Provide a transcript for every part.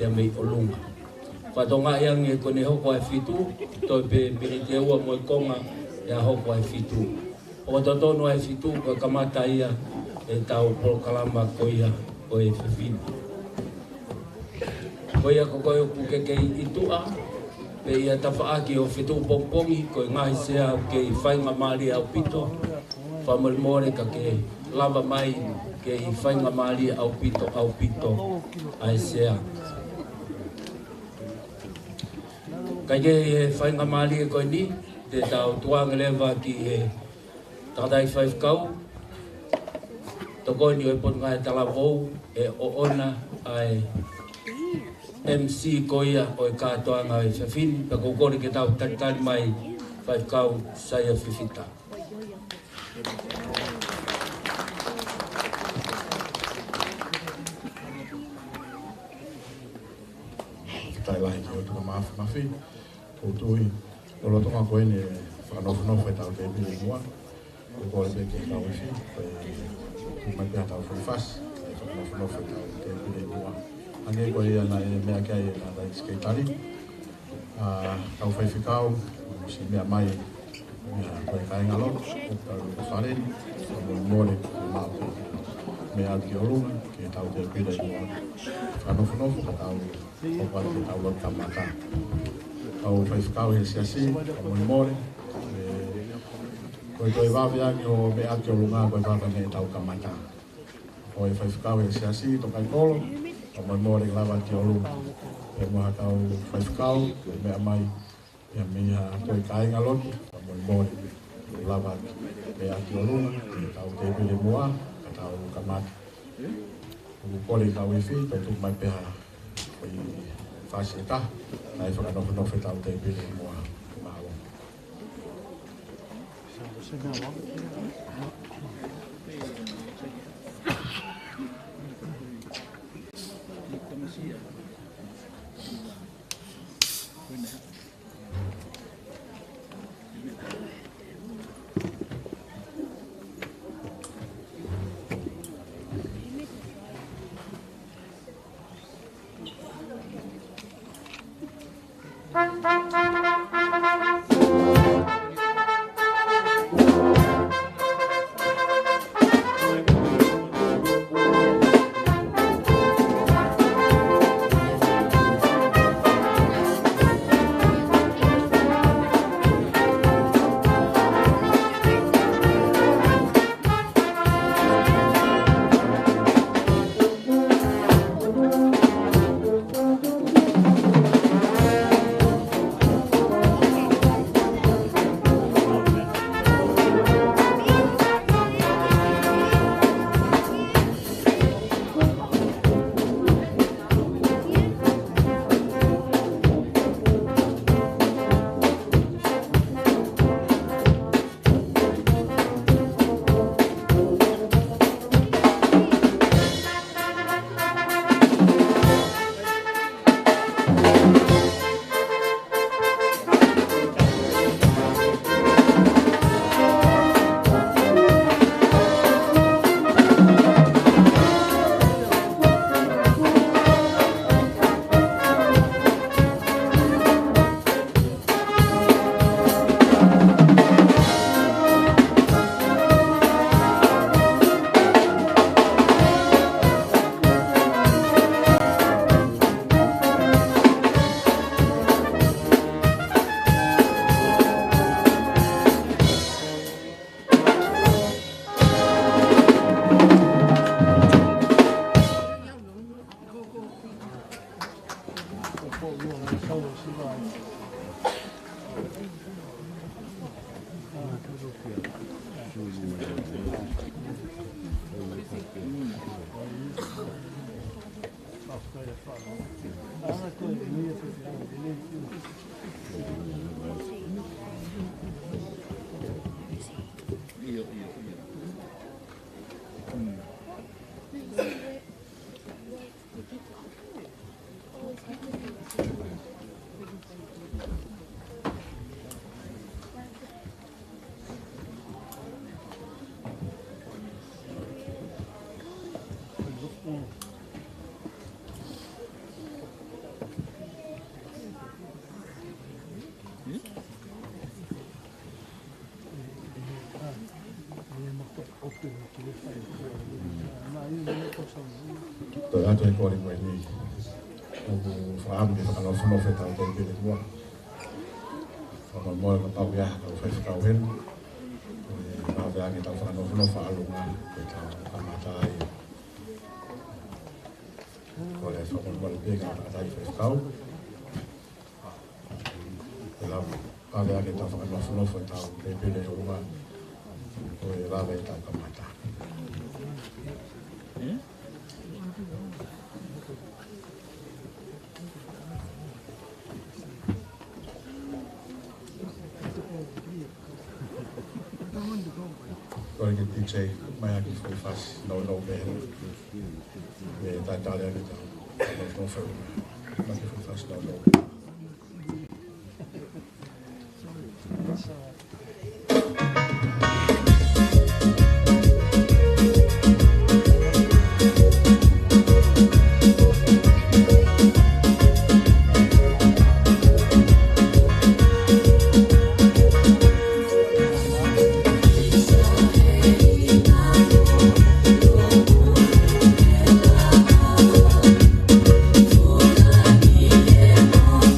te mei o lunga. Whatonga iang e kone hoko ai fitu, toi pe mini te ua moe konga e a hoko ai fitu. O totono ai fitu ka kamata ia e tau polokalama ko ia o e whiwhina. Ko ia ko koe oku kekei itua, pe ia tawhaaki o Fetu'upongipongi ko i ngahi sea ke i whainga maari au pito, whamorimore ka ke lava mai ke i whainga maari au pito ai sea. Kai ke e whainga maari e koe ni, te tau tuanga lewa ki e tādai whaifkau, toko ni o e pot ngai talavou e o ona ai MC ko ia o e kātoanga e whiwhini, pa kukore ke tau taritari mai whaifkau saia whiwhita. Tai lahi ki o tuka mawhi, o tui, o lotonga koe ne whakanofu e tau te pili mua, o kore pe ke tau iwi, pe mai pia tau whaiwhas, whakanofu e tau te pili mua. Ange koe ia na e mea kia e nā tai skeitari, tau whaiwhikau, si mea mai, mea koe kainga lo, o tau whareni, o Moimoi, o Latu, mea ki o runga, ke tau te pili mua. Whakanofu ka tau o pare ke tau lau kamata. Tau whaiwhikau he siasi, o Moimoi, koe koe wawiangi o mea ki o runga, koe wawiangi e tau kamata. O e whaiwhikau he siasi, Tokaikolo, o Moimoi lava ki o runga. E moha tau whaiwhikau, e mea mai, e mea koe kainga loni, o Moimoi lava mea ki o runga, e tau te pili mua, ka tau kamata. O kore tau iwi, tau tuk mai peha, i whasi e taha, na e whakanofu tau te pili mua mahawa. Latu e kore koe ni. Oku whaam ki whakanofu tau kei pere kua. Moimoi ka pau ia kau whai whakau hen. Ka wea ki tau whakanofu alunga kei tau amatai. Kore whakanofu pia ka amatai whai whakau. Ka wea ki tau whakanofu tau kei pere kua. Kore rawe tau kamata. Kore ki DJ mai aki whai whas no behe. Me tai tale aki tau. Kore whai whas no behe. Oh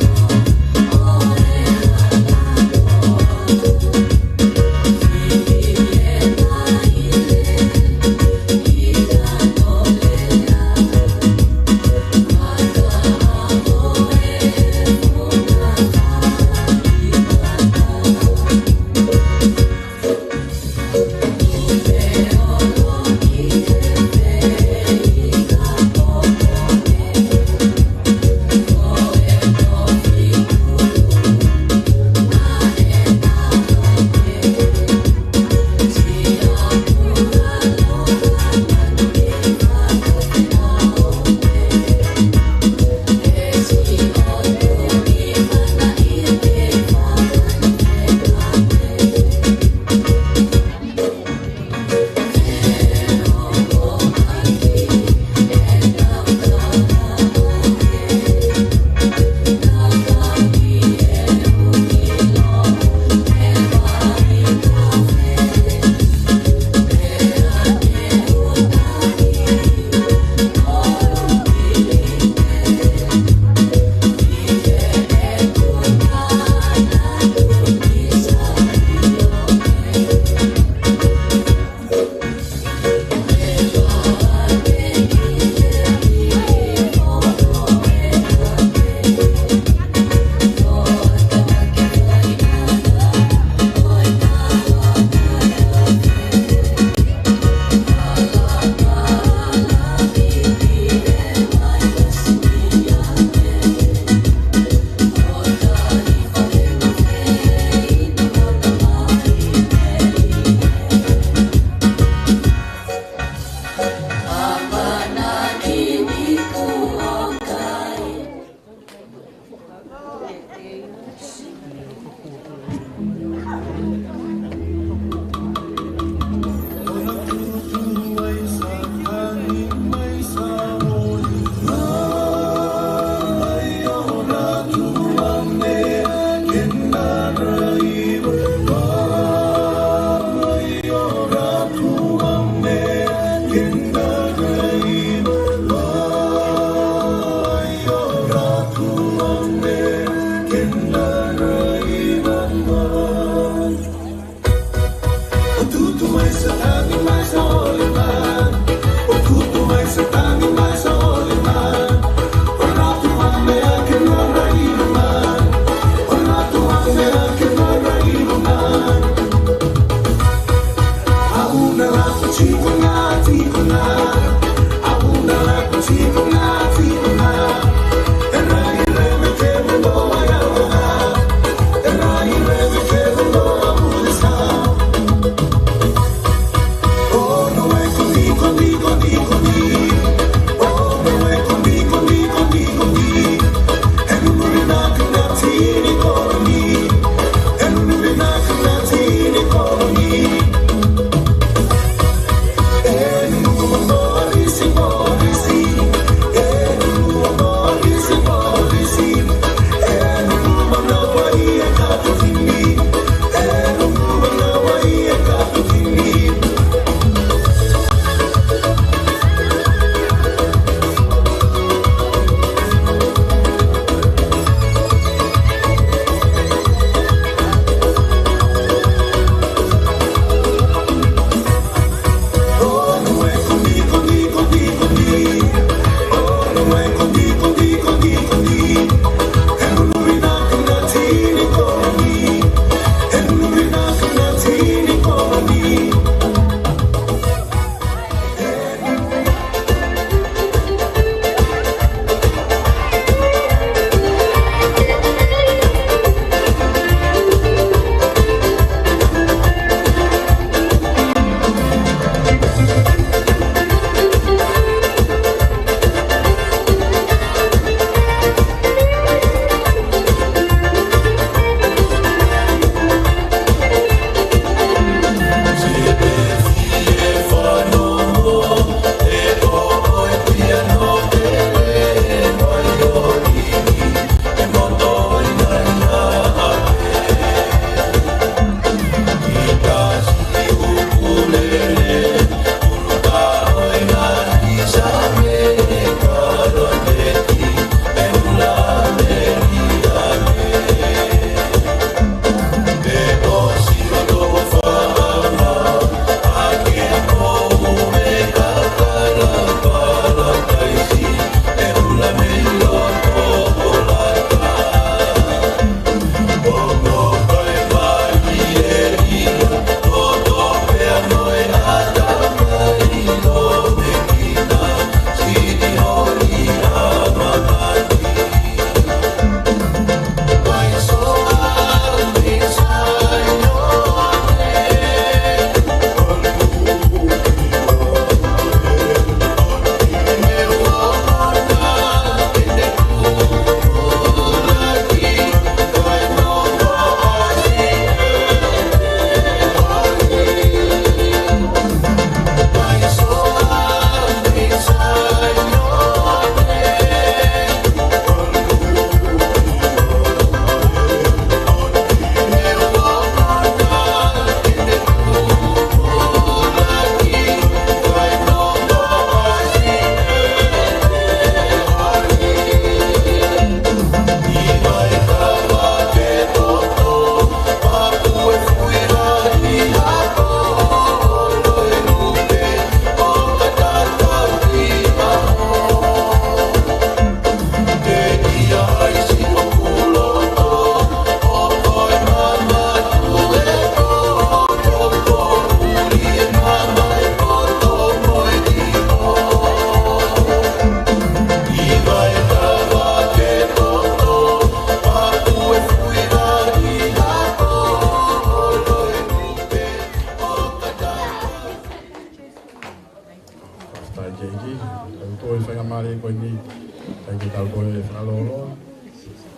whakalolo.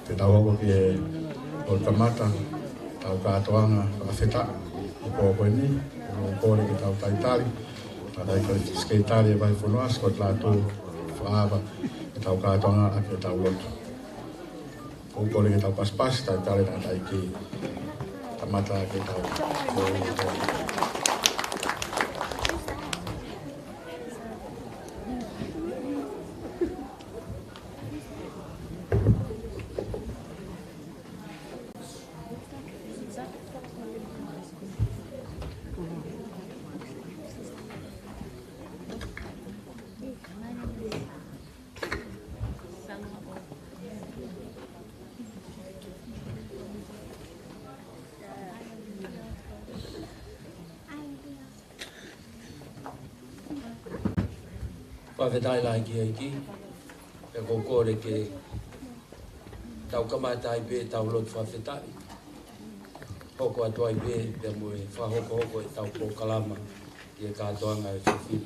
Te tau hoko ki e o tamata, tau kātoanga whakawheta, i kōkoe ni, o kōre ki tau taitari, tātai kore skeitari e vai whunuas, ko Latu whaava, ki tau kātoanga a ki tau lotu. O kōre ki tau paspas, taitari nā tai ki tamata ki tau kōre. Whawhetai lai ki eiki, e kōkore ke tau kamatai pē tau lotu whawhetai. Hoko atu ai pē, pia moe whahoko hoko e tau pōkalama i e kātoanga e Fiefia.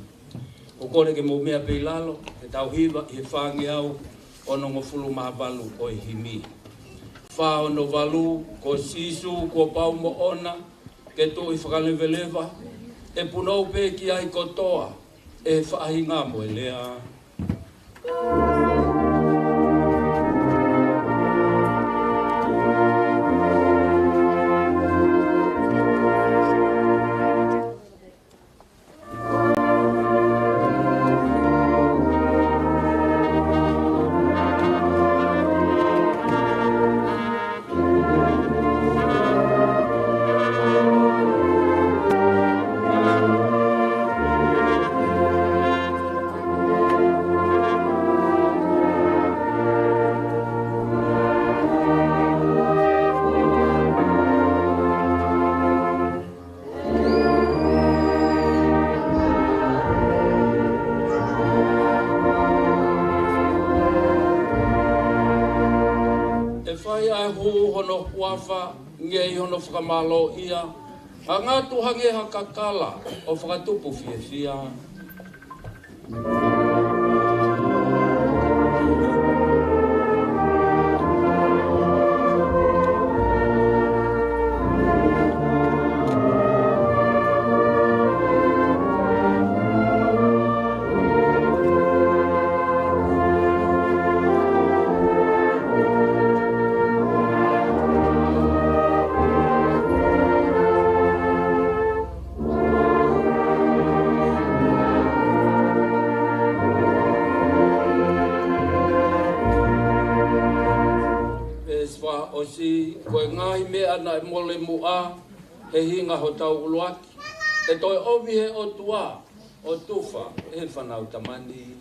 Kōkore ke mō mea pē lalo, e tau hiwa i he whāngi au ono ngofulu maha walu o e himi. Whā ono walu, ko sisu, ko pau mo ona, ke tō i whakalewelewa, e punou pē ki ai kotoa, e whaahinga mo e lea. Wafa ngei hono whakamalo ia, a ngātu hange hakakala o whakatupu Fiefia. Koe ngahi mea na e mole mua, he hinga ho tau uluaki. E toi omi he o tua, o tufa, he whanau tamani.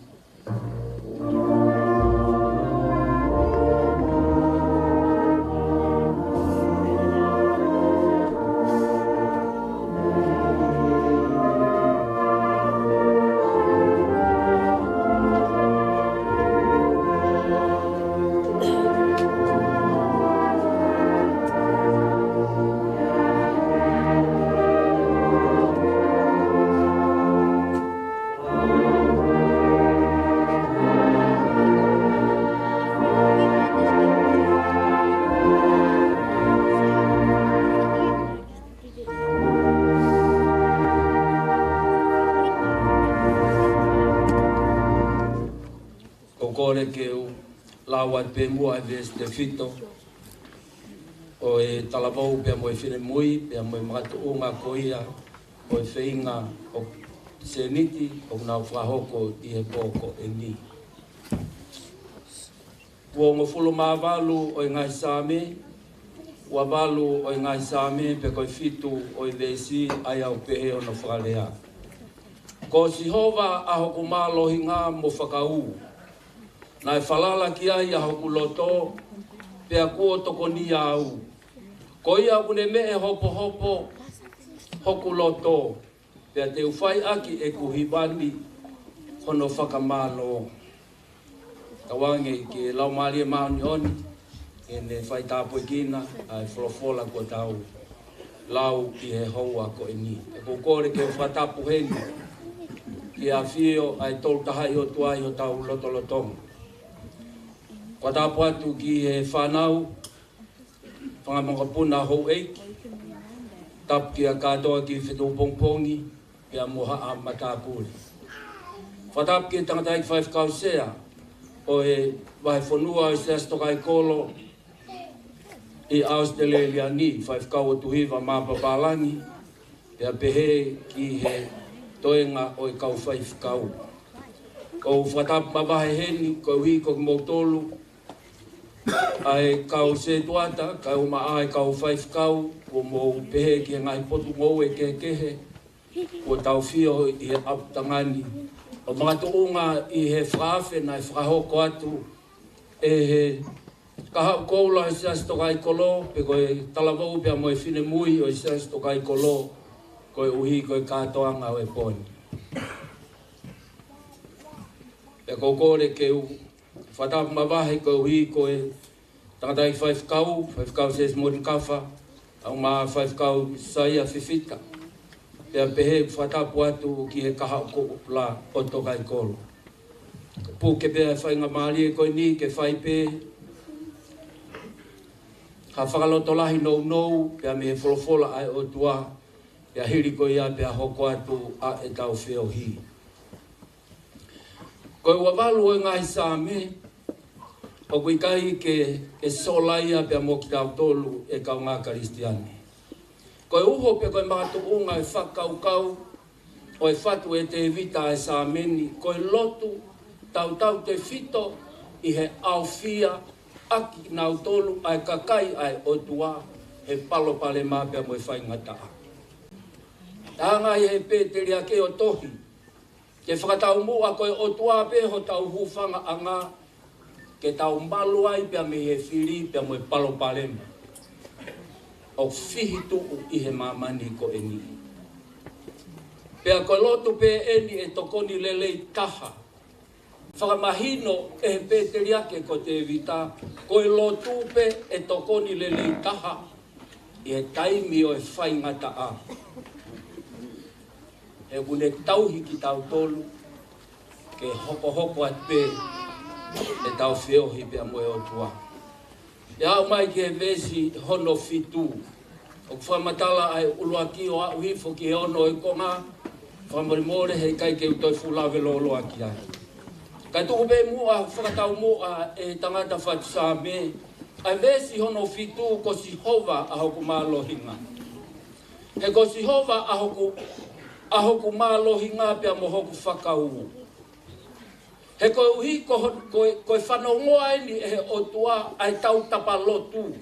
Kore ke u lawa pe mua e ves te fito o e talavau pe mo e fine mui pe mo e matuunga koia o e feinga o seniti o na whahoko i he poko e ni. Ua ngofulu maa walu o i ngai same, ua walu o i ngai same pe koi fitu o i vesi ai au pehe o na whakalea. Ko si hova a hoku maa lohinga mo whakau. Na e whalala ki ai a hoku loto, pea kua toko ni au. Ko ia kune me e hopo hopo, hoku loto, pea te uwhai aki e kuhibani, hono whakamalo. Kawange ki lau maari e mauni oni, e ne whai tāpoi kina, ai wholofola kua tau, lau ki he houa ko e ni. E kukore ke whatapu heni, ki a whio ai tolu tahai o tuai o tau lotolotonga. Kwa tapu atu ki he whanau, whangamangapuna hou eiki, tapu ki a katoa ki Fetu'upongipongi, pia moha a matapuri. Whatapu ki tangata i 5 kausea, o e wahe whanua i seas Tokaikolo, i Australia ni 5 kau o tuhiwa māpapalangi, pia pehe ki he toenga o i kau 5 kau. Ko whatapu mawahe heni, ko hui ko mautolu, ai kau se tuata, kau maa ai kau 5 kau, ko mo pehe ki ngai potu ngou e kehe, ko tau fio i aptangani. O mga tuunga i he whaafe na i whahoko atu, e he kahau koula i seas Tokaikolo, pe koe talavou pia mo e whine mui o i seas Tokaikolo, koe uhi koe katoanga o e poni. Pe kokore ke u whatapu mawahe koe uhi koe tangatai 5 kau ses mori kafa, au maa 5 kau saia Fiefia. Pea pehe whatapu atu ki he kahau koupla o Tokaikolo. Pū ke pea whainga maari e koe ni ke whai pē. Ha whakaloto lahi nou, pea me he wholofola ai o tua, pea hiri koe ia pea hoko atu a e tau whio hi. Koe wawalu o ngai sāme, o kui kai ke solaia pea mo ki tau tolu e kau ngā karistiane. Koe uho pe koe mātu unga e whakaukau, o e whatu e te vita e sāmeni, koe lotu tau te whito i he Fiefia, aki nau tolu ai kakai ai o tua, he palo pale māpea mo e whaingataa. Tānga i he pēteri a ke o tohi, ke whakatau mua koe o tua peho tau hufanga anga, ke tau malu ai pea me he whiri pea mo e palo pale ma. O whihi tuku i he mamani ko e ni. Pea koe lotu pe eni e tokoni lelei taha. Whakamahino e he pēteri ake ko te vita, koe lotu pe e tokoni lelei taha, i he taimi o e whaingata a. E kune tauhi ki tau tolu, ke hoko at pe, e tau whiohi pea mo e o tua. Ia au mai ki he vesi hono fitu. O whamatala ai ulua ki o au hifo ki he ono e konga, whamorimore he kai ke utoi fulawe loloa ki ai. Kai tuku pe mua, whakatau mua e tangata whatusame, ai vesi hono fitu ko si hova a hoku mālohinga. He ko si hova a hoku mālohinga pia mo hoku whakau. He koe uhi koe whanau ngoa eni e he o tua ai tau tapa lotu.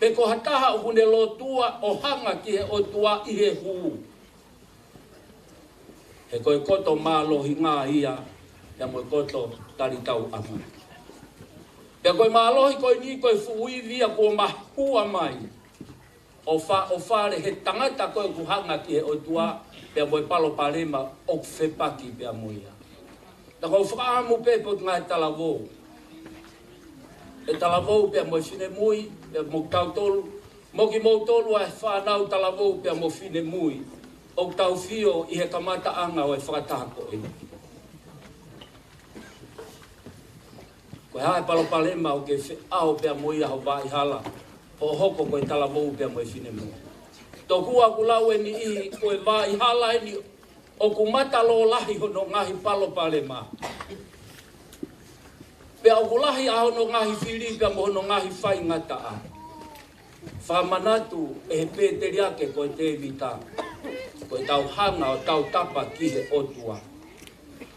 Pe ko hataha hune lotua o hanga ki he o tua i he huu. He koe koto mālohi ngā ia, ya moe koto tari tau ama. Pe koe mālohi koe ni koe fuuivia kua mahua mai. O whare he tangata koe ku hanga ki he o tua, pe moe palo parema o whepaki pe moia. Ta ko whaamu pepo ngā e talavou. E talavou pia mo whine mui, pia mo tau tolu. Mo ki mo tolu a whanau talavou pia mo whine mui. O tau whio i he kamata anga o e whakatako e. Koe hae palopalema o ke ao pia mo ia ho vai hala. O hoko koe talavou pia mo whine mui. Tokua kulau e ni i koe vai hala e ni o ku matalo lahi hono ngahi palopalema. Pea o ku lahi a hono ngahi whiri pea mo hono ngahi whaingata a. Whamanatu e he pēteri ake koe te vita. Koe tau hanga o tau tapa ki he otua.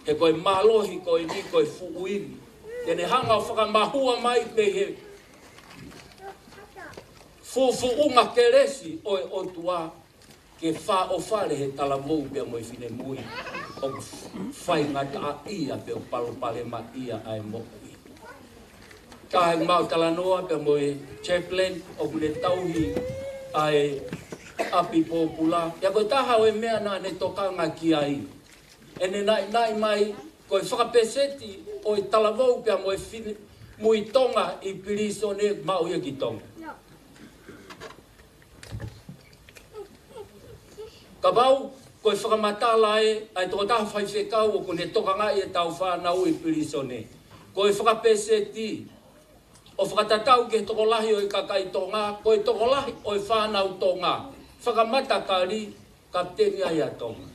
He koe malohi koe ni koe fuuiri. Tene hanga o whakamahua mai pe he fuunga keresi o e otua. Ke wha o whare he talamou pia mo i whine mui. O whaingata a ia pe o palopalema ia ai mohi. Ka he mau talanoa pia mo e chaplain o kule tauhi ai api popula. Ia koe taha o e mea na ne tokanga ki ai. E ne nai mai koe whakapeseti o e talamou pia mo e whine mui tonga i pirisone mau ia ki tonga. Ka bau, koe whakamatala e, ai toko taha whaiwhekau o kone tokanga e tau whanau i pirisone. Koe whakapeseti, o whakatatau ke tokolahi o i kakai tonga, ko i tokolahi o i whanau tonga, whakamata kari kapteni ai a tonga.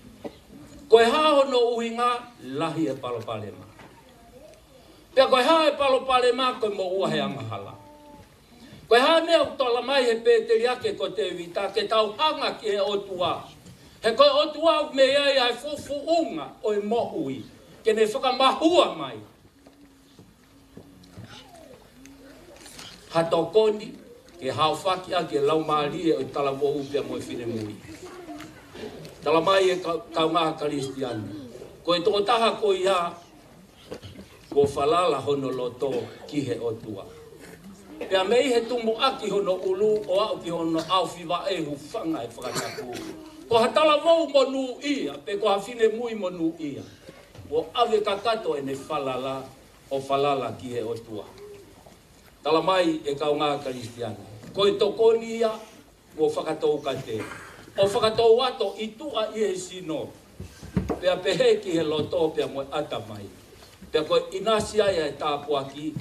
Ko e haho no uhinga, lahi e palopalema. Pea ko e haho e palopalema, ko e mo ua he angahala. Ko e haho mea utola mai he pēteri ake ko te vita, ke tau hanga ki he otua. He koe otua me iai ai fufu unga o i mohui, ke ne whakamahua mai. Hatokoni, ke hauwhaki ake lau maarie o i talamo upia mo i whine mui. Talamai e kaunga Karistiani. Ko e toko taha ko ia, ko whalala hono loto ki he otua. Pea mei he tumu aki hono ulu o au ki hono au whiwa e hu whanga e whakataku. Ko hatala mou monu ia, pe ko hawhine mui monu ia. Ko ave kakato e ne whalala o whalala ki he otua. Talamai e kaunga Karistiani. Ko e tokoni ia, ko whakatou kate. O whakatou ato i tua i he sino. Pea pehe ki he loto pea mo atamai. Pea ko inasi ai e tāpua ki,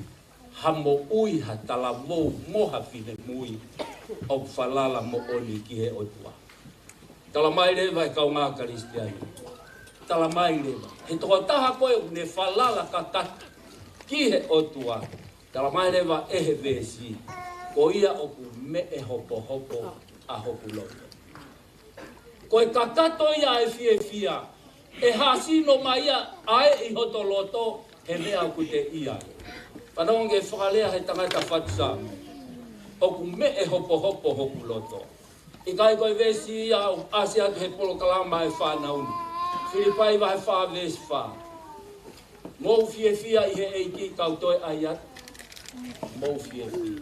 hamo ui ha tala mou moha whine mui. O whalala mo oni ki he otua. Talamai lewa e kaunga Karistiani. Talamai lewa. He toko taha koe ne whalala kakata ki he otua. Talamai lewa e he vesi. Ko ia oku me e hopo hopo a hopu loto. Ko e kakato ia e Fiefia. E hasino mai ia ae i hoto loto he mea ku te ia. Whanonge whakalea he tangata whatsa. Oku me e hopo hopo hopu loto. I kai koe vesi ia asi atu he polo kalama e whanauni. Filipai wa he wha vesi wha. Mou Fiefia i he eiki kautoe ai atu. Mou Fiefia.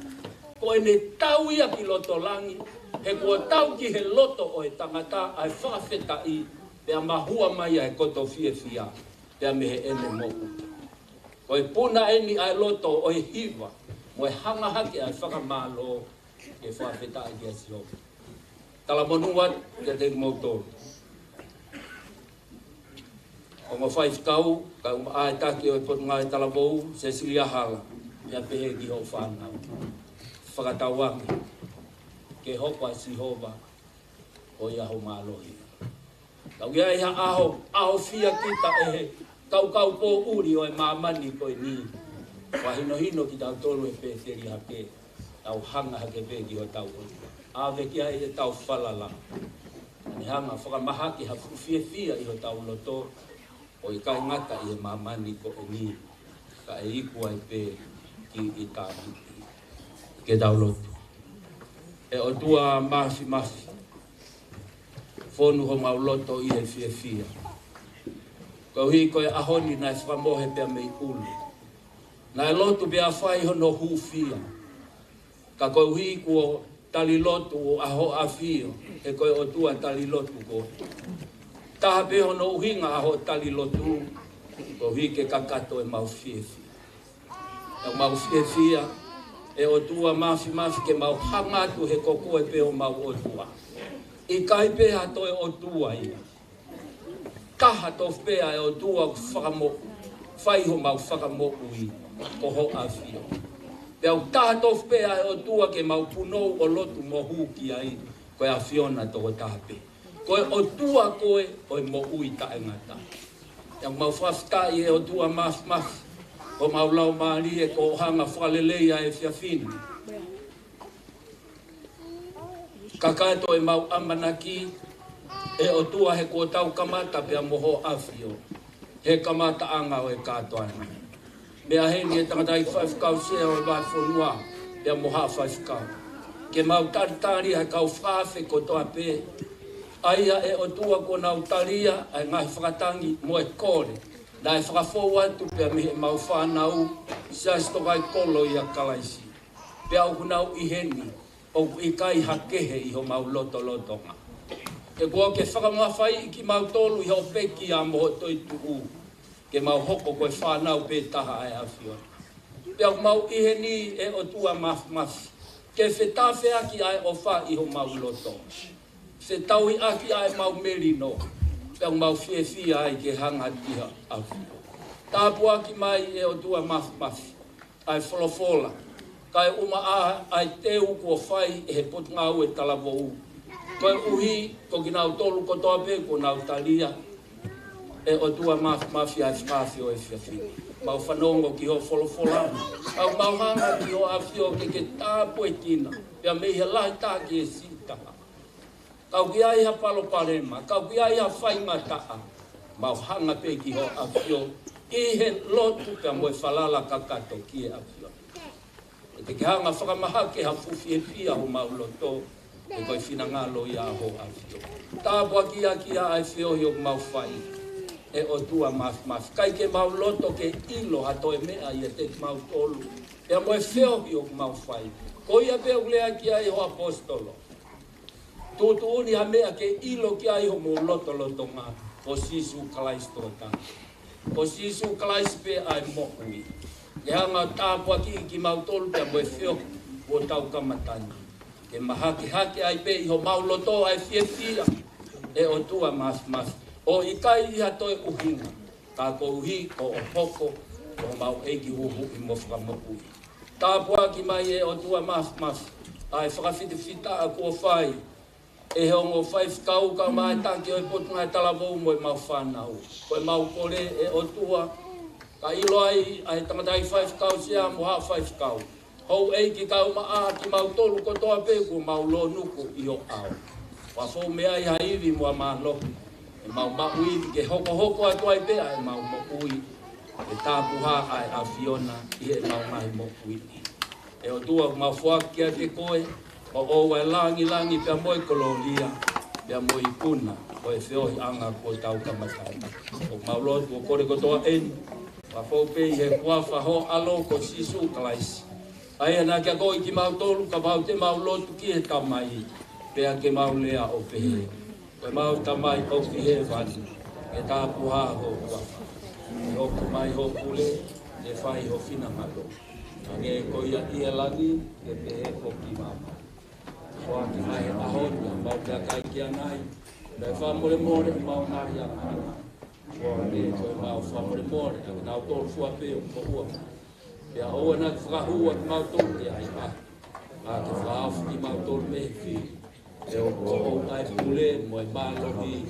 Ko e ne tau ia ki loto langi. He kua tau ki he loto o e tangata ai whawheta i. Pea mahua mai ai koto Fiefia. Pea me he ene moku. Ko e puna eni ai loto o e hiwa. Mo e hanga hake ai whakamalo. E whawheta i kia si hoki. Tala monuat ke te motor. O mo whaifkau, ka ai taki o e potunga e tala bou, se silia hala. Ia pehe ki ho whanau. Whakatawangi. Ke hopa si hova o ia ho malohi. Kau ia iha aho fia kita e kau po uri o e mamani ko e ni. Wahino hino ki tau tolu e pēteri hake. Tau hanga hake pēki o tau uri. Ave kia e tau whalala. Ni hanga whakamahaki ha Fiefia i ho tau loto. O i kai ngata i e mamani ko e ni. Ka e ikua e pē ki i tāki. Ke tau loto. E o tua mafi. Fonu ho mau loto i e Fiefia. Kau hi koe ahoni nai whamohe pia mei ulu. Nai loto pia whai hono hufia. Ka koe hi kua tali lotu o aho afio, e koe o tua tali lotu ko. Taha pe hono uhinga aho tali lotu, ko hike kakato e mau Fiefia. E mau Fiefia, e o tua mafi ke mau hangatu he koko e pe o mau o tua. I kai pe hato e o tua ia. Taha to pea e o tua whakamo, whaiho mau whakamo ui, ko ho afio. Pea u tātou pea e o tua ke mau punou o lotu mo huki ai, koe a Fiona toko tāpe. Koe o tua koe, koe mo ui tae ngata. Pea mau whaftai e o tua maf, ko mau lau maari e ko hanga whaleleia e whiawhini. Kakato e mau amanaki, e o tua he ko tau kamata pea moho afio. He kamata anga o e katoana. Mea heni e tangatai whaifkau sea o vai whonua, ea moha whaifkau. Ke mau taritari hai kau whawhe ko toa pē. Aia e o tua ko nau taria, ai ngai whakatangi mo e kore. Nai whakafou atu pea mihe mau whanau, sias Tokaikolo i a kalaisi. Pea o kunau i heni, o i kai hakehe i ho mau loto-lotonga. Ke kua ke whakamawhai ki mau tolu i ho peki a moho toi tuu. Ke mau hoko koe whanau pē taha ai awhiona. Pea mau iheni e o tua mafi. Ke whetawhe aki ai o wha i ho mau loto. Whetaui aki ai mau merino. Pea mau Fiefia ai ke hanga tiha awhio. Tāpu aki mai e o tua mafi. Ai wholofola. kai uma ai te ko fai e pot ngau e talavo ko uhi ko kinau tolu ko to pe ko nau talia e o tua mafia o e fiafia mau whanongo ki ho folofola au mau hanga ki ho afio ke tā poetina pia mehi lai tā ki e sitaha kau ki ai ha palo parema kau ki ai ha whaingataa mau hanga pe ki ho afio i he lotu pia moe whalala kakato ki e afio e te ki hanga whakamaha ke ha Fiefia ho mau loto e koe whinangalo ia ho afio tā pua ki a ai fio hi o mau whai e o tua maf kai ke mau loto ke ilo ato e mea i te mau tolu e mo e feo i o mau fai ko ia pe ulea ki ai o apostolo tu uni a mea ke ilo ki ai o mo loto nga o sisu Kristo ta o sisu Kristo pe ai mo ui e anga tāpua ki mau tolu pe mo e feo o tau kamatani ke mahaki haki ai pe i o mau loto ai Fiefia e o tua maf o i kai i ato e uhinga, ka ko uhi o poko, o mau eiki uhu i mo whakamoku. Tā pua ki mai e o tua maf, ai whakawhitawhita a kua whai, e he ongo whai whikau ka mai tanki o e potunga e talavou mo e mau whanau. Ko e mau kore e o tua, ka ilo ai tamatai whai whikau sia mo ha whai whikau. Hou eiki kau maa ki mau tolu ko toa peku mau lo nuku i o au. Wafo mea i haivi mua maa loku. Mau maui ke hoko atu ai pea e mau maui e tāpuha ai a Fiona i e mau mai maui e o tua mau whaki a te koe o oa e langi pia moi kololia pia moi puna o e whiohi anga ko tau kamatai o mau lotu o kore kotoa eni wa fōpe i he kuafa ho alo ko sisu kalaisi ai ana kia koi ki mau tolu ka mau te mau lotu ki he tamai pia ke mau lea o pehe Koe mau tamai o ki he wani, e tāpuha ho kuafa. E hoku mai ho kule, e whai ho whina malo. Nge ko ia langi, e pehe ho ki mama. Hoa ki mai he ahona, mau pia kai ki anai. Me whamore more, mau nari a hana. Hoa me koe mau whamore more, e nau tōru fua peo ko ua. Pia hoa na ki whakahua ki mau tōru te ai ha. A ki whaafu ki mau tōru mehe whiri. E o ai pule mo e balohi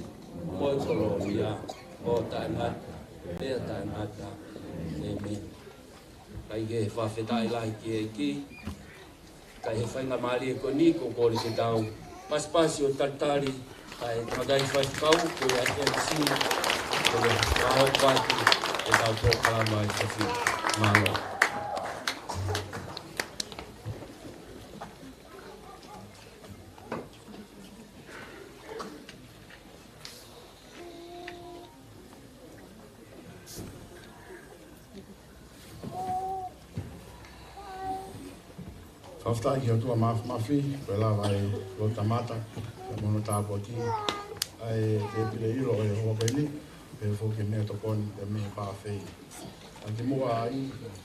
mo e kolonia o tai ngata e tai ngata e me kai ke whawhetai lai ki e ki kai he whainga maari e koni ko kore ke tau paspasi o tartari kai magai whaikau ko e MC ko e wahau pati e tau tōkalama e whawhi malo Whaftai ki o tua mafi, koe lawa e lo tamata, e mono tāpua ki, ai te pile ilo e hoa koeni, e whoke mea tokoni e mea pāwhei. A ki mua ai,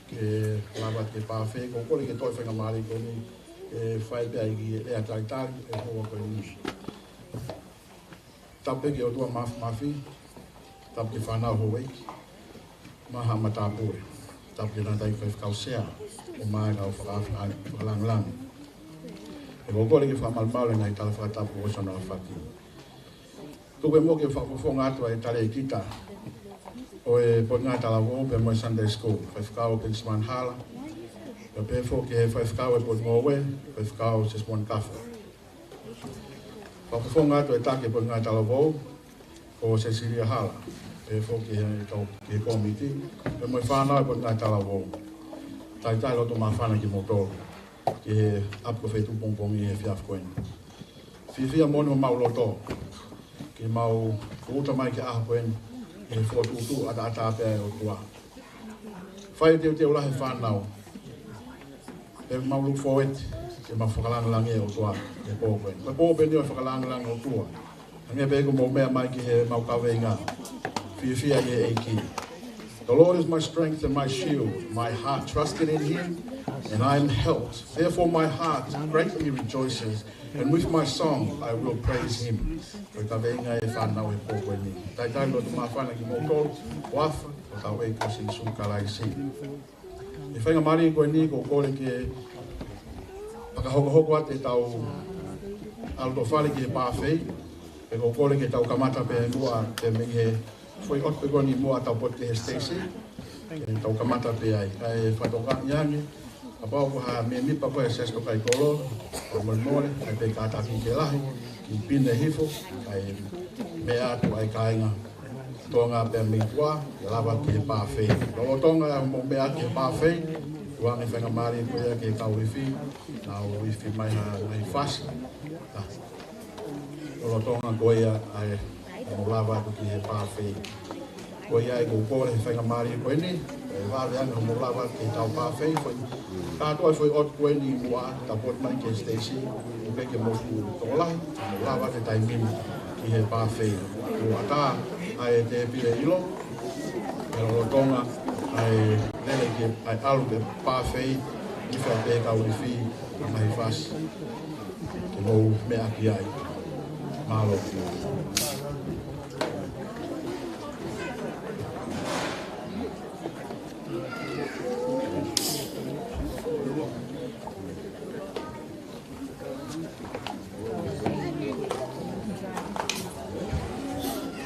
ke lawa te pāwhei, ko kore ke toi whenga maari koni, e whai pia i ki ea taitari, e hoa koeni. Tape ki o tua mafi, tape whanau ho weiki, maha matāpure, tape nā tai whai sea, o mai ngau whakalang. E kōkore ki whamalmale ngai tala whakatapu o sana whaki. Tuke mo ke whakafonga atua e tale e kita o e pot ngai tala wō pe moi Sunday School. Whaifkao ke Kisman Hala. E pe fō ke whaifkao e pot ngōwe, whaifkao se Swan Kafo. Whakafonga atua e take pot ngai tala wō o se Siria Hala. E fō ke komiti. E moi whanau e pot ngai tala wō. Tai loto mawhana ki motoru, ki he apko Fetu'upongipongi he fiafkoeni. Fiefia moni o mau loto, ki mau kuuta mai ki ahakoeni, he whotutu ata apea e o tua. Whai teo lahe whanau, e mau look forward, ki mau whakalangalangi e o tua, e pōkoeni. Me pōpeni o whakalangalangi o tua, hange pēko mō mea mai ki he mau kawe inga, Fiefia i e eiki. The Lord is my strength and my shield. My heart trusted in him, and I am helped. Therefore my heart greatly rejoices, and with my song I will praise him. Tai lo tuma whana ki mōtoro, wafa, o tau e kasi sukalai si. E whainga mari koe ni ko kore ke whakahoko ate tau alto whare ki he pāwhei, e ko kore ke tau kamata pe mua te me he foi ot pe koni mua tau pot ke he Stacy, ke tau kamata pe ai, kai whatonga iangi, a pao ko ha me nipa koe ses Tokaikolo, o Moimoi, ai pe kātaki ke lahi, ki pine hifo, ai me atu ai kāinga, tonga pe me tua, ke lava ki he pāwhei. Lolo tonga mo me atu he pāwhei, tuangi whenga mari koea ke kau iwi, na o iwi mai ha nai whasi. Lolo tonga koea ai mo lava atu ki he pāwhei. Koea ai kukore he whenga mari koe ni, e wāwe anga mo lava ki tau pāwhei, kātoa foi ot koe ni mua, ta pot mai ke Stacy, uke ke moku tolahi, mo lava te taimini ki he pāwhei. Ua tā, ai te pire ilo, e lolo tonga, ai lele ki ai alu ke pāwhei, i whea te kau i whi, a mahi whasi, ke mou mea ki ai, mālo.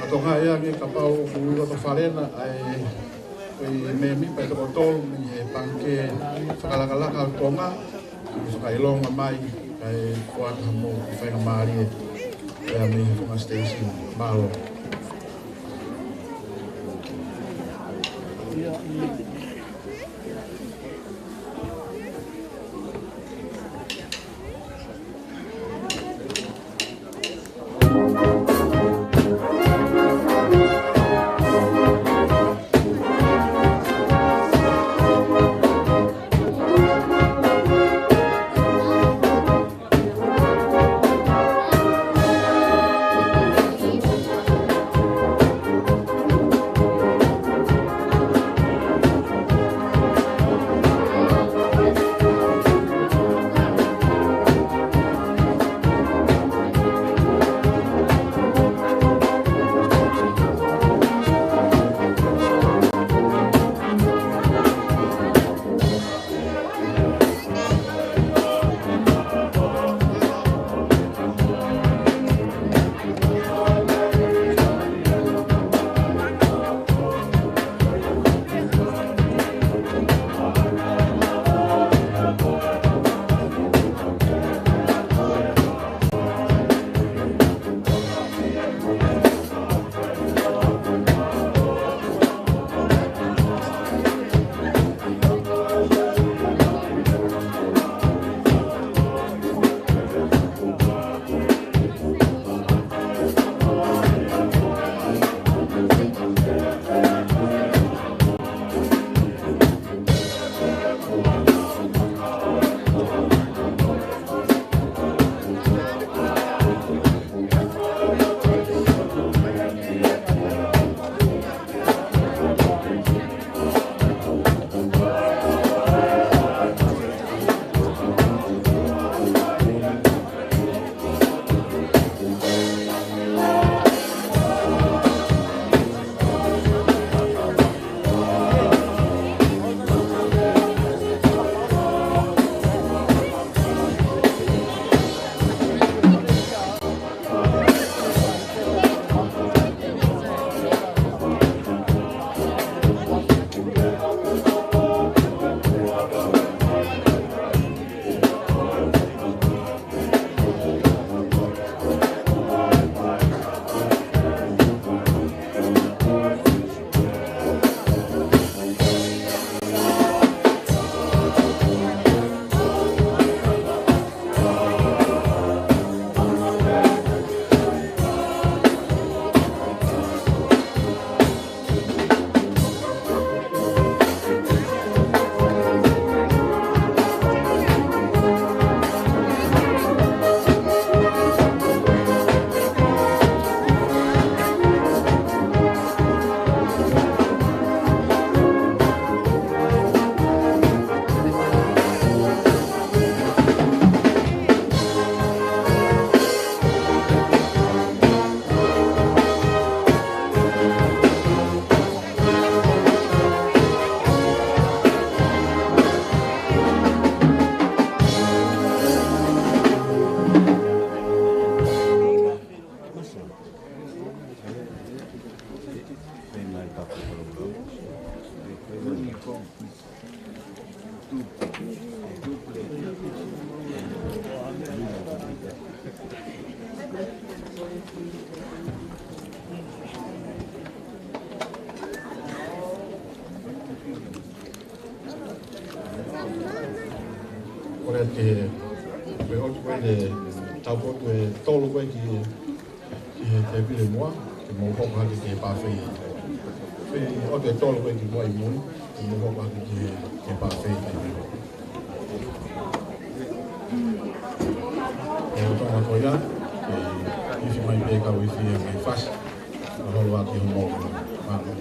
Tonga ia nge kapau kuula to wharena ai koe me mi pai toko tolu mi he panke whakalakalaka o tonga i whakailonga mai kai kuata mo whainga maari e a me he whunga Stacy malo. Ora te hoki koe le taupotu e tolu koe ki te pile mua, ke mō hoko haki ke pāwhei. O te tolu koe ki mua I mui, ke mō hoko haki ke pāwhei te pile. E o tonga koia, ke iwi mai pēkau iwi e mai whasi, a holo ati ho mō māno.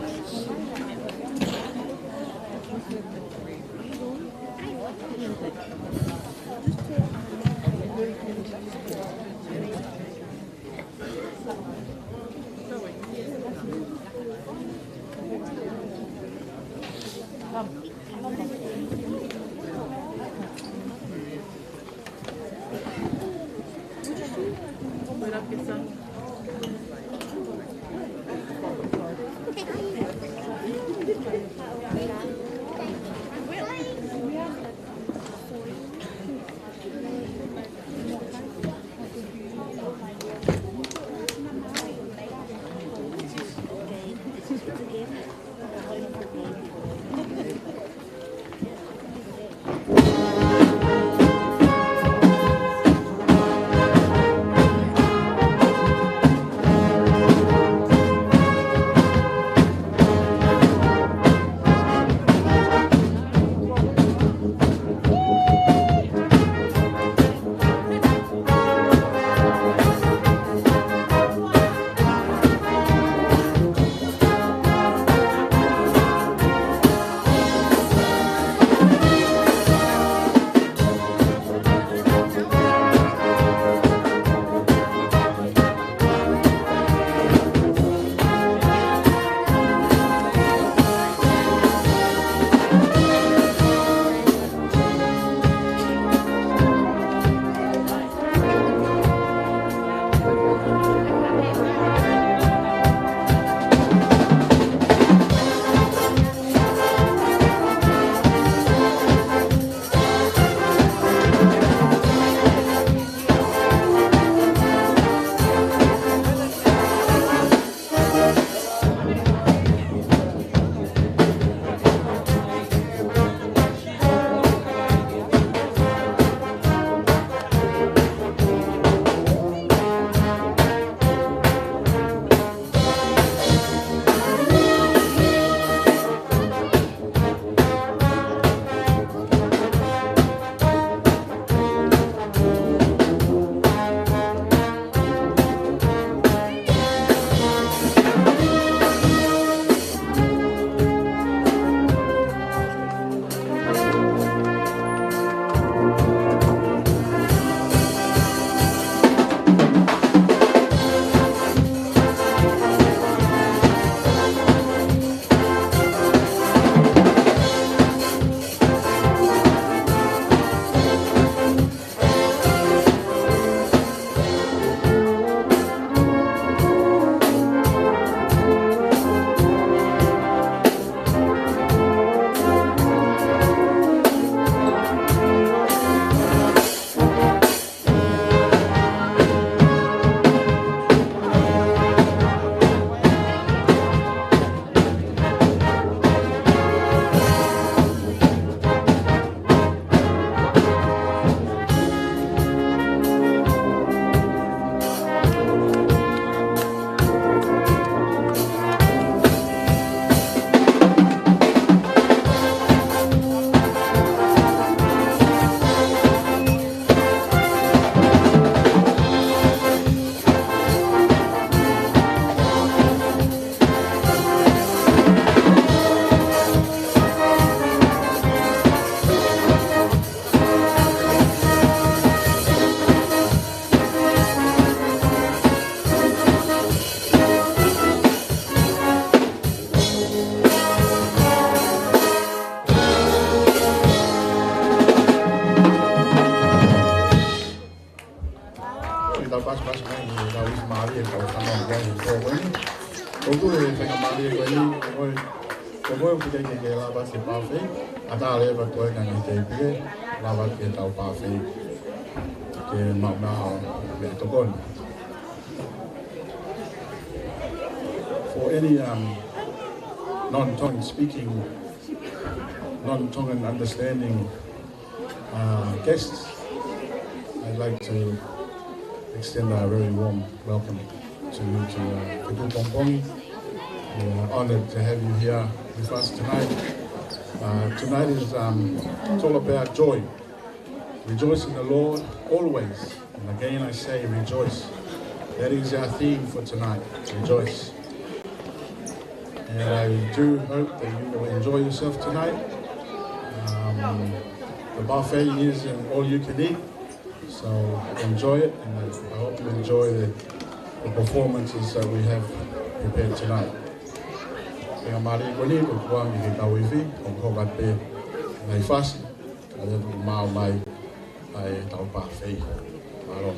Koe ki ke lava ke pawhei, a tā lewa koe ngangi te pie, lava ke tau pawhei ke mau ngā mea tokoni. for any non-Tongan speaking, non-Tongan understanding guests, I'd like to extend a very warm welcome to Fetu'upongipongi. We're honored to have you here with us tonight. Tonight is it's all about joy. Rejoice in the Lord always. And again I say rejoice. That is our theme for tonight, rejoice. And I do hope that you will enjoy yourself tonight. The buffet is all you can eat, so enjoy it, and I hope you enjoy the performances that we have prepared tonight. Kaya mari ko ni ko kuang ki ka wifi ko ko gat pe nai fast ale mau mai ai tau pa fei malo.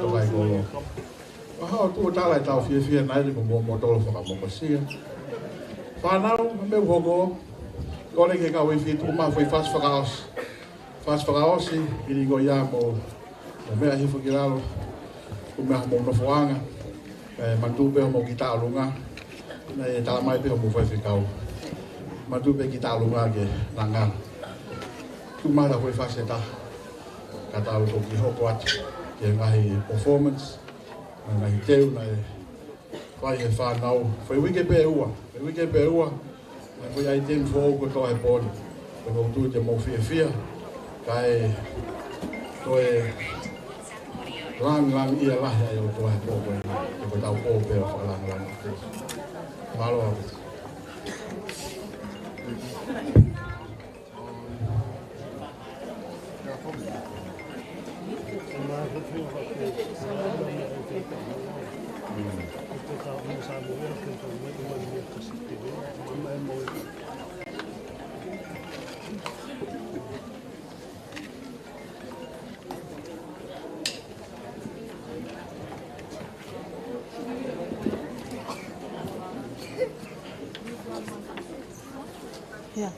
Tokaikolo. Aha, tu tala tau Fiefia nai le mo tolo fa mo sia. Fa nau me vogo. Kole ke ka wifi tu ma foi fast fagaos. Fast fagaos si ili go ya mo me ahi fo kilalo. Ku me mo no foanga. Mantu be mo kita lunga. Na tala mai be mo foi fikau. matu pe ki talo ngake nanga tu mala ko faseta kata ko ki hoko at ke ngai performance ngai teu na vai e fa nau foi wike pe ua na foi ai tem fo ko to e pon ko tu te mo Fiefia kai to e lang ia lah ya to e po ko tau po pe fa lang malo Yeah.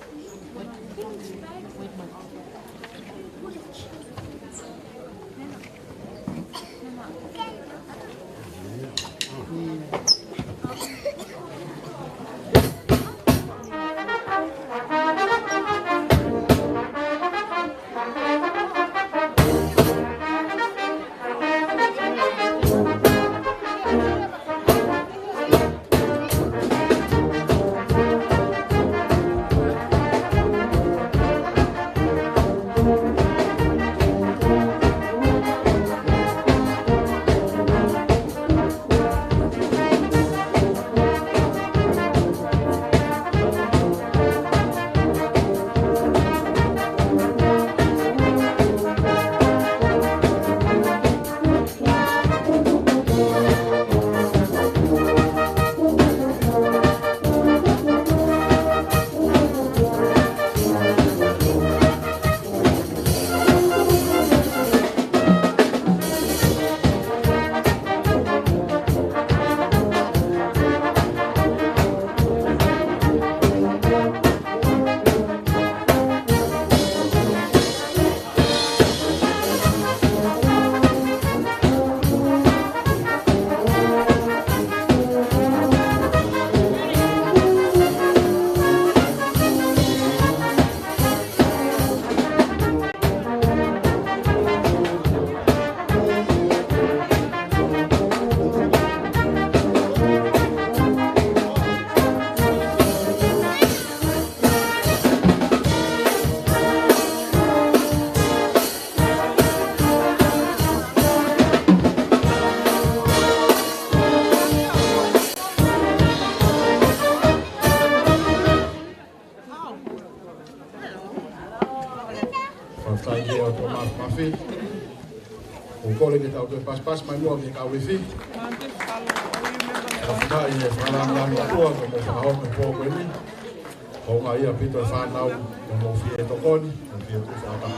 Kole ke tau pas mai mo ke ka wifi. Ka ia fala na tua ko mo fa ho ko ko ni. Ko nga ia pito fa na mo fi to kon, fi to fa ta.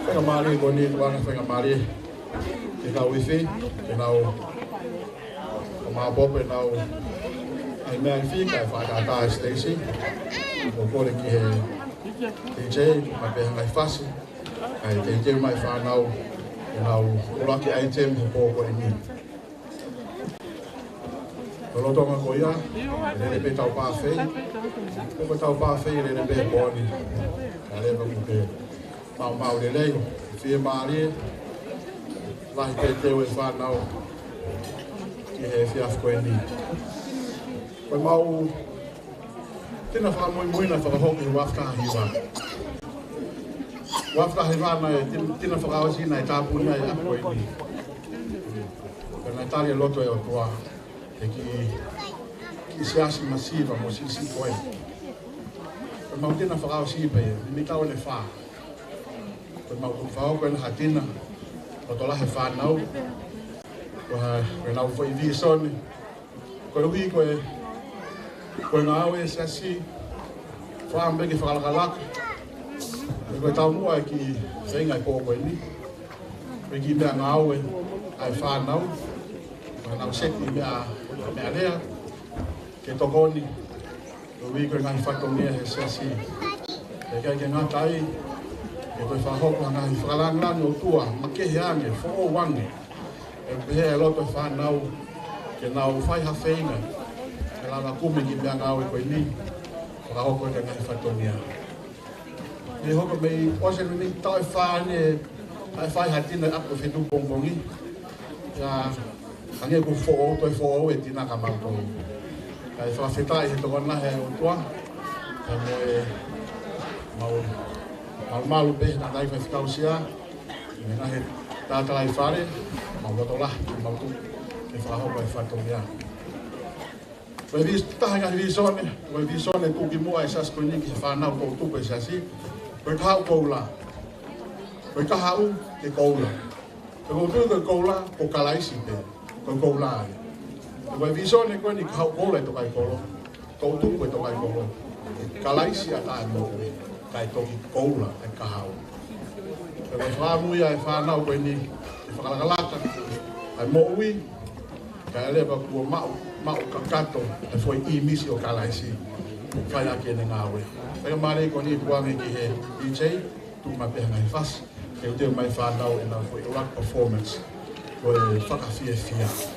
Ka mari ko ni wa ka mari. Ke ka wifi, ke na o ma bo pe na o ai me fi ka fa ta Stacy. Ko kole ke DJ ma pe ngai fasi. Ai DJ mai fa na now lucky item po ko ni lo toma ko ya le pe tau pa fe ko tau pa fe le pe po ni ale ba ko pe mau le le fi mari la pe te we fa now ki he fi af ko ni ko mau tena fa moi na fa ho ki wa fa hi wa wafta hivana tina whakawasi nai tāpuna i ako i ni. Kana Italia loto e o toa e ki siasi masiva mo sisi koe. Kana mau tina whakawasi pe ni mi tau le wha. Kana mau kumwhao koe na hatina o tola he whanau. Koe nau fo i vi soni. Koe hui koe ngā au e siasi whaambeki whakalakalaka. Ko tau mua ki whenga i pōko ni. Me ki mea ngāue ai whānau. Nau seti mea lea. Ke tokoni. Ko wiko ngai whatongia he sesi. E kai ke ngā tai. E koe whahoko ngai whakalanglani o tua. Ma kehe ange, whoo wange. E pehe e loto whānau. Ke nau whaiha whenga. E lana kume ki mea ngāue koe ni. whakahoko e ka ngai whatongia. Me hoko me ose ni tai whāne ai whai hatina ako Fetu'upongipongi. Ia ange ku fo'o toi fo'o e tina ka mātou. Kai whawhetai he tokona he o tua. Kai moe malu pe na dai whai whikausia. Mena he tātalai whare. Mau watola ki mautu. Ke whahoko e whatongia. Koe vis tahanga visone, koe visone tuki mua e sas koe niki he whanau kou tupe sasi. Koe kahau koula. Koe kahau ke koula. Koe kou koe koula ko kalaisi pe. Koe koula ai. Koe visone koe ni kahau koula e Tokaikolo. Kou tupe e Tokaikolo. Kalaisi a tae moe. Kai toki koula e kahau. Koe whamuia e whanau koe ni e whakalakalaka. Ai moui. Kai lewa kua mau kakato e foi I misi o kalaisi. Whai ake ne ngāwe. Whai mare ko ni puange ki he DJ. Tu mapeha ngai whas. Ke uteo mai whanau e nā foi rock performance. Ko e Fiefia.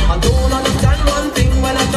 I don't understand one thing when I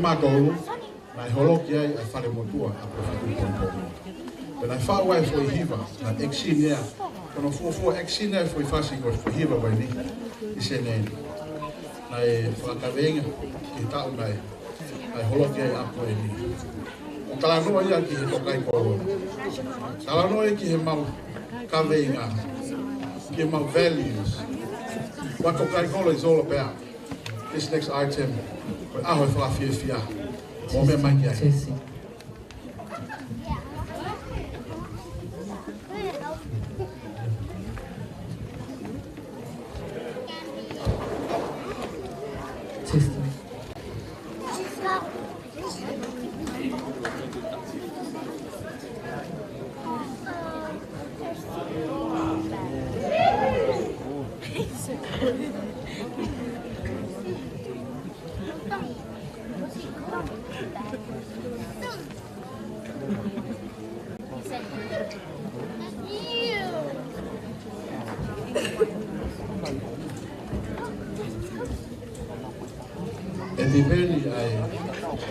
mātou, nai holoki ai ai whare motua a ko Fetu'upongipongi. Pena i whau ai fwoi hiva, na eksinea, kono fuafua eksinea fwoi whasi ko hiva wai ni, i se nei. Nai whakawenga, ki tau nai holoki ai a ko e ni. O talanoa ia ki he Tokaikolo. Talanoa ia ki he mau kawenga, ki he mau values. What Tokaikolo is all about. This next item, aho e Fiefia. Mo me mai ai. E viveli ai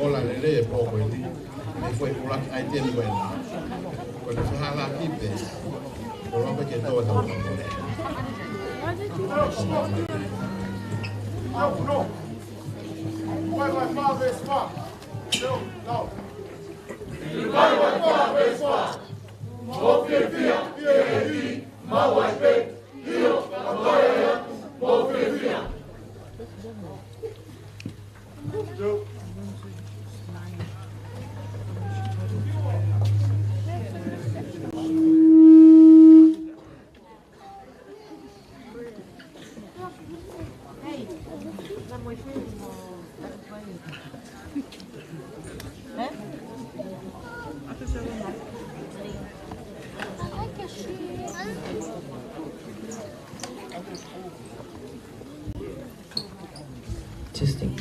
ola lele e poko e li, e foi ulaki ai teni wena. Ko le whahala kipe, o rope ke toa tau kamore. No. Vai, fala, Vespa. Não. Vai, fala, Vespa. Mo Fiefia, Fiefia, ma vai pe, io, agora mo Fiefia. Testing.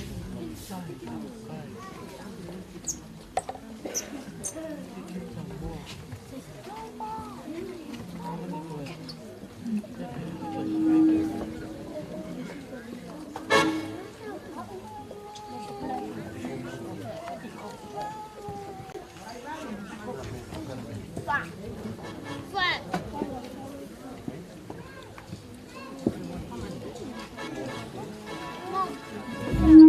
Mom.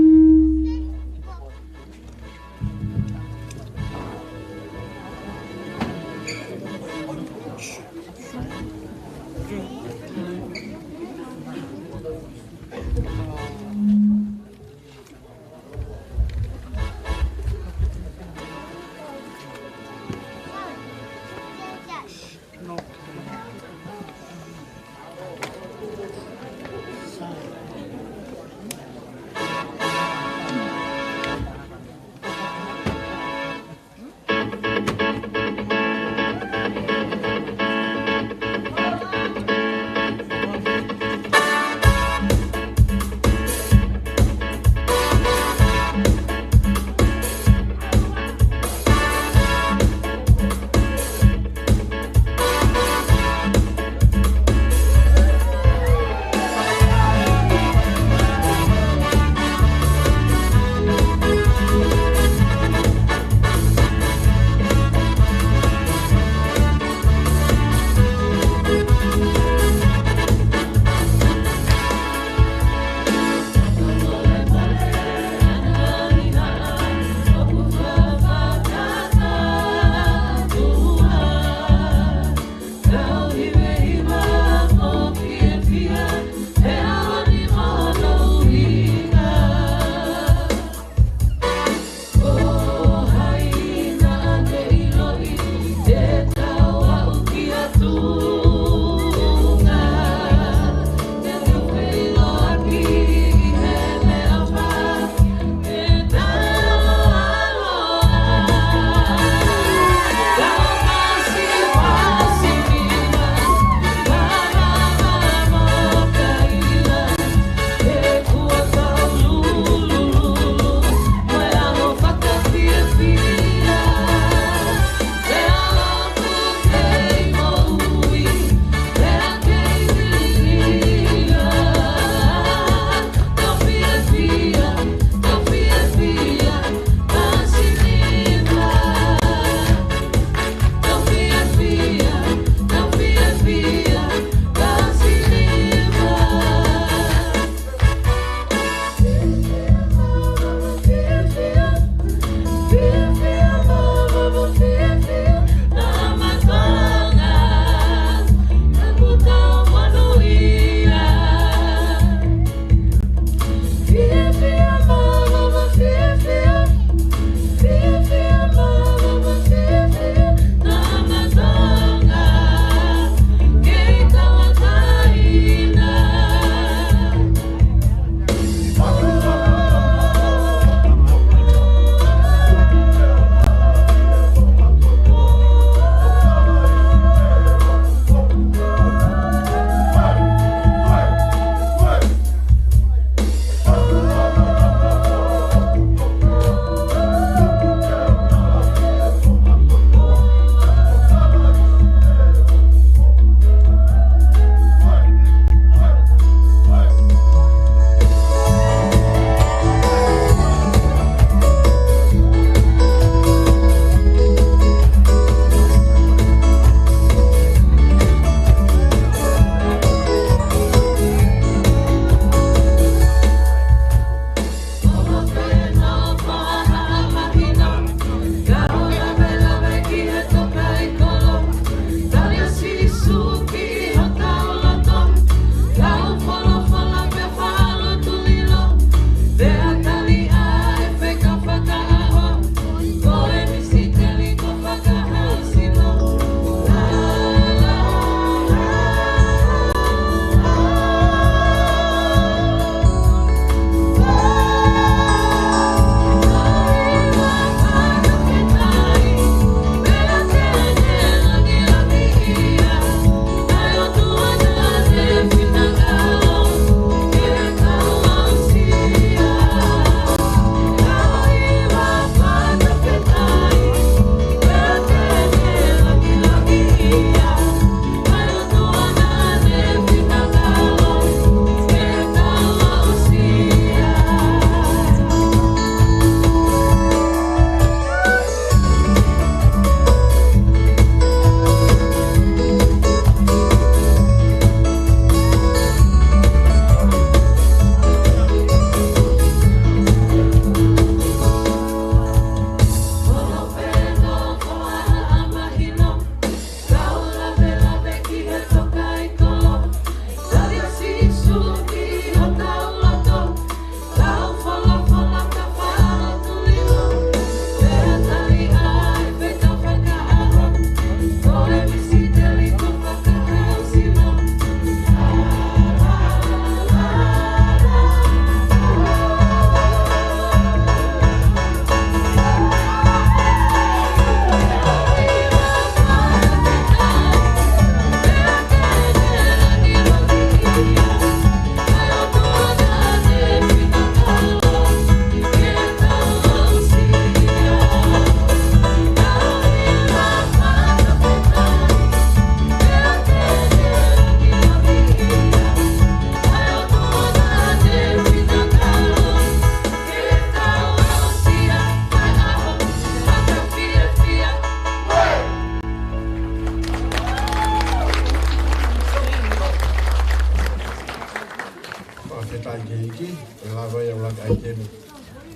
e la vai o la ai teme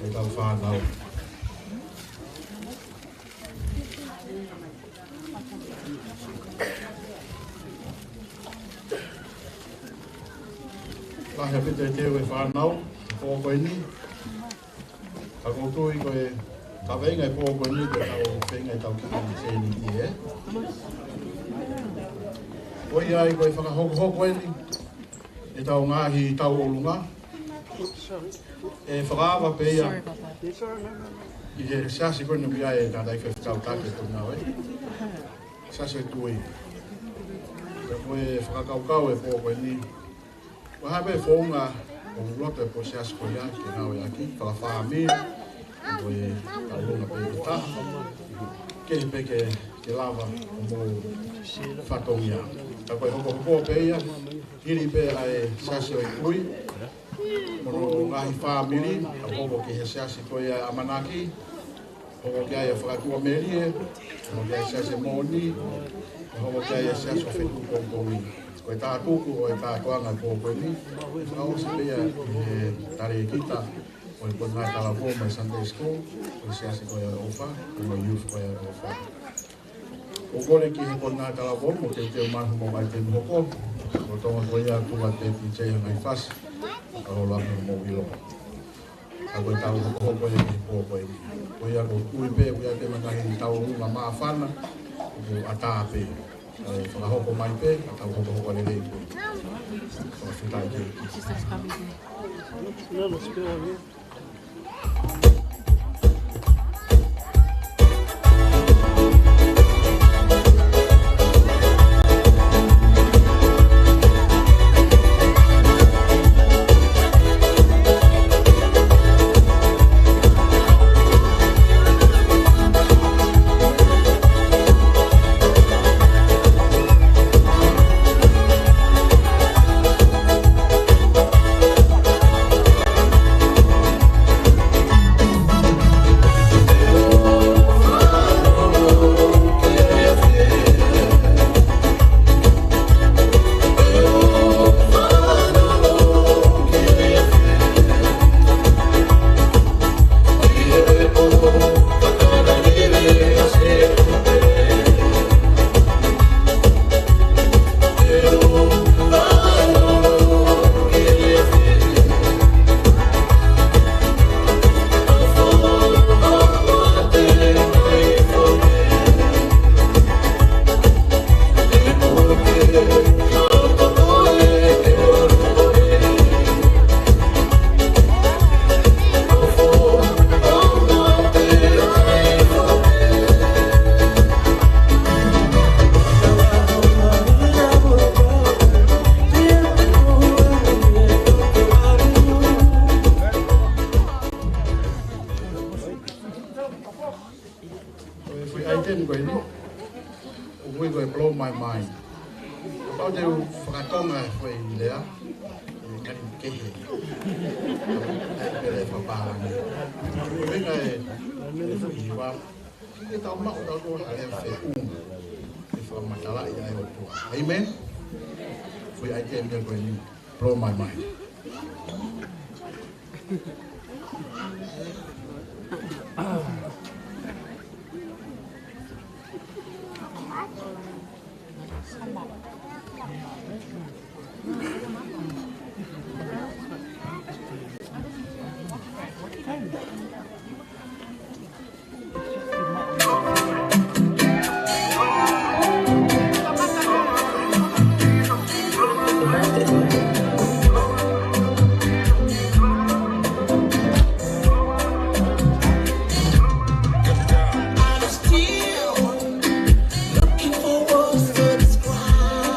e tau whanau. La hea pite teo e whanau, o koe ni. Ka koutou i koe ka weinga e po koe ni koe tau weinga e tau ki i tēni ki e. Oi ai koe whakahoko e ni. E tau ngahi i tau olunga. E whakaawa pe ia. I he siasi koe ni mia e tātai whai tau tāke koe nau e. Siasi e tui. Ka koe whakakaukau e po koe ni. Koe hape whaunga o loto e po siasi koe ia ki nau e aki. Whakawha koe tau lunga pe i taha. Kehi pe ke lava o mo whatongia. Ka koe hoko pe ia. Hiri pe ai siasi o i tui. Mono ngahi whamiri, a hoko ki he siasi koe a Amanaki, hoko ki ai a whakatua merie, hoko ki ai siasi moni, hoko ki ai a siasi o Fetu'upongipongi. Koe tā kuku o e tā tuanga ko koe ni, whakaosi pia e tare e kita, o e koe ngai tala ko mai Sunday School, koe siasi koe a ofa, koe youth koe a ofa. O kore ki he koe ngai tala ko, mo te teo mahu mo mai te mhoko, o tonga koe a tuwa te pichei ngai fasi. Kalau lagi mau bilang, aku tahu apa yang apa ini. Kau yang kau ibe, kau yang teman tahu rumah maafan, kau ata ape. Kalau kau main pe, atau kau lele itu. Kalau sudah je. Blow my mind. Kau tahu perkataan apa ini dia? Kan kehe. Bela Paula. Bengai. Iwa. Kita mak tahu tu hal yang fetu. Itu masalah yang itu. Amen. Fui item dia kau ini blow my mind. Looking for words to describe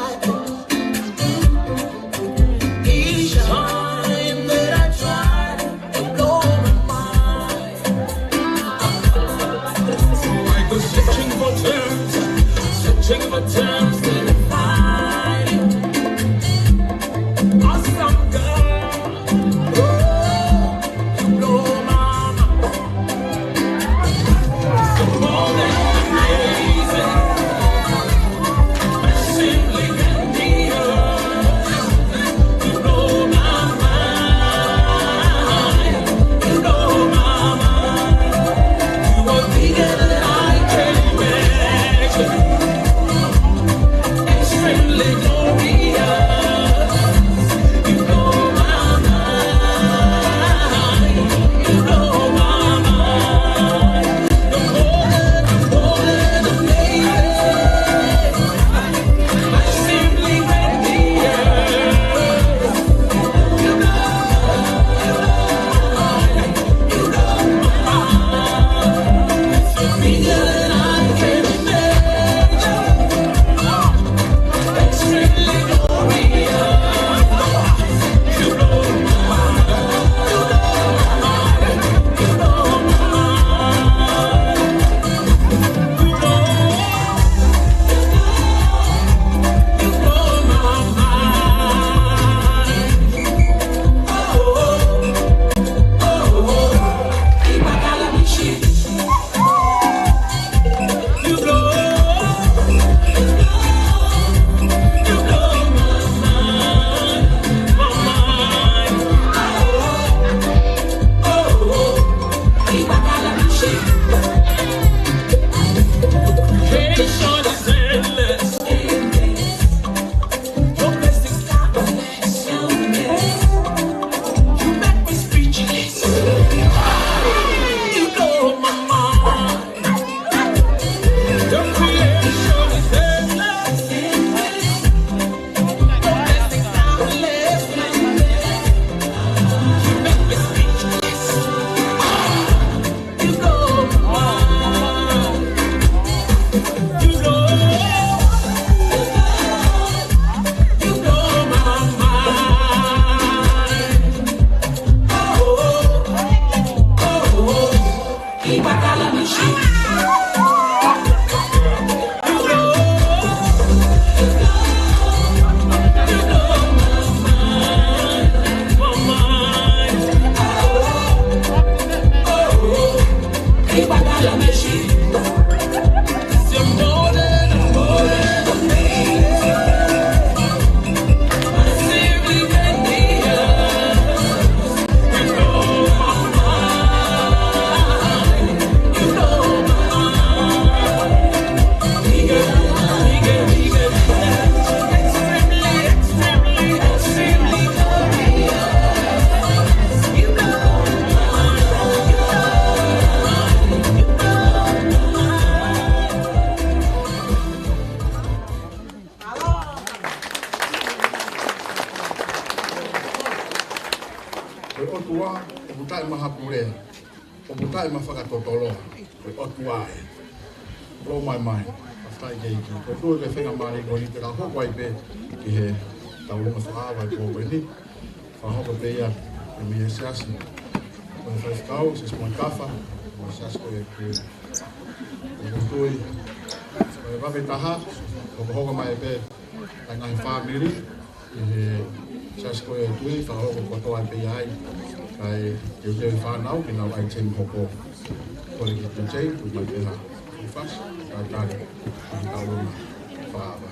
otua, o putai mahapure, o putai mawhakatotoloa, o otua e. Lo Moimoi, aftai keiki. Ko tui ke whenga maari ko ni te ka hoko ai pe ki he taulunga whaawa i kōko ni. Whahoko pe ia e mi e seasi. Ko e whaifkau, se smoi kafa, ko e seasi ko e ko tui. Ko e wawe taha, ko ko hoko mai pe ai ngahi whamiri. Ki he seasi ko e tui, whahoko kotoa pe ai. Kai te teo i whanau, ki nau ai tēmi hoko. Ko le ki te tei, ku mai pe ha. Faz, a tarde, a luna, fala.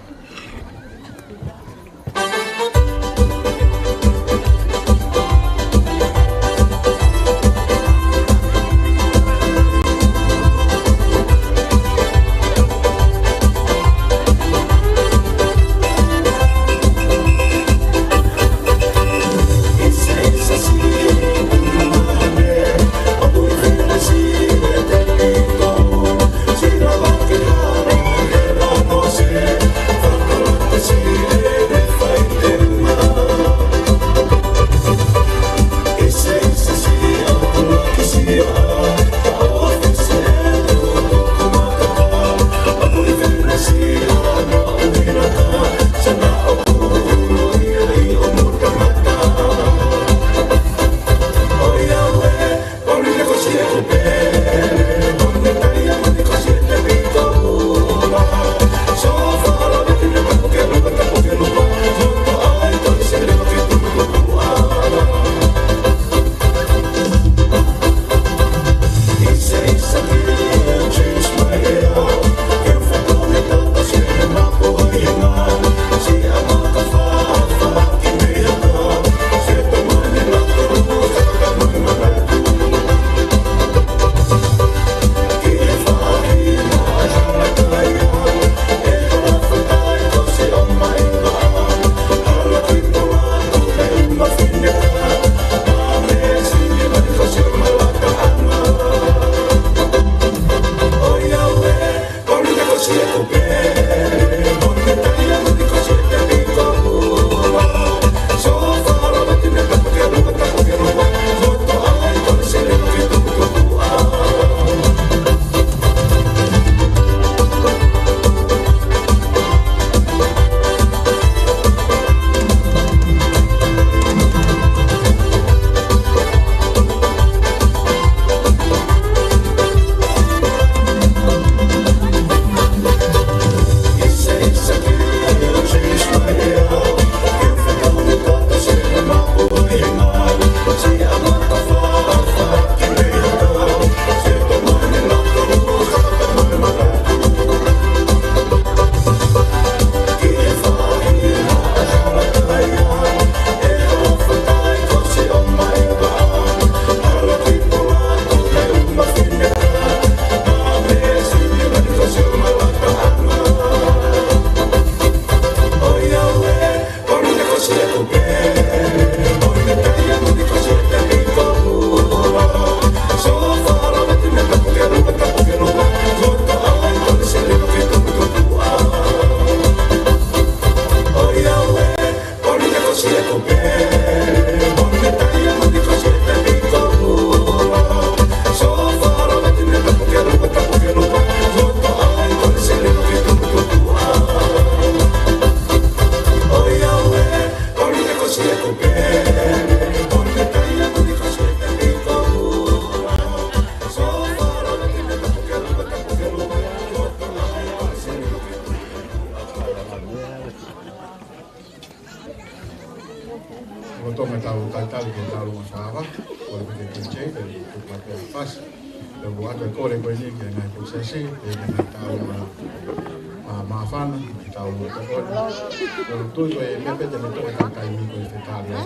Tudo é me pede me toca cantar em com Italia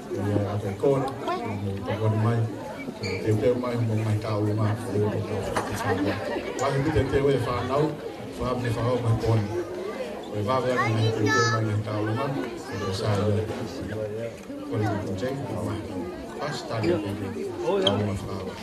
e a Tokaikolo toca mais eu mais mais tal uma mas me tentei eu falar não falar me falar mais com eu vai ver mais eu mais tal uma eu saio quando eu cheguei lá basta ali uma fala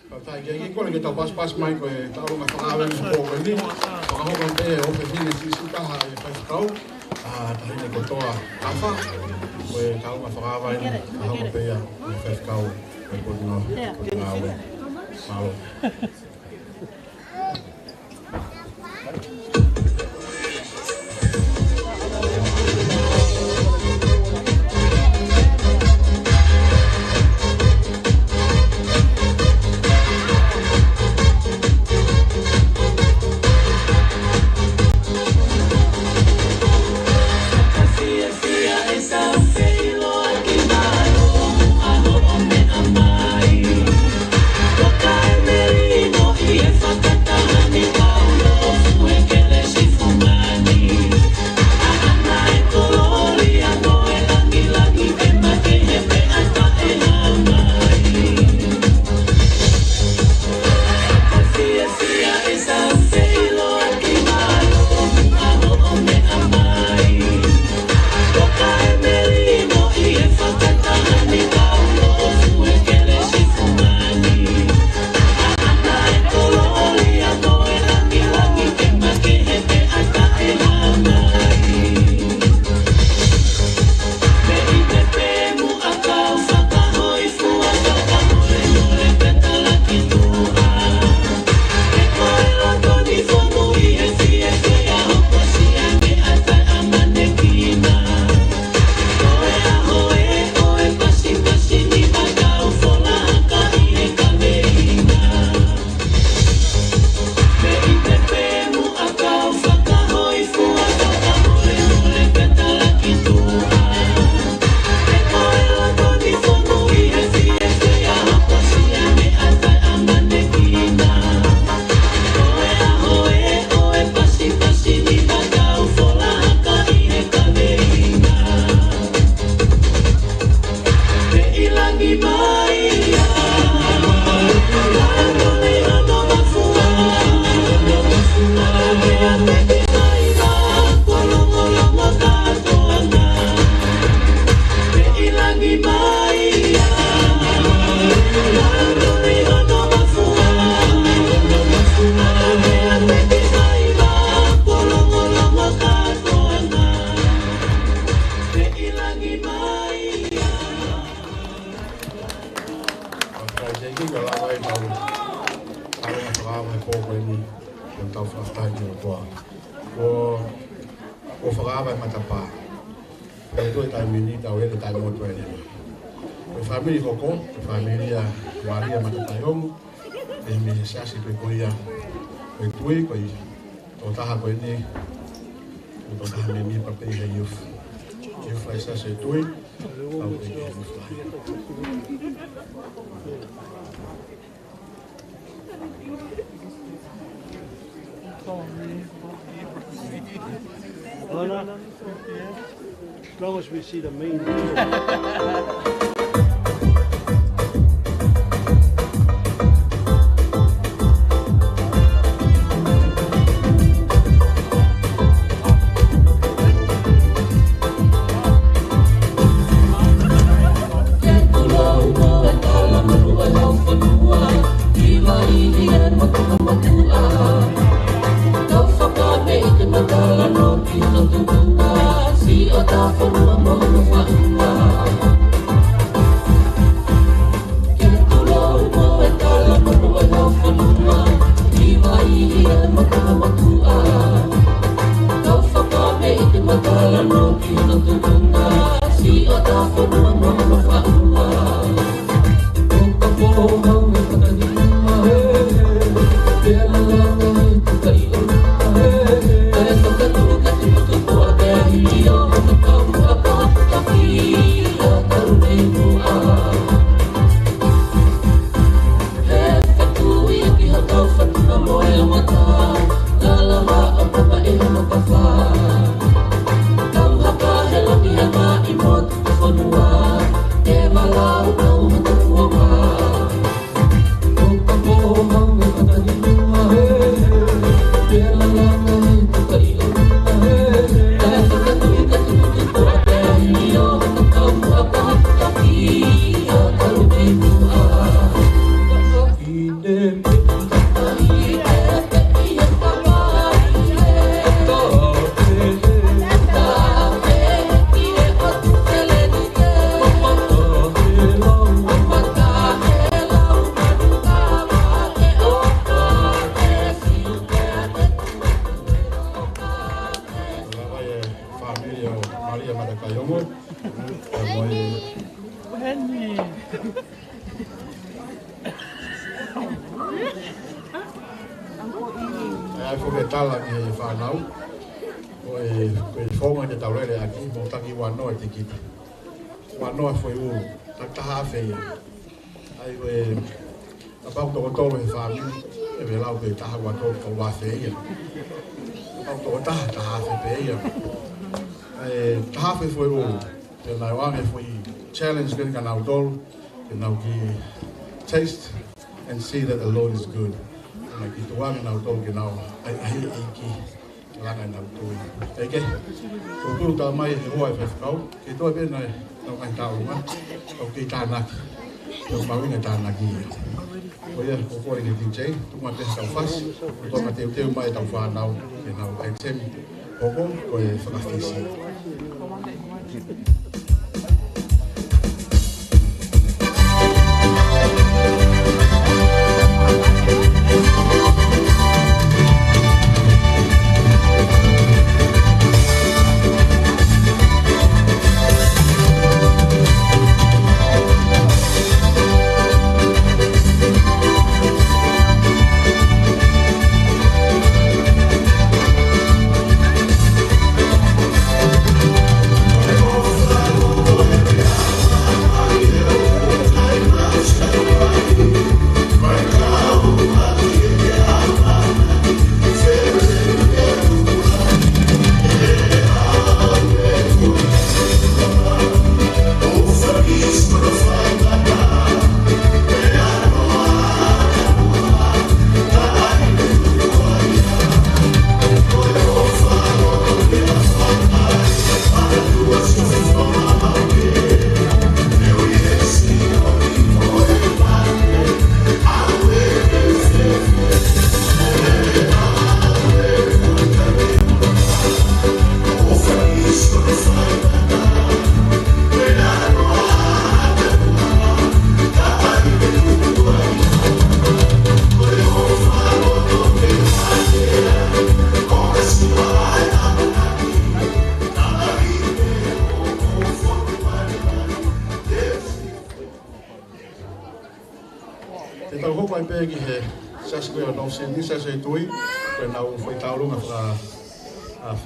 Tai ke ko le ta pas mai ko ta ro ma fa ave ko ko ni ko ho ko te o pe ni si ka ha e fa kau ta ni ko toa afa ko ta ro ma fa ave ni ho ko pe ya fa kau ko no ko ave mau family koko, familia waria matatayong, me sasi pe koia, pe tui koi, o taha koe ni, o taha me mi pape i youth lai sasi tui, au e youth lai. No. As long as we see the main. whaketala ki e whanau. Koe whonga te taurere aki, mō tangi wanoa te kita. Wanoa whai uru, taktaha whea. Ai koe, a pau toko tolo he whamini, e me lau koe taha watoa kau wā whea. Pau toko taha whea. Ai taha whai whai uru, te nai wange whai challenge kene ka nau tolo, ke nau ki taste and see that the Lord is good. Mai ki tuanga nau tolo ke nau, ai eiki. Langa nau tui. Eke, ko kuru tā mai he hoa e whewhikau, ke toa pēnā nau kai tāunga, au kei tānaki, au mawinga tānaki ia. Ko ia, ko kore ke DJ, tunga pēha tau whasi, ko tonga teu mai tau whānau, ke nau kai temi, hoko, ko e whakawhisi.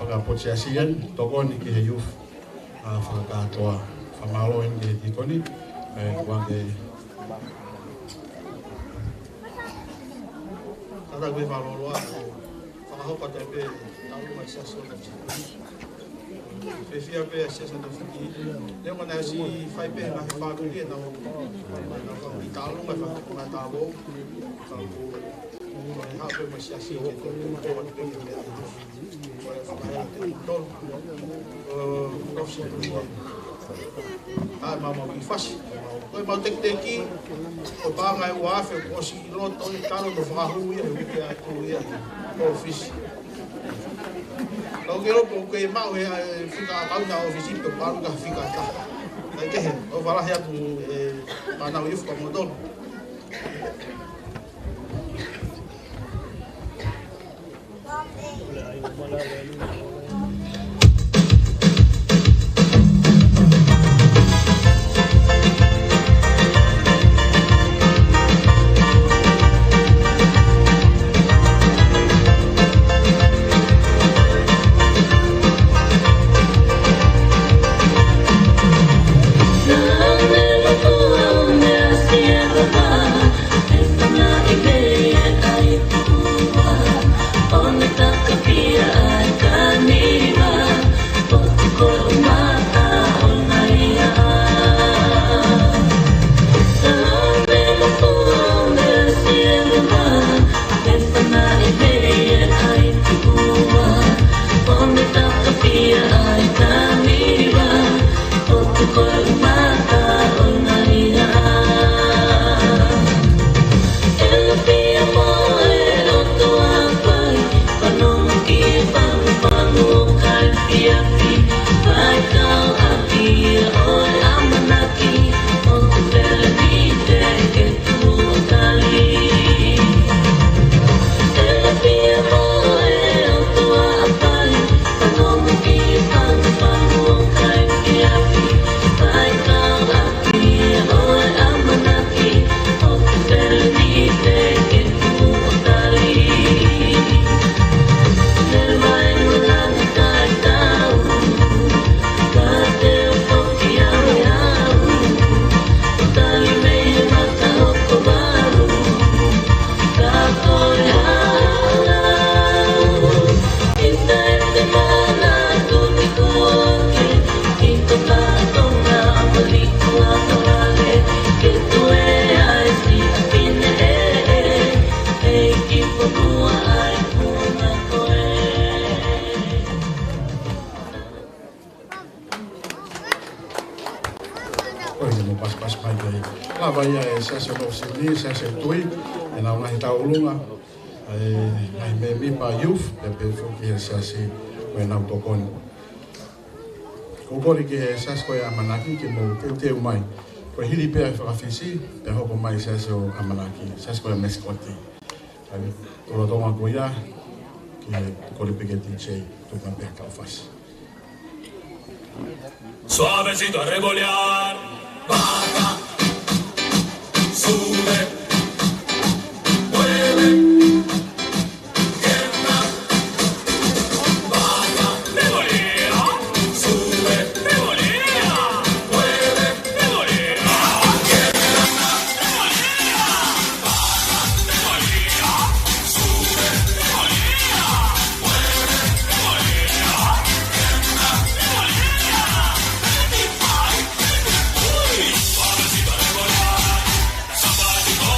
Whakapotiasian, tokoni ki he youth whakatoa, whamaloin ki he tikoni, wange. Tata koe whaloloa, whakahopa te pe, taurunga siaso na tiki. Fiefia pe siaso na tiki. Leo mana si whai pe na he whakuri e nau i taurunga whakuna tālo. Hape mo siasi ke te mama ki fasi. Koe mau teki o panga e uafe o si loto i taro no whakahu ia e wiki a tu ia o fisi. Tau ke ropo koe mau e whika a tauna o fisi to paruka whika a taha. Kai kehe, o walahe atu e manau iuka mo tono. Siempre ia e sase no sili, sase tui, e na ngahi taulunga, ai me mipa youth, e pe fuki e sase koe nau tokoni. Kokori ki he sase koe amanaki ki mo teu mai. Koe hili pia e whakawhisi, pe hoko mai sase o amanaki, sase koe meskoti. Toro tonga koe ia, ki he kori peke DJ, tuka pe kaufasi. Suavecito a revolear, baja, sube, mueve, quema, baja, revolea, sube, revolea, mueve, revolea, quema, revolea, baja, revolea, sube, revolea, mueve, revolea, quema, revolea. Suavecito a revolear, zapatico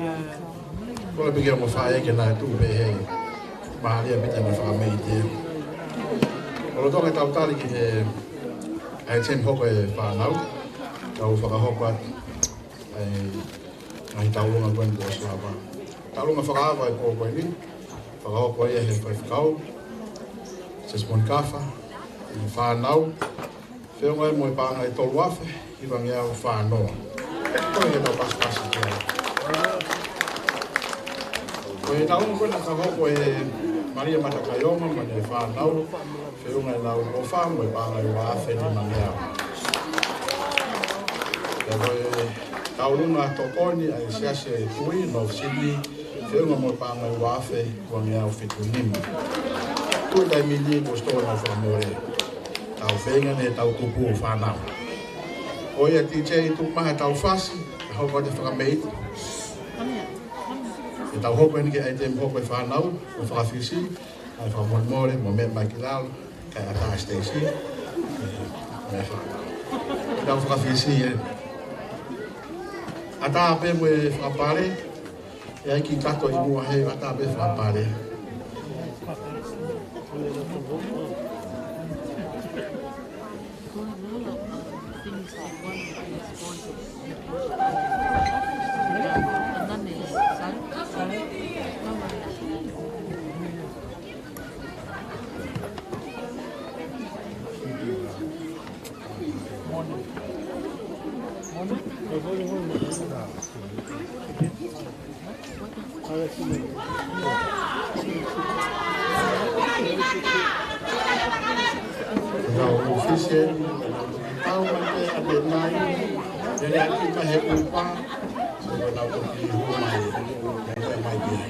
Ko le pige mo fae ke na tu be he. Maria bita na fa mei te. O lo tonga tau tali ki he ai tem hoko e fa nau. Tau fa hoko ai tau longa kwen ko slava. Tau longa fa va ko ko ni. Fa hoko e he fa kau. Se spon kafa. Fa nau. Fe mo mo pa ngai tolu afe. I va ngia fa no. Ko e tau pas pas ki. Ko e tau ko na ka hoko e Maria Matakayoma, mane whanau, whiunga lau o whanau e pāngai wa awheni manea. Te koe taurunga tokoni ai siase e tui no Sydney, whiunga mo pāngai wa awhe kua ngea o Fetu'upongipongi. Tui tai mili ko stoa na whamore, tau whenga ne tau tupu o whanau. Oi a TJ tuk maha tau whasi, hau kwa te whakameiti. E tau hoko ni ke ai te hoko e whanau, o whakawhisi, ai whamoimoi, mo me mai ki lau, kai ata Stacey, me whanau. E tau whakawhisi e. Ata ape mo e whakapare, e ai ki kato i mua hei, ata ape whakapare. Now, official, how much at the line, then I think I have to pass, so when I go to my dear.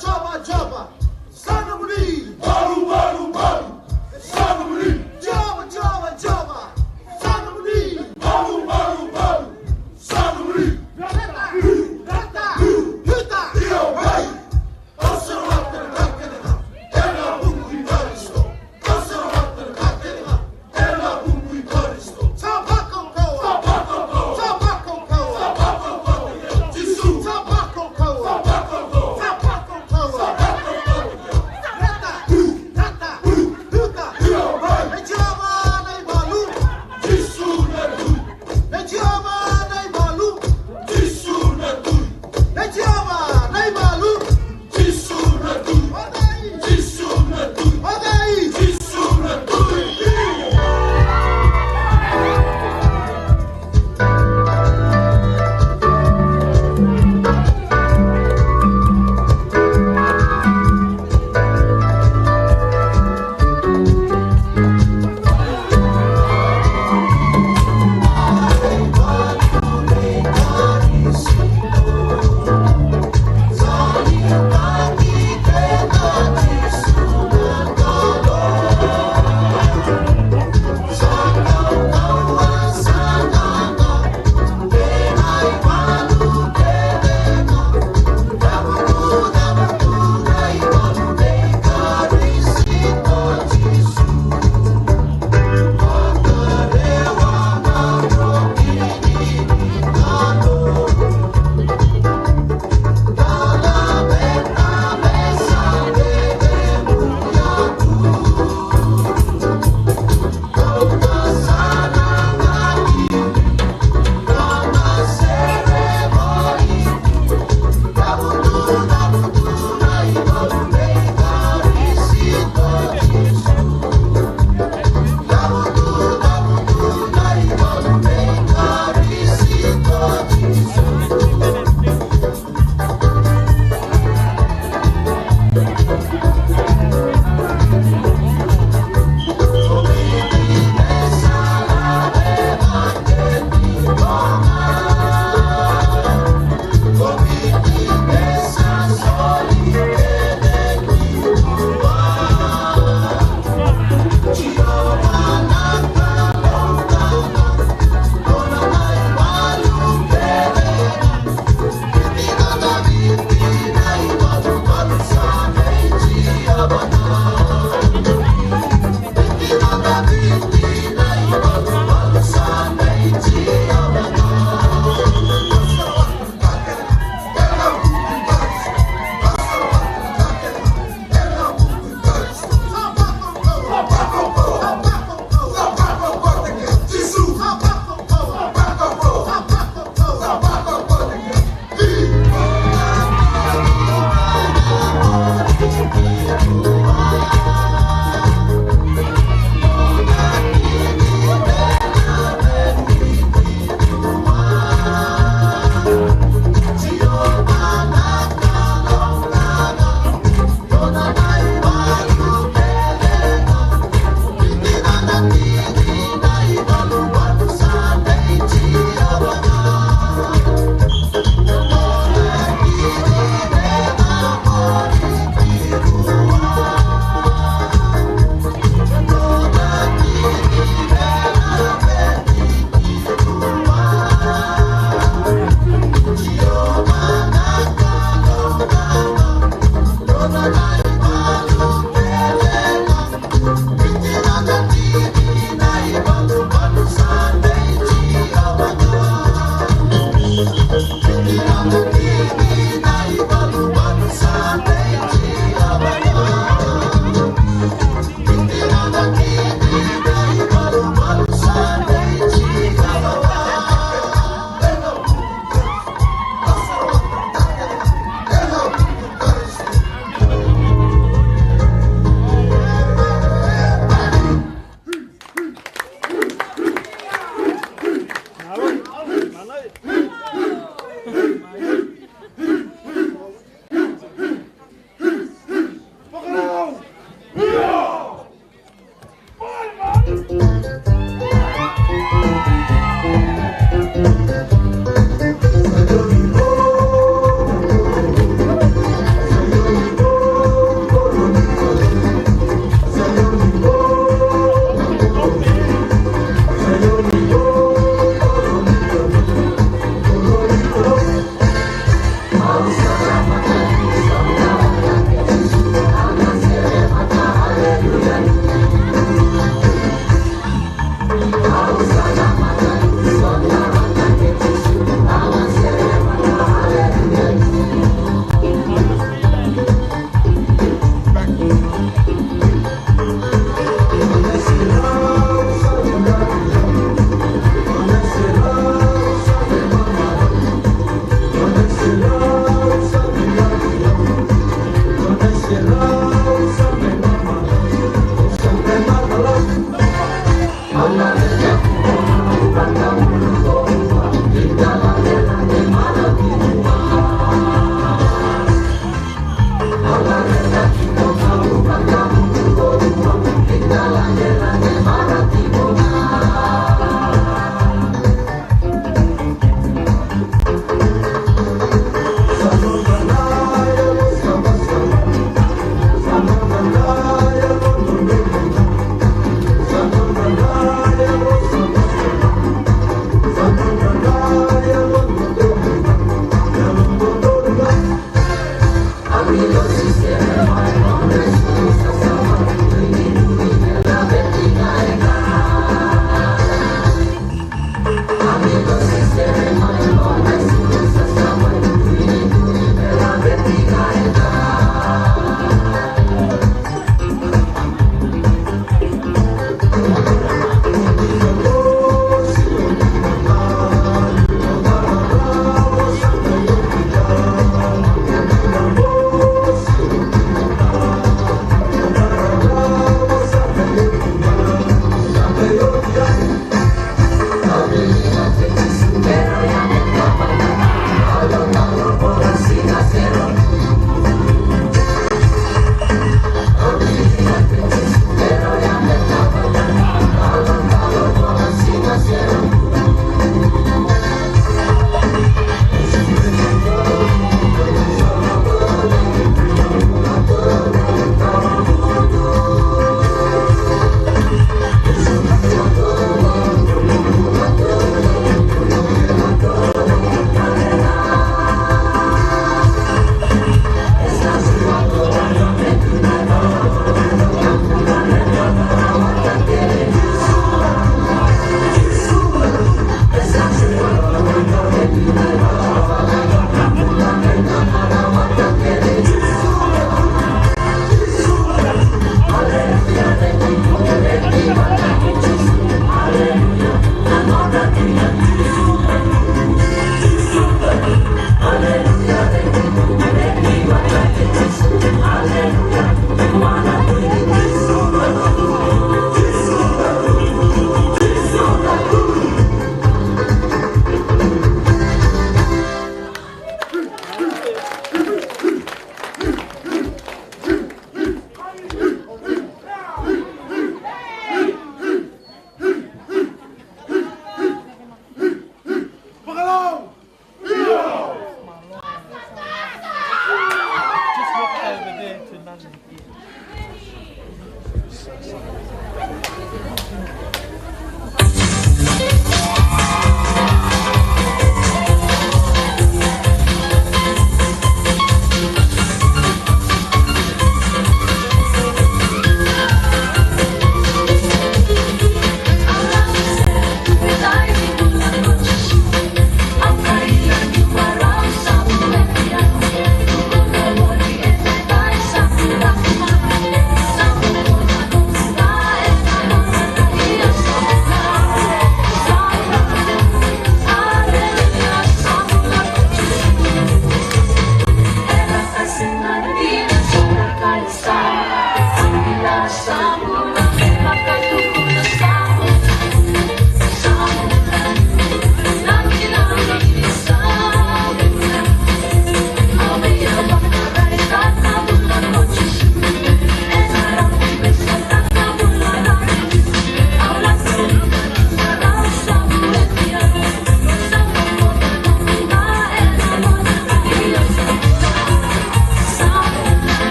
Chama,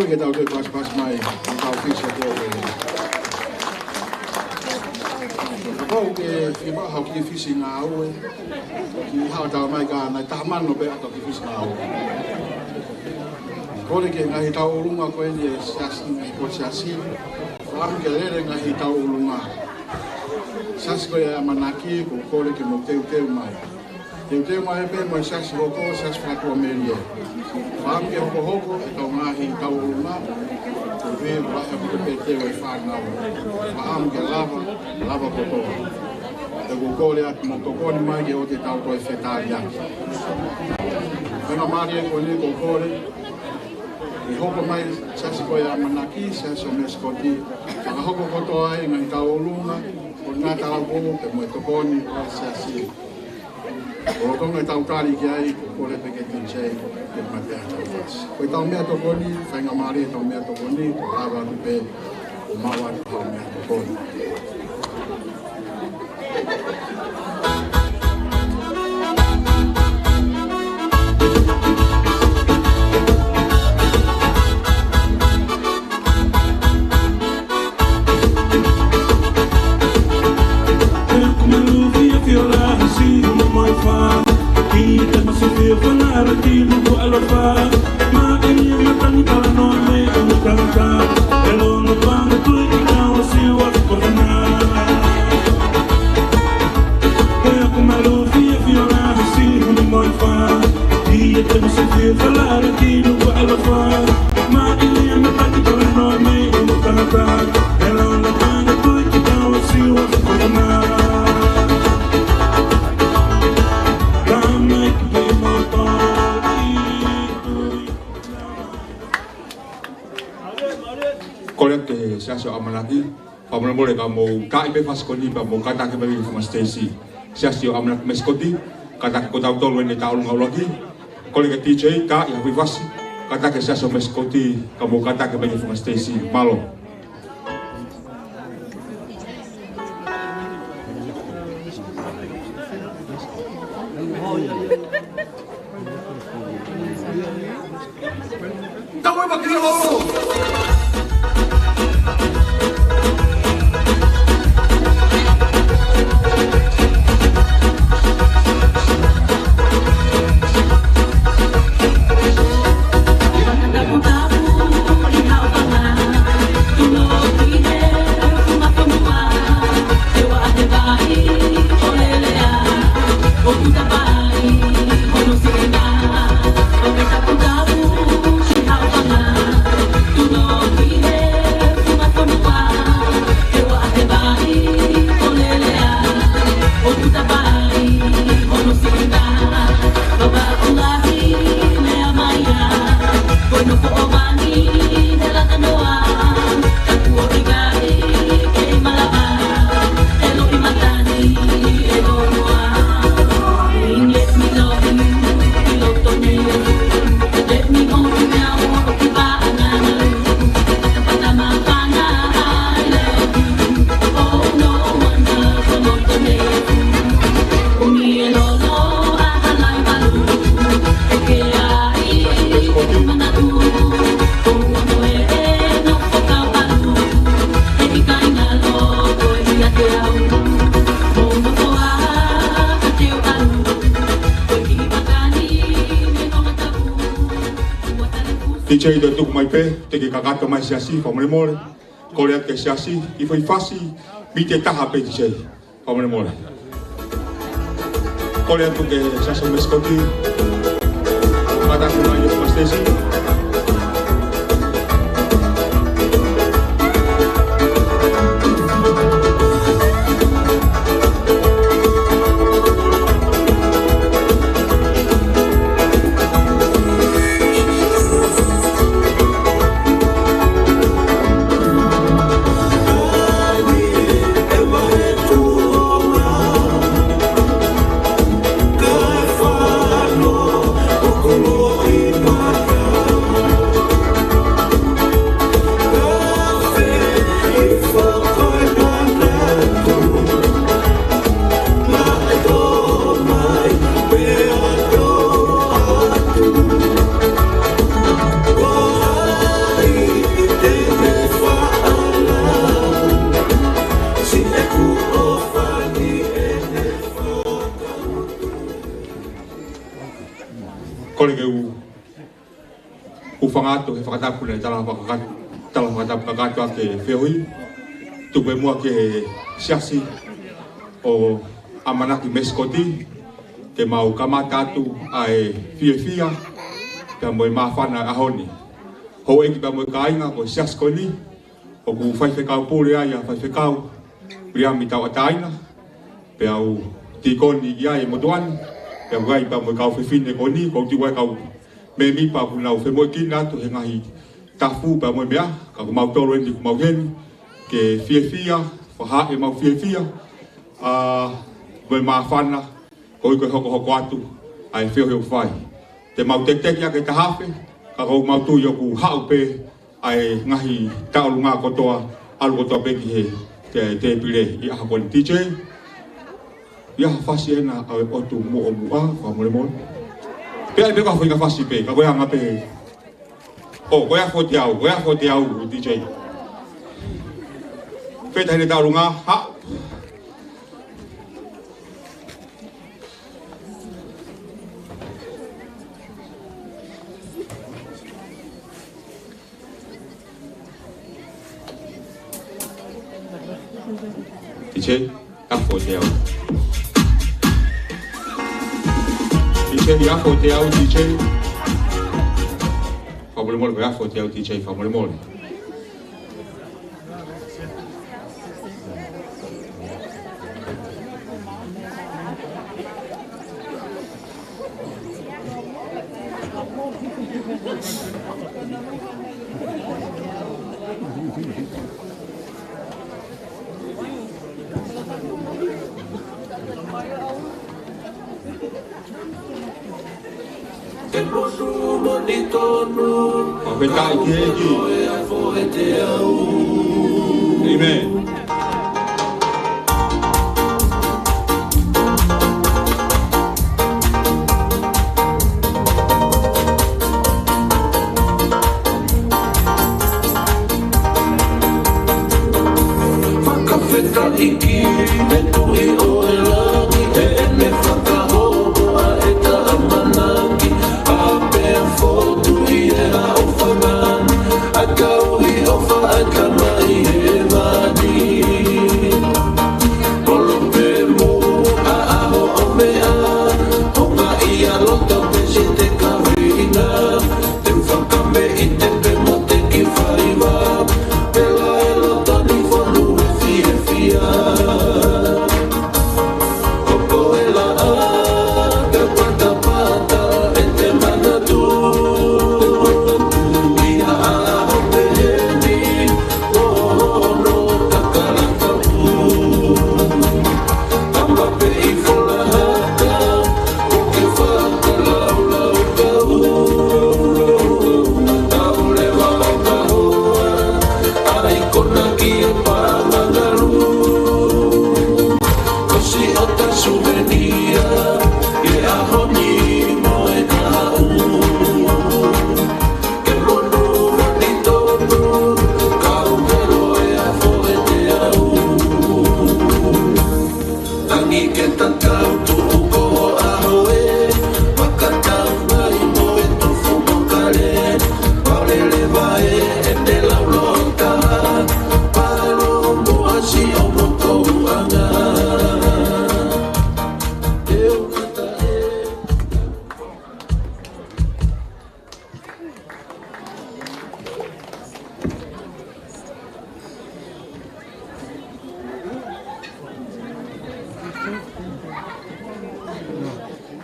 ke tau te pas mai, tau Fiefia te Kau ke fiba hau ki fisi ngā aue, ki hau tau mai ka nai tāmano pe ato ki fisi ngā aue. Kore ke ngahi tau urunga koe ni e siasi ni ko siasi, whaam ke lere ngahi tau urunga. Siasi koe e manaki ko kore ke mo teu mai. Teu mai pe mo siasi hoko, siasi whakua merie. Whaam ke hoko e tau ngahi tau urunga, ko vee wahe kuke pe teu e whanau. Whaam ke lava kotoa. Te kukore atu mo tokoni mai ke o te tau toi whetari aki. Whenga maari e kone kukore, i hoko mai sasi koe a manaki, sasi o meskoti. Ka hoko kotoa e ngai tau olunga, o ngā tau koho pe mo e tokoni o sasi. O tonga e tau tari ki ai, kukore peke tinchei, te matea tau fasi. Koe tau mea tokoni, whenga maari e tau mea tokoni, ko lava lupe, o mawa tau mea tokoni. Siasa amanaki, pamola mole kamu kai pe faskoni pa mo kata ke bagi sama Stacy. Siasa amanak meskoti, kata ko tau tolu ni taul ngaulogi. Kolega TJ ka ya vivasi, kata ke siasa meskoti kamu kata ke bagi sama Stacy. Malo. Tahu apa kira lo? DJ do tuk mai pe te ke kakata mai siasi fa mole mole ko le ke siasi I foi fasi mi te taha pe DJ fa mole mole ko le tu ke siasi meskoti mata ko mai ko Stacy Kau atu he whakatapu nei tala whakatapu kakatua ke whiohi. Tupe mua ke siasi o amanaki meskoti ke mau kamata atu ai Fiefia pe moi mawhana ahoni. Ho eki pe moi kainga ko siasi koni o ku whaiwhekau pūre ai a whaiwhekau Priami tau ataina pe au tikoni ia e motuani pe au gai pa moi kau whiwhine koni ko tiwai kau me mi pa punau whemoi kina atu he ngahi tafu pa moi mea ka ku mau toro endi ku mau heni ke Fiefia whaha e mau Fiefia moi mawhana ko iko hoko atu ai whio whai te mau tek ia ke tahawhi ka kou mau tui o ku hau pe ai ngahi taurunga kotoa alu kotoa peki he te pire i aha koni DJ ia whasi ena au e otu mo o mua wha Moimoi pe ai peka whinga whasi pe ka koe anga pe o koe a whote au DJ Peta hene taurunga ha DJ, a fotel. DJ, a fotel, DJ. Moimoi, a fotel, DJ, Moimoi. Amen.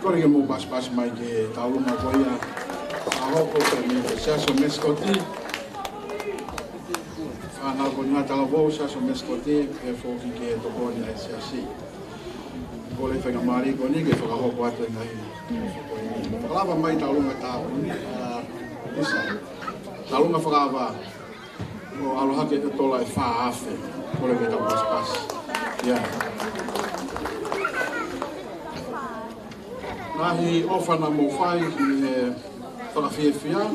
Korige mo pas mai ke taulunga koia ahoko pe me siaso meskoti ana ko nga tala vo siaso meskoti e fo ke to ko ni siasi ko le fenga mari ko ni ke fo ka hoko atu ngai lava mai taulunga ta isa taulunga fagava o aloha ke to la fa afe ko le ke ta pas ya Nahi ofana mo fai ki toka Fiefia,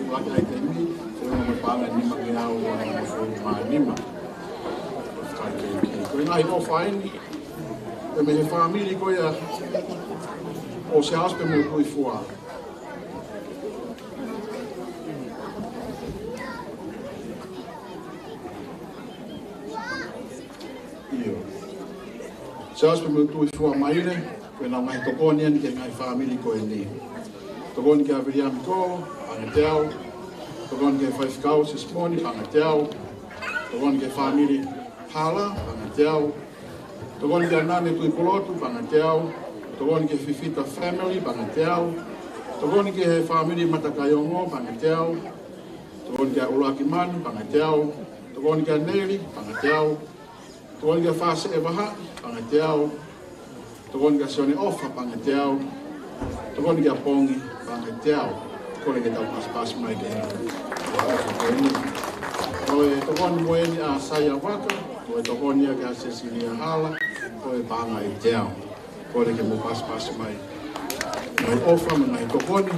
laki ai te mi, te mo Paula ni ma ke au mo fo ma ni ma. Ko nahi ofai ni, e me he famili ko ia o se aspe mo ko i fua. Saos pe mo tu fua maile, pe na mai tokoni an ke ngai family ko ni. Tokoni ke aviriam ko, angateo. Tokoni ke five cows this morning, angateo. Tokoni ke family hala, angateo. Tokoni ke nane tu polotu, angateo. Tokoni ke fifita family, angateo. Tokoni ke family matakayongo, angateo. Tokoni ke ulakimanu, angateo. Tokoni ke neli, angateo. Tokoni ke fase evaha, angateo. Tokoni ke sione ofa, angateo. Tokoni ke pongi, angateo. Kole ke tau pas mai ke Oe tokoni moeni a saya waka, oe tokoni a ke Cecilia hala, oe banga i teao. Kole ke mo pas mai. Mai ofa mai tokoni,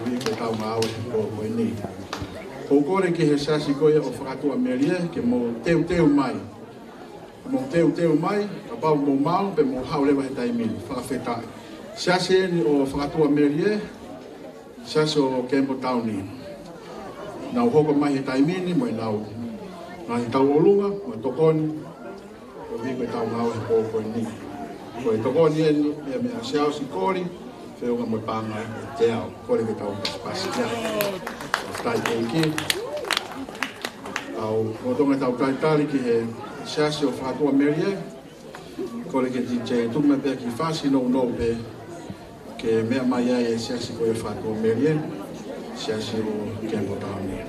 oe ke tau maau ko moeni. Ko kore ke he sasi koia o whakatua merie, ke mo teu mai. Mo teu mai, ka pau mo mau, pe mo hau lewa he taimini, whakawhetai. Sasi eni o whakatua merie, sasi o Kempo Tauni. Nau hoko mai he taimini, mo nau tau olunga, mo tokoni, o viko tau ngau he kōko ni. Ko e tokoni eni, mea siao si kori, whiunga mo panga te ao, kore ke tau pasi kia. Tai keiki. Au, o tonga tau taitari ki he siasi o whakatua merie, kore ke DJ tume pe ki whasi no pe, ke mea mai ai e siasi ko e whakatua merie, siasi o Kempo Tauni.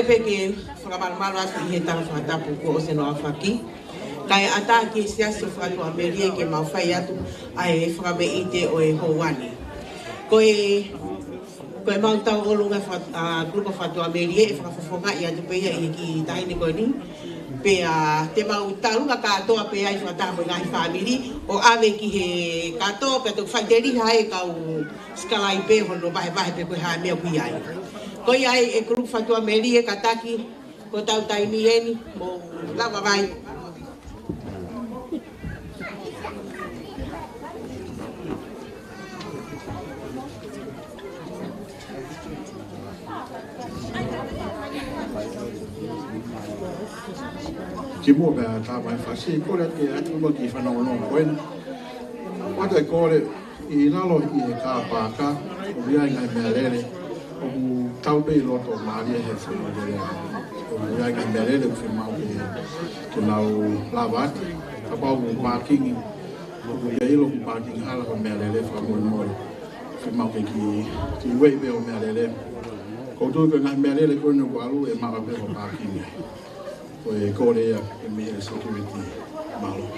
Peke whakamalumalo atu i he tanga whakatapu ko o se noa whaki. Kai ata ki siasi whakatua merie ke mau whai atu ai e whakame ite o e houani. Koe mau tau olunga grupa whakatua merie e whakafofonga i atu peia i ki tahini koe ni. Pea te mau talunga katoa pea i whakatapu i ngai whamiri o ave ki he katoa pea tuk whaiteri hae kau skalai pe hono vahe pe koe hae mea kui ai. Koi ai e grup fatua meri e kataki ko tau taimi eni mo lava vai. Ki mua pēr tā mai whasi, kore ke atu ma ki whanau no koen. Wata e kore i lalo i e kā pāka, o ria ngai mea lere, o tau pei loto maria he whanau o ria ngai mea lere u whi mau ke nau lavati, ka pau u pākingi, o ria ilo ku pākingi hala o mea lere whanau Moimoi, whi mau ke ki wei pe o mea lere. Koutou ke ngai mea lere koe nuku alu e mara pe o pākingi. Koe kore ia e mea security malo.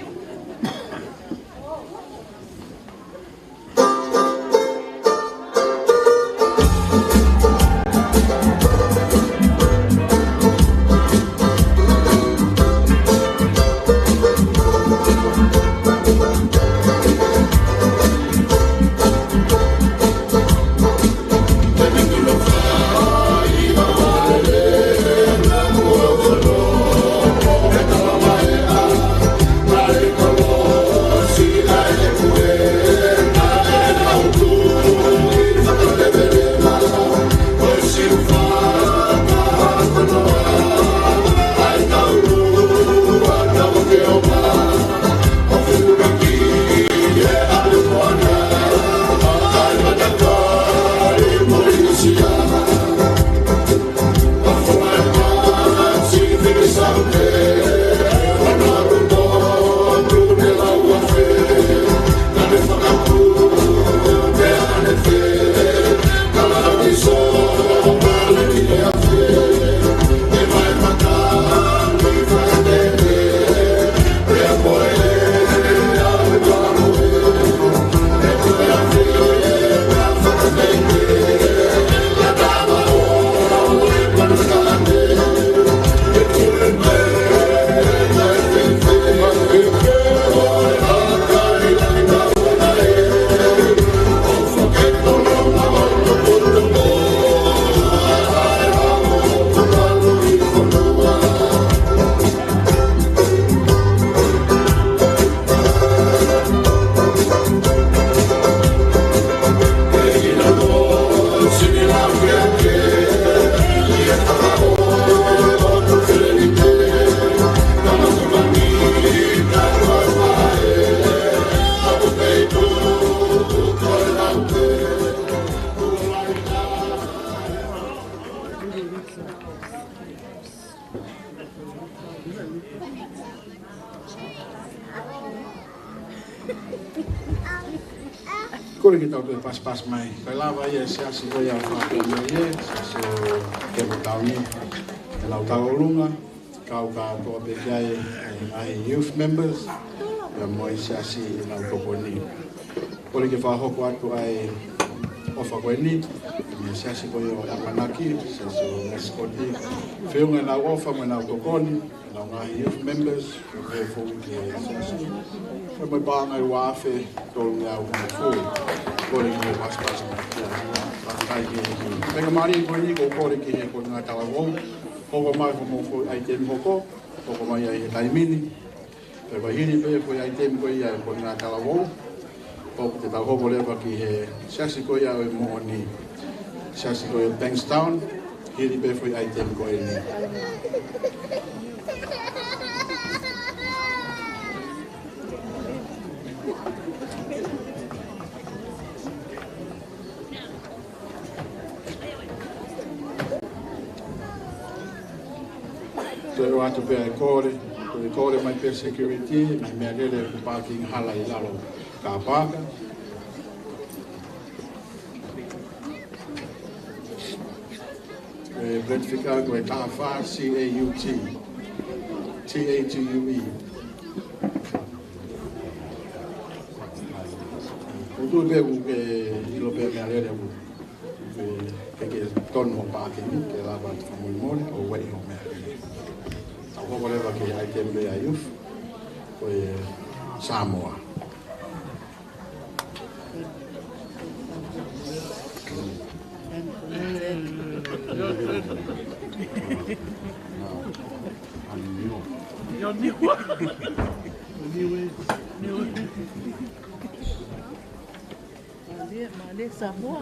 Bye. Kore ki tau tue pas mai. Kai lava ia se asi koe au whātua mea ie, so ke mo tau ni. E lau tau olunga, kau ka toa pekiai ai youth members, ia moi se asi i lau toko ni. Kore ki whahoko atu ai ofa koe ni, me se asi koe o amanaki, se so neskoti. Whiunga nau ofa me nau toko ni, lau ngahi youth members, e fōu ki se asi. Kau mai pāngai wāwhe, tolu ngā unga fōu. Kore ki me pas mai kia. Pakai ki he. Peka mari koe ni, ko kore ki he ko ngā tawa wau. Hoko mai ko mo fōu ai temi hoko. Hoko mai ai he taimini. Peka hiri pe koe ai temi koe ia ko ngā tawa wau. Hoko te tau hoko lewa ki he siasi koe ia o mo ni. Siasi koe Bankstown. Hiri pe koe ai temi koe ni. Toi o atu pia e kore mai pia security, mai mea rere ku parking hala I lalo ka paka. E planificar koe taha C-A-U-T, T-A-T-U-E. Kutu pia ku ke ilo pia mea rere ku ke tonu o parking, ke lava atu Moimoi o wei o mea rere. Hoko lewa ki ai tembe a youth, koe Samoa. Male Samoa.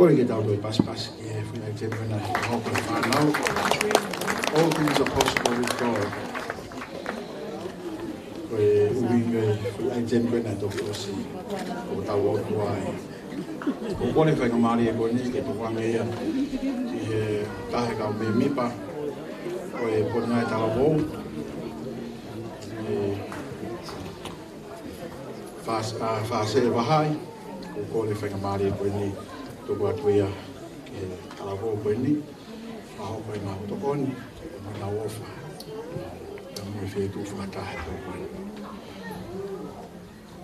Kore ke tau doi pas ki e whina te mena ki hoko e whanau. All things are possible with God. Koe ui ngai whina te mena toki osi o tau o tuai. Ko kone whainga maari e koe ni ke tu wanga ia ki he tahe kau me mipa. Koe kone ngai tau wou. Whaase e wahai. Ko kone whainga maari e koe ni tuku atuia ke kalawō koe ni, whaho koe ngā hotokoni, ngā wofa, ka mui whetu whakatahe tō koe.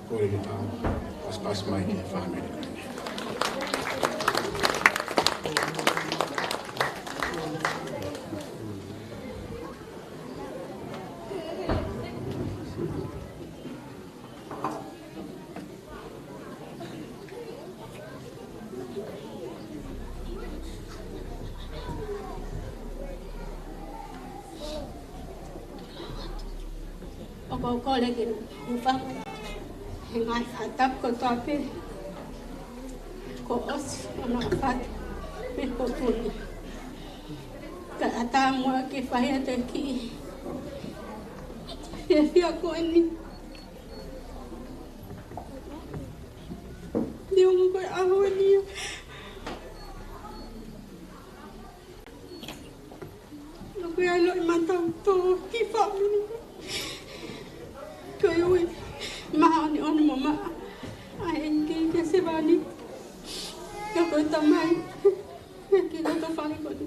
Kore ke tau, pas mai ke whamere koe ni. Ko le ke ufa he ngai atap ko tope ko os ana fat me ko tuni ka ata mo ke faia te ki Fiefia ko ni Diu ko ahoni no ko ai lo mata to ki fa ni Koe ui, maha ni ono mama, a enki ke se wani, ka koe tamai, ki koto whare koni.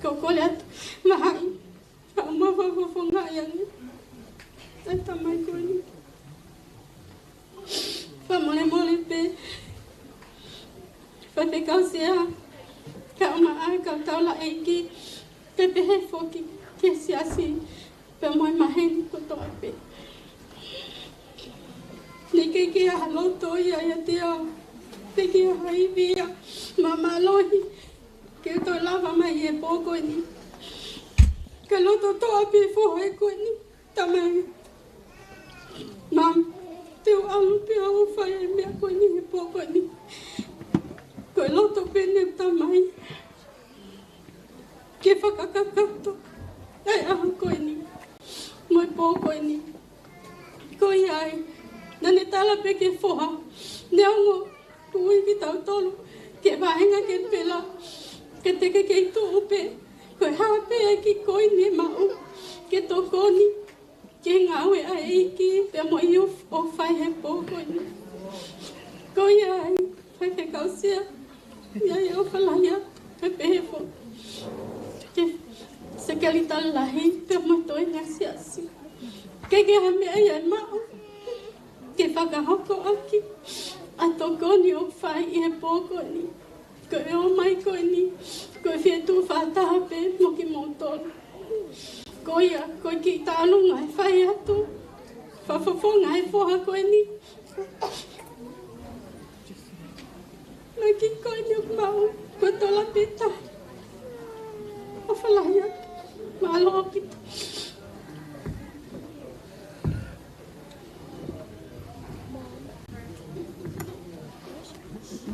Ko kole atu, maha i, ka umawawawonga iani, e tamai koni. Whamole mole pe, whape kau sea, ka umaa kau taula enki, ke pehe foki, ke siasi, pe moi maheni ko to ape. Ni ke halo to ia te ao. Pe ke haivia mama lohi. Ke to lava mai e poko ni. Ka loto to ape fo e ko ni. Tamai. Mam, te alu pe au fai e mea ko ni e poko ni. Ko loto pe ne tamai. Ke whakakakato. Ai ahu ko ni. Moi pōko ni. Ko ai. Nane tala pe ke whoha. Ne ongo. Tui ki tau tolu. Ke wahenga ke pela. Ke teke ke tu upe. Ko hape e ki koi ni mau. Ke tokoni. Ke ngawe a eiki. Pe mo iu o whai he pōko ni. Ko ai. Whai ke kausia. Iai o whalaya. Pe pehe fo. Ke sekali tala lahi. Pe mo toi ngasi asi. Ke hame ai ai mau. Ke whakahoko aki. A tokoni o whai I he pōko ni. Ko e o mai koe ni. Ko e whetu whataha pe mo ki mōtoro. Ko ia, ko ki tālunga e whai atu. Whawhawhonga e whoha koe ni. Nā ki koe ni o mau. Ko tola peta. O whalai atu. Malo o pita.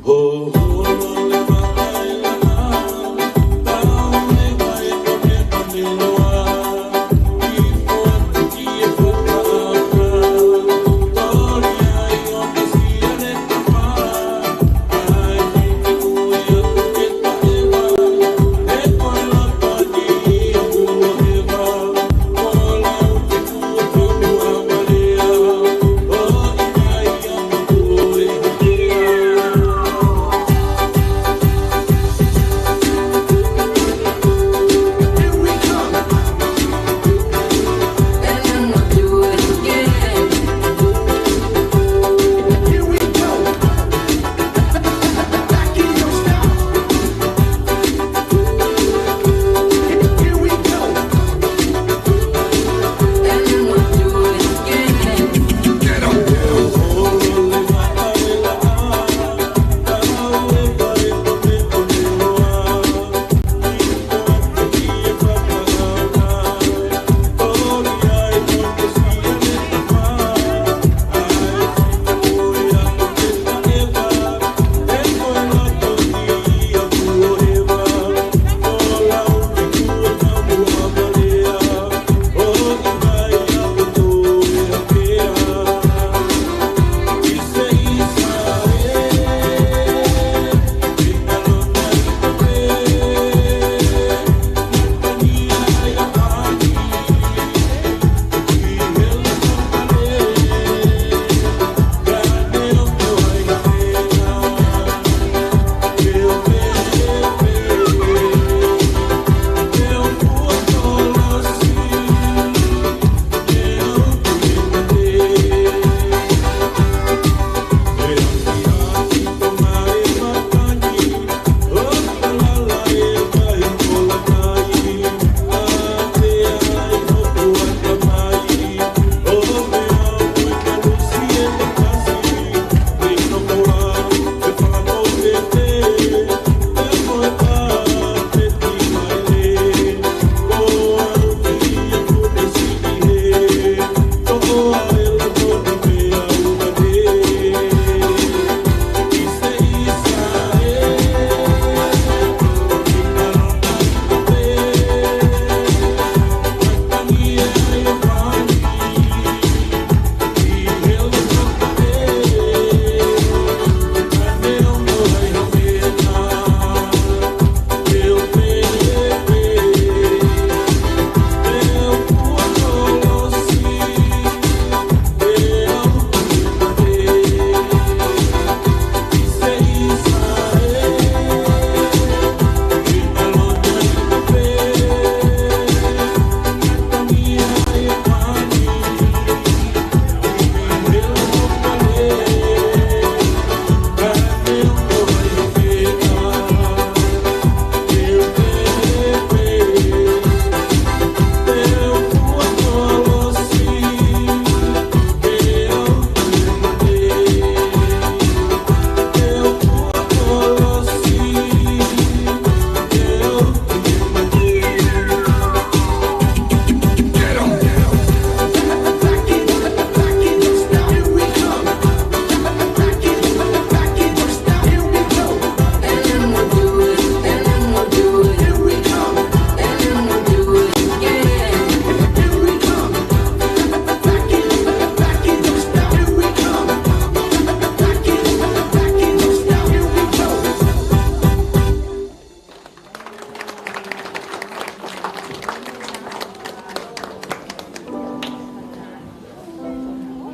Oh, oh,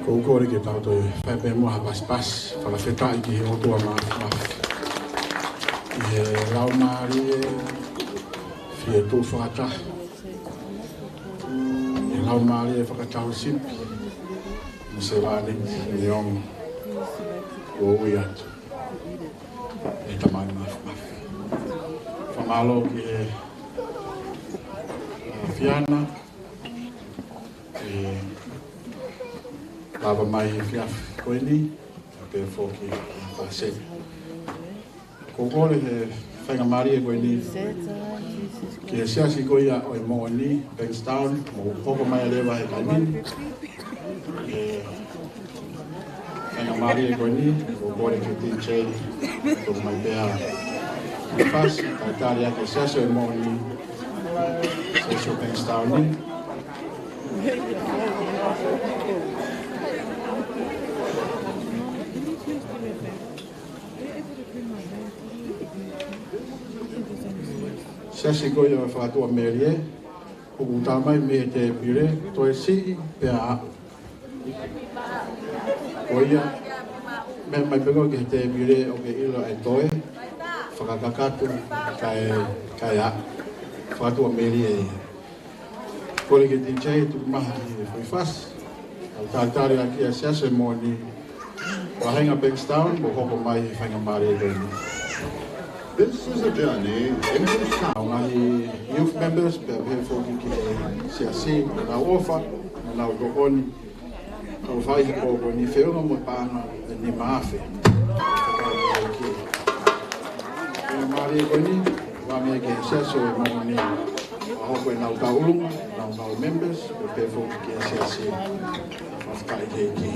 Ko kore ke tau toi whaipe mua pas whakawhetai ki he otua I he lau maari e whie tō whakata. He lau maari e whakatau simpi. Mo se wāne ni ongo o ui atu. E tamai mafu. Whamalo ki he whiana. Lava mai fiafi koini, pe foki pase. Ko kore he whainga mari e koini, ki he siasi koia o I Moimoi, Bankstown, mo hoko mai lewa he kaimini. Whainga mari e koini, ko kore ke DJ, ko mai pea i fasi, kai tari ake siasi o I Moimoi, siasi o Bankstown ni. Siasi koia o whātua merie, o utamai me te pire, toi si pea a. Koia, me mai pego ki te pire o ke ilo e toi, whakakakatu kai a, whātua merie. Kore ke DJ tu maha ki whui whas, au tātari a kia siasi mo ni wahenga Bankstown, mo hoko mai whainga mare e This is a journey into sound. My youth members, here for CSC, na ofa, na ukokoni, au vai ko ni feunga mo pana ni maafe. Mari ko ni, wa me ke seso mo ni, au ko na utaulunga, na members, here for CSC. After ke.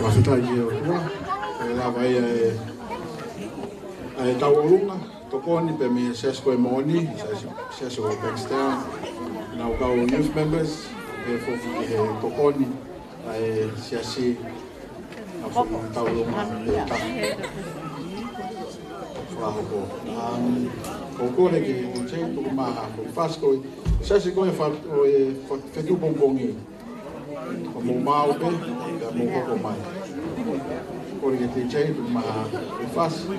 Whawhitai e o tua, e lawa e tau olunga, tokoni pe me ses koe moni, ses o Bankstown, nau kau youth members, e fofi e tokoni, e siasi, a fofi tau olunga e tahi. Whahoko. Kōkore ki te tuku maha, ko whasko, siasi koe Fetu'upongipongi, ko mō māo pe, ka mō koko mai. Kore ki te te tuku maha, ko whasko.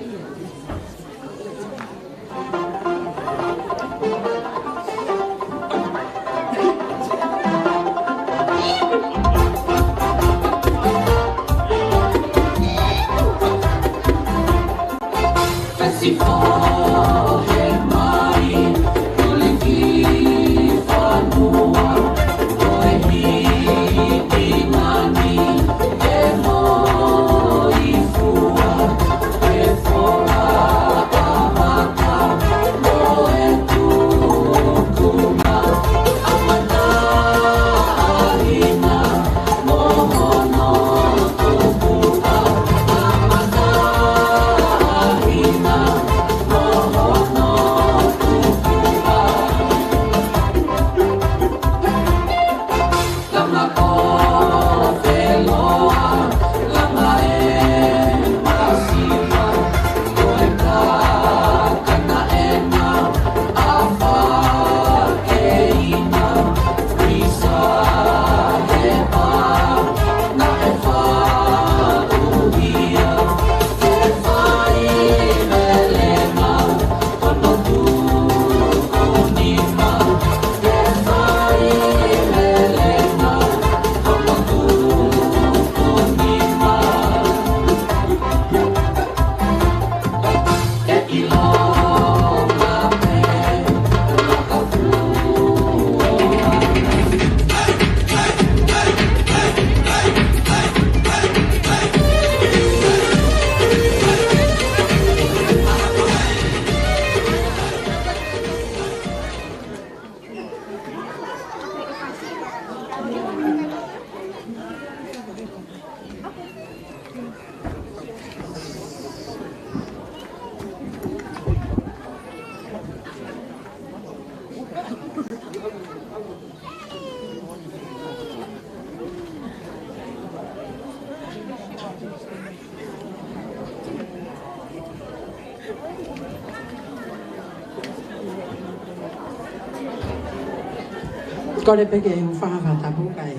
Ko le peke e whaha tapu kai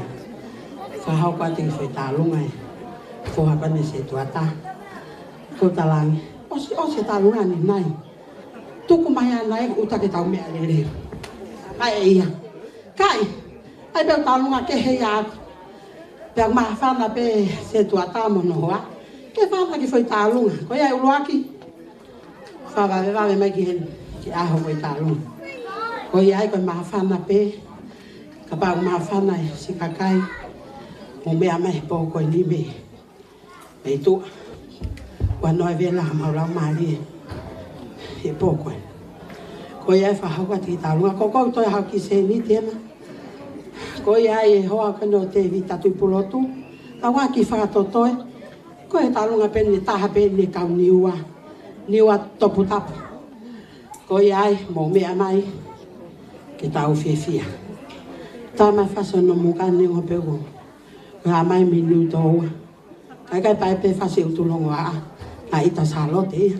whahau kwa te whai tālunga e whoha kone se tuata ko talangi o se tālunga ni nai tuku mai ana e uta ke tau mea lere ai e ia kai ai peo tālunga ke hei atu peo maha whana pe se tuata mono hoa ke whana ki whai tālunga ko ia uruaki whawawe mai ki hen ki aho whai tālunga ko ia ai koe maha whana pe ka pāu maa whanai si kakai mo mea mai pō koe ni me me tua wa noi vela maulau maari e pō koe ko iai whahau ati tālunga ko kou toi hau ki se ni tema ko iai e hoa kano te vita tui pulotu ka waki whakatotoe ko e tālunga pene taha pene kau niua topu tapu ko iai mo mea mai ke tau Fiefia Tama faso no mukane o pego. Ga mai minuto. Kai kai pai pe fase utulongo a. A ita salote.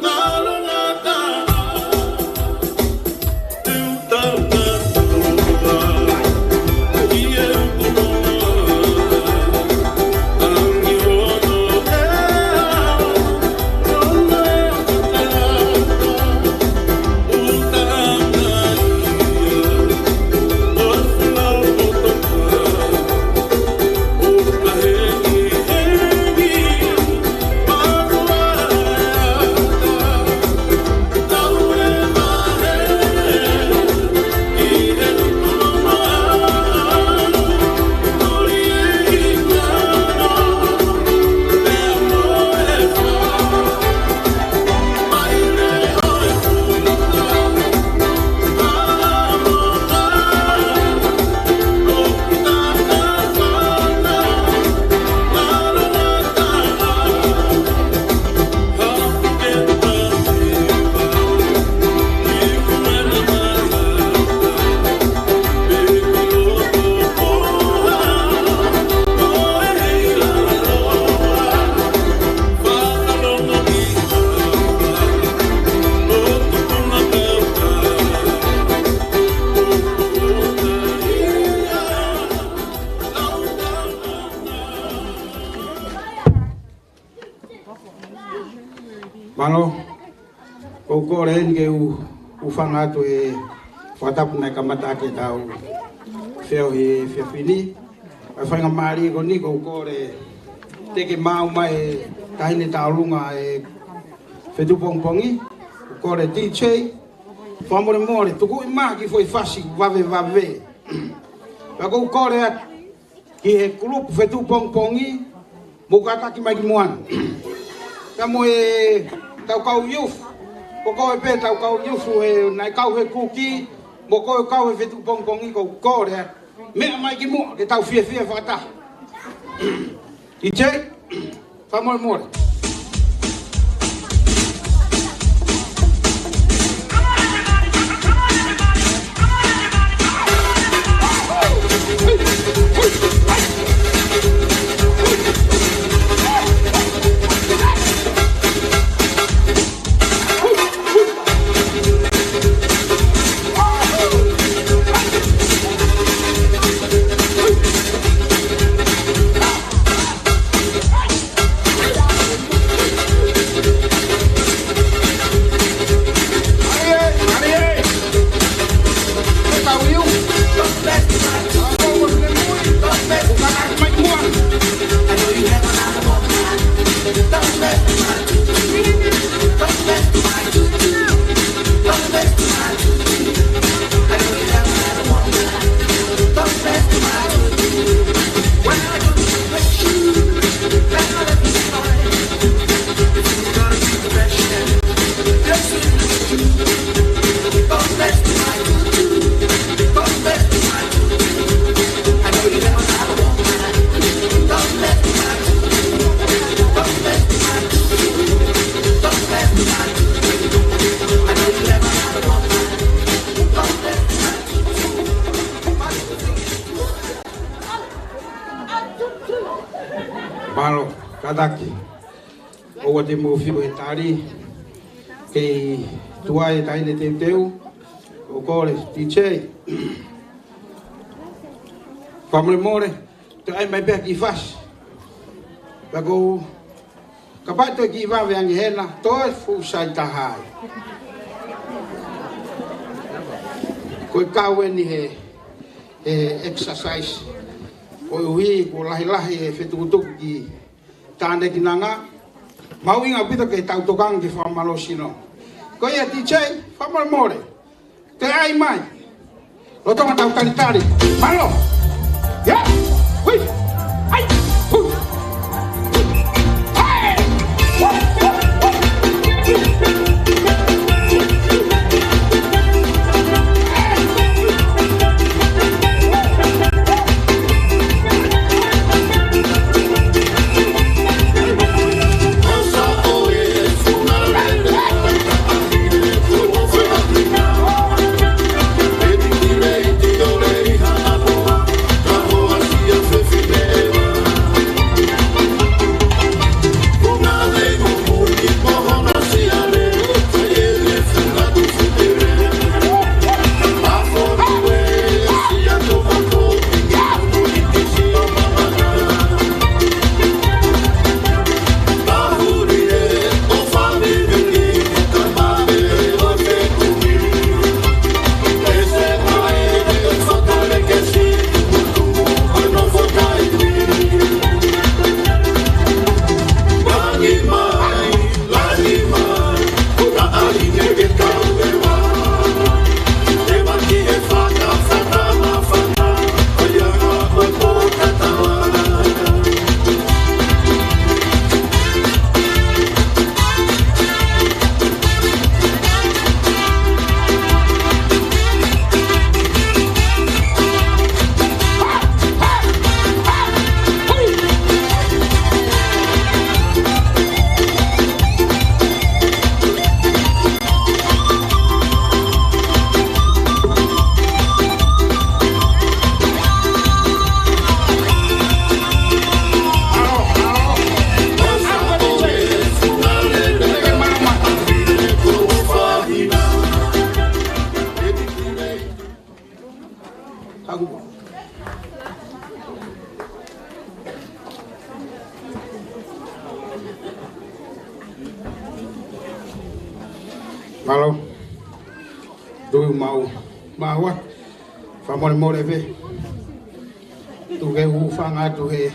Nalunga Malo, o kore ni ke u whanga atu e whatapu nei kamata ke tau whio he whiawhini. Ai whainga maari ko ni ko kore teke mau mai tahine taurunga e Fetu'upongipongi. Kore DJ, whamore more, tuku i maa ki foi whasi vave. Wako kore ki he kulupu Fetu'upongipongi, mukataki mai ki moana. Kamo e tau kau youth, moko e pe tau kau youth e nai kau he kuki, moko e kau he Fetu'upongipongi ko kore, mea mai ki moa ke tau Fiefia whakata. DJ, whamore more. Malo, kadaki. O te mo fiu e tari. Ke tua e taine te teu. O kore, DJ. Whamre more. Te ai mai pia ki whas. Pako. Kapaito ki wawe angi hena. Toi fu sai tahai. Koe kau ni he exercise. O hui ko lahi e Fetu'upongi ki tāne ki nanga. Mau inga pita ke tau tokang ki whamalo sino. Ko ia DJ, whamalo more. Te ai mai. Rotonga tau taritari. Malo! Ya! Hui! Ai! Hui! Ai! Thank you. Malo. Dui mau. Mawa. Famole more ve. Tu ke hu fanga tu he.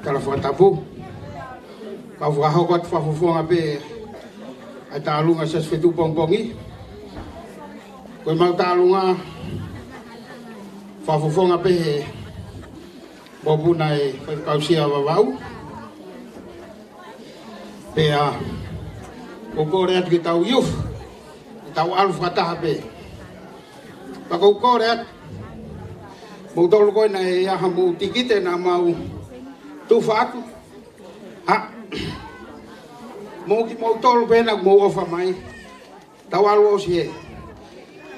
Kala fatapu. Kau fahau kat fafufonga pe. Ai talunga ses Fetu'upongipongi. Koe mau talunga fafufonga pe he. Bobuna e kausia wawau. Pe a kokore at ki tau yuf. Tau alf kataha pe. Pa kokore at mo tolu koe na e aha mo tikite na mau tufa atu. Ha. Mo tolu pe na mo ofa mai. Tau alu o si e.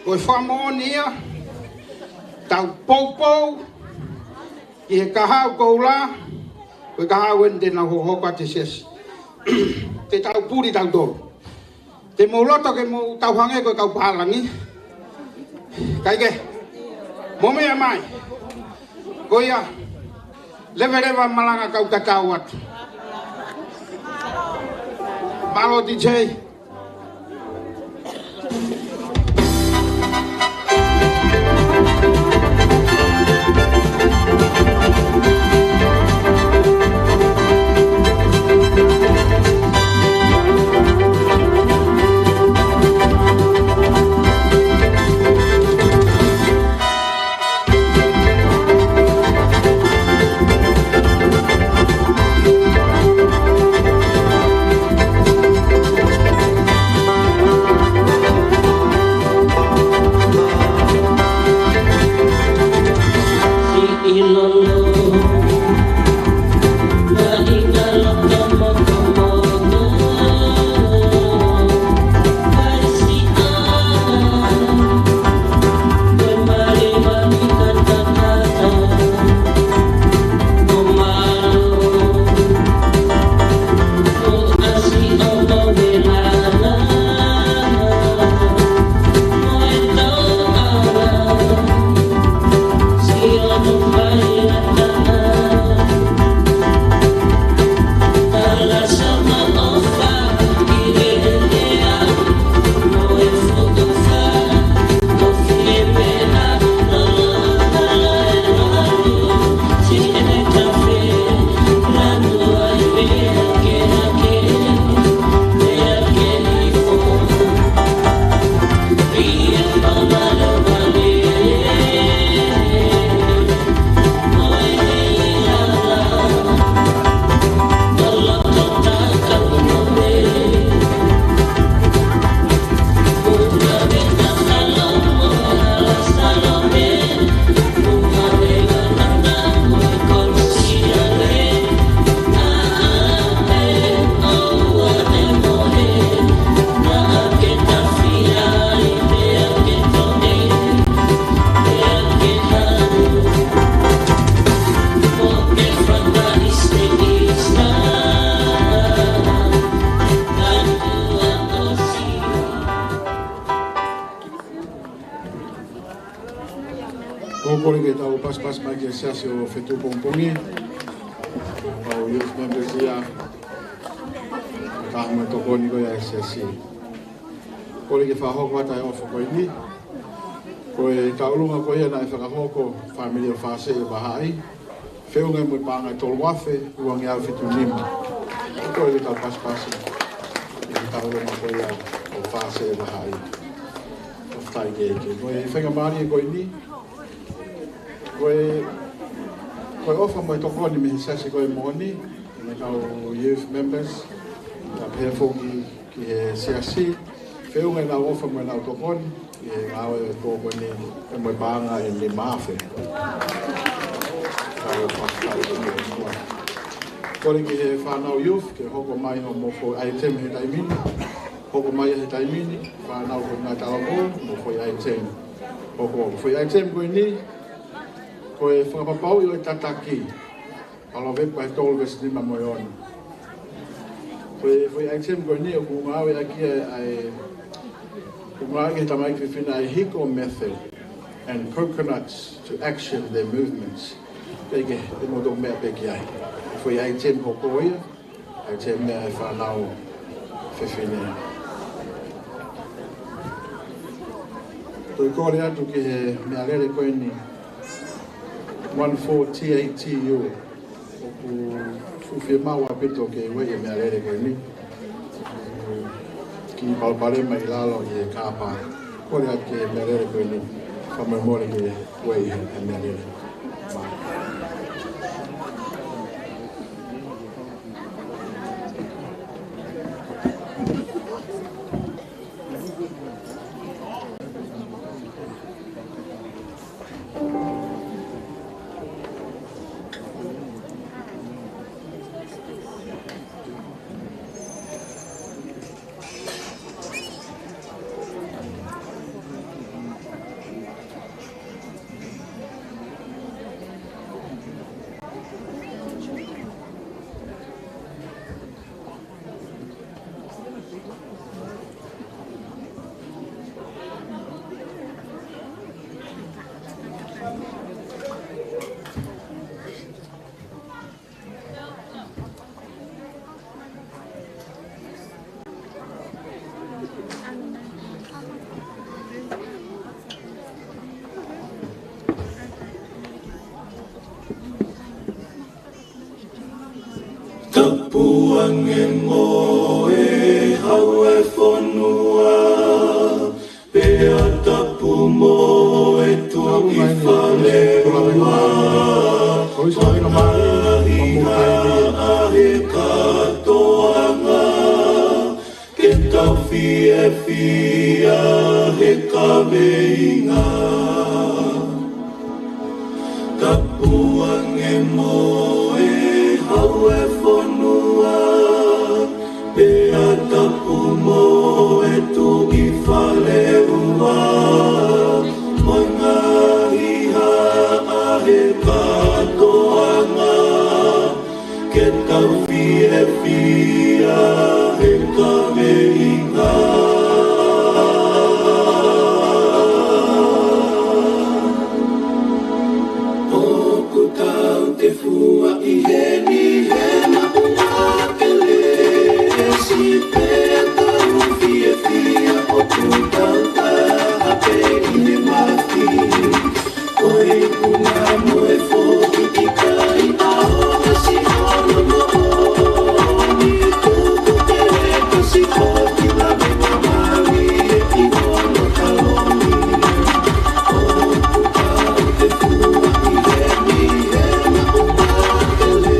Koe whamonia. Tau poupou. I he kahau koula. Koe kahau ente na hohoka te ses. Te tau puri tau tolu. Te mo loto ke mo tau hange koe kau pahalangi. Kaike. Mo mea mai. Koe ia. Lewa malanga kau kakau atu. Malo DJ. Kōkore ke tau pas mai ke seasi o Fetu'upongipongi. Au youth members ia. Kahama tokoni ko ia seasi. Kore ke whahoko ata e ofa koe ni. Koe taulunga ko ia na e whakahoko familia whase e bahai. Whiunga mui pāngai tolu wafe, uangi au Fetu'unima. Kore ke tau pas. Ke taulunga ko ia o whase e bahai. Oftai ke eke. Koe whenga maari e koe ni. Koe ofa mai tokoni me sasi koe moni, me kau youth members, ka pēr fōki ki he CRC, whiunga nā ofa mai nā tokoni, ki he ngāwe tōkoni e mai pānga e le māwhe. Kau whakatau ki he mua. Kore ki he whānau youth, ke hoko mai no mofo aitem he taimini, hoko mai he taimini, whānau ko ngā tāwako, mofo aitem. Hoko aitem koe ni, koe whakapapau i o tataki, alo vepa he tolu vesi nima moi ona. Koe aitem koe ni o kungawe aki ai, kungawe ke tamai ki whina ai hiko method and coconuts to action their movements. Peke, e moto mea peki ai. Koe aitem hoko ia, aitem mea e whanau whiwhine. kore atu ki he mea lere koe ni 14TATU o ku Fiefia mau apito ke iwe e mea lere koe ni ki palpare mai lalo i e kāpā kore atu ki he mea lere koe ni whamemore ke iwe i he mea lere. Tapuang e moe hau e whanua Pea tapu moe tu i whaleua Mahiha a he katoanga Ke tau Fiefia he kaweinga Tapuang e moe hau e whanua Pea tapu moe tu i whaleua Moi ngahiha a he katoanga Ke tau Fiefia he kaweinga O ku tau te fua i he ni he na unga ke le Si pea tau Fiefia o tu tau taha pe i he mafi Koe kuna moe fōki i kai aoha si hono no oni e tuku te reka si fōki la me mamari e i hono kaloni O ku tau te fua i he ni he na unga ke le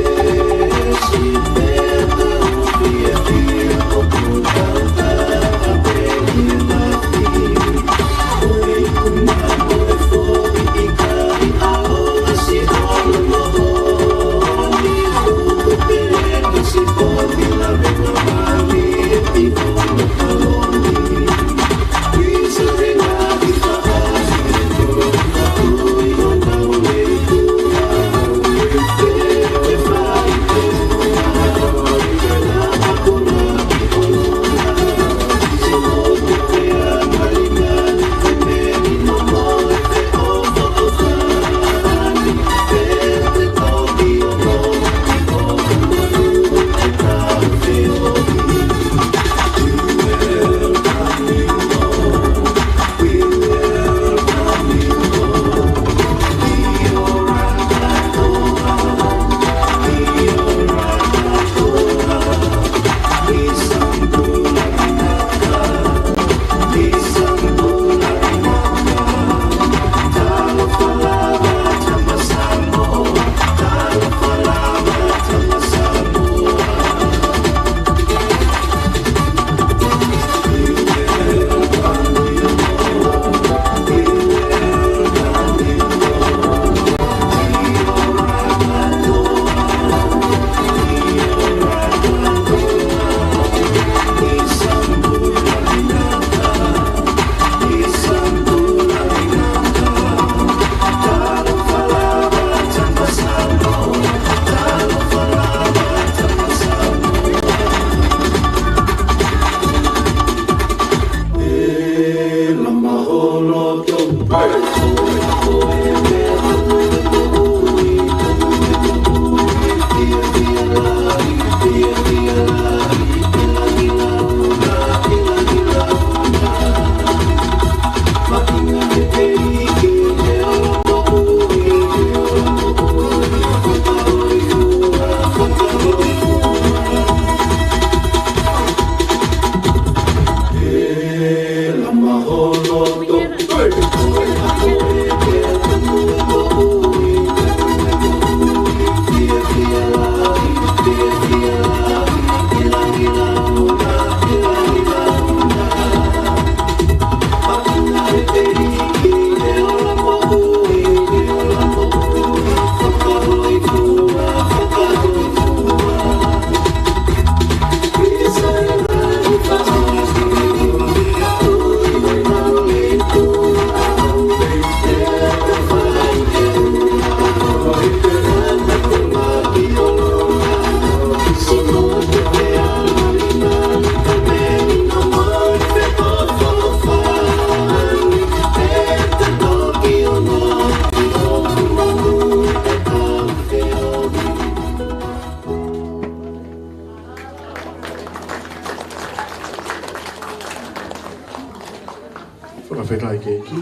whekai keiki.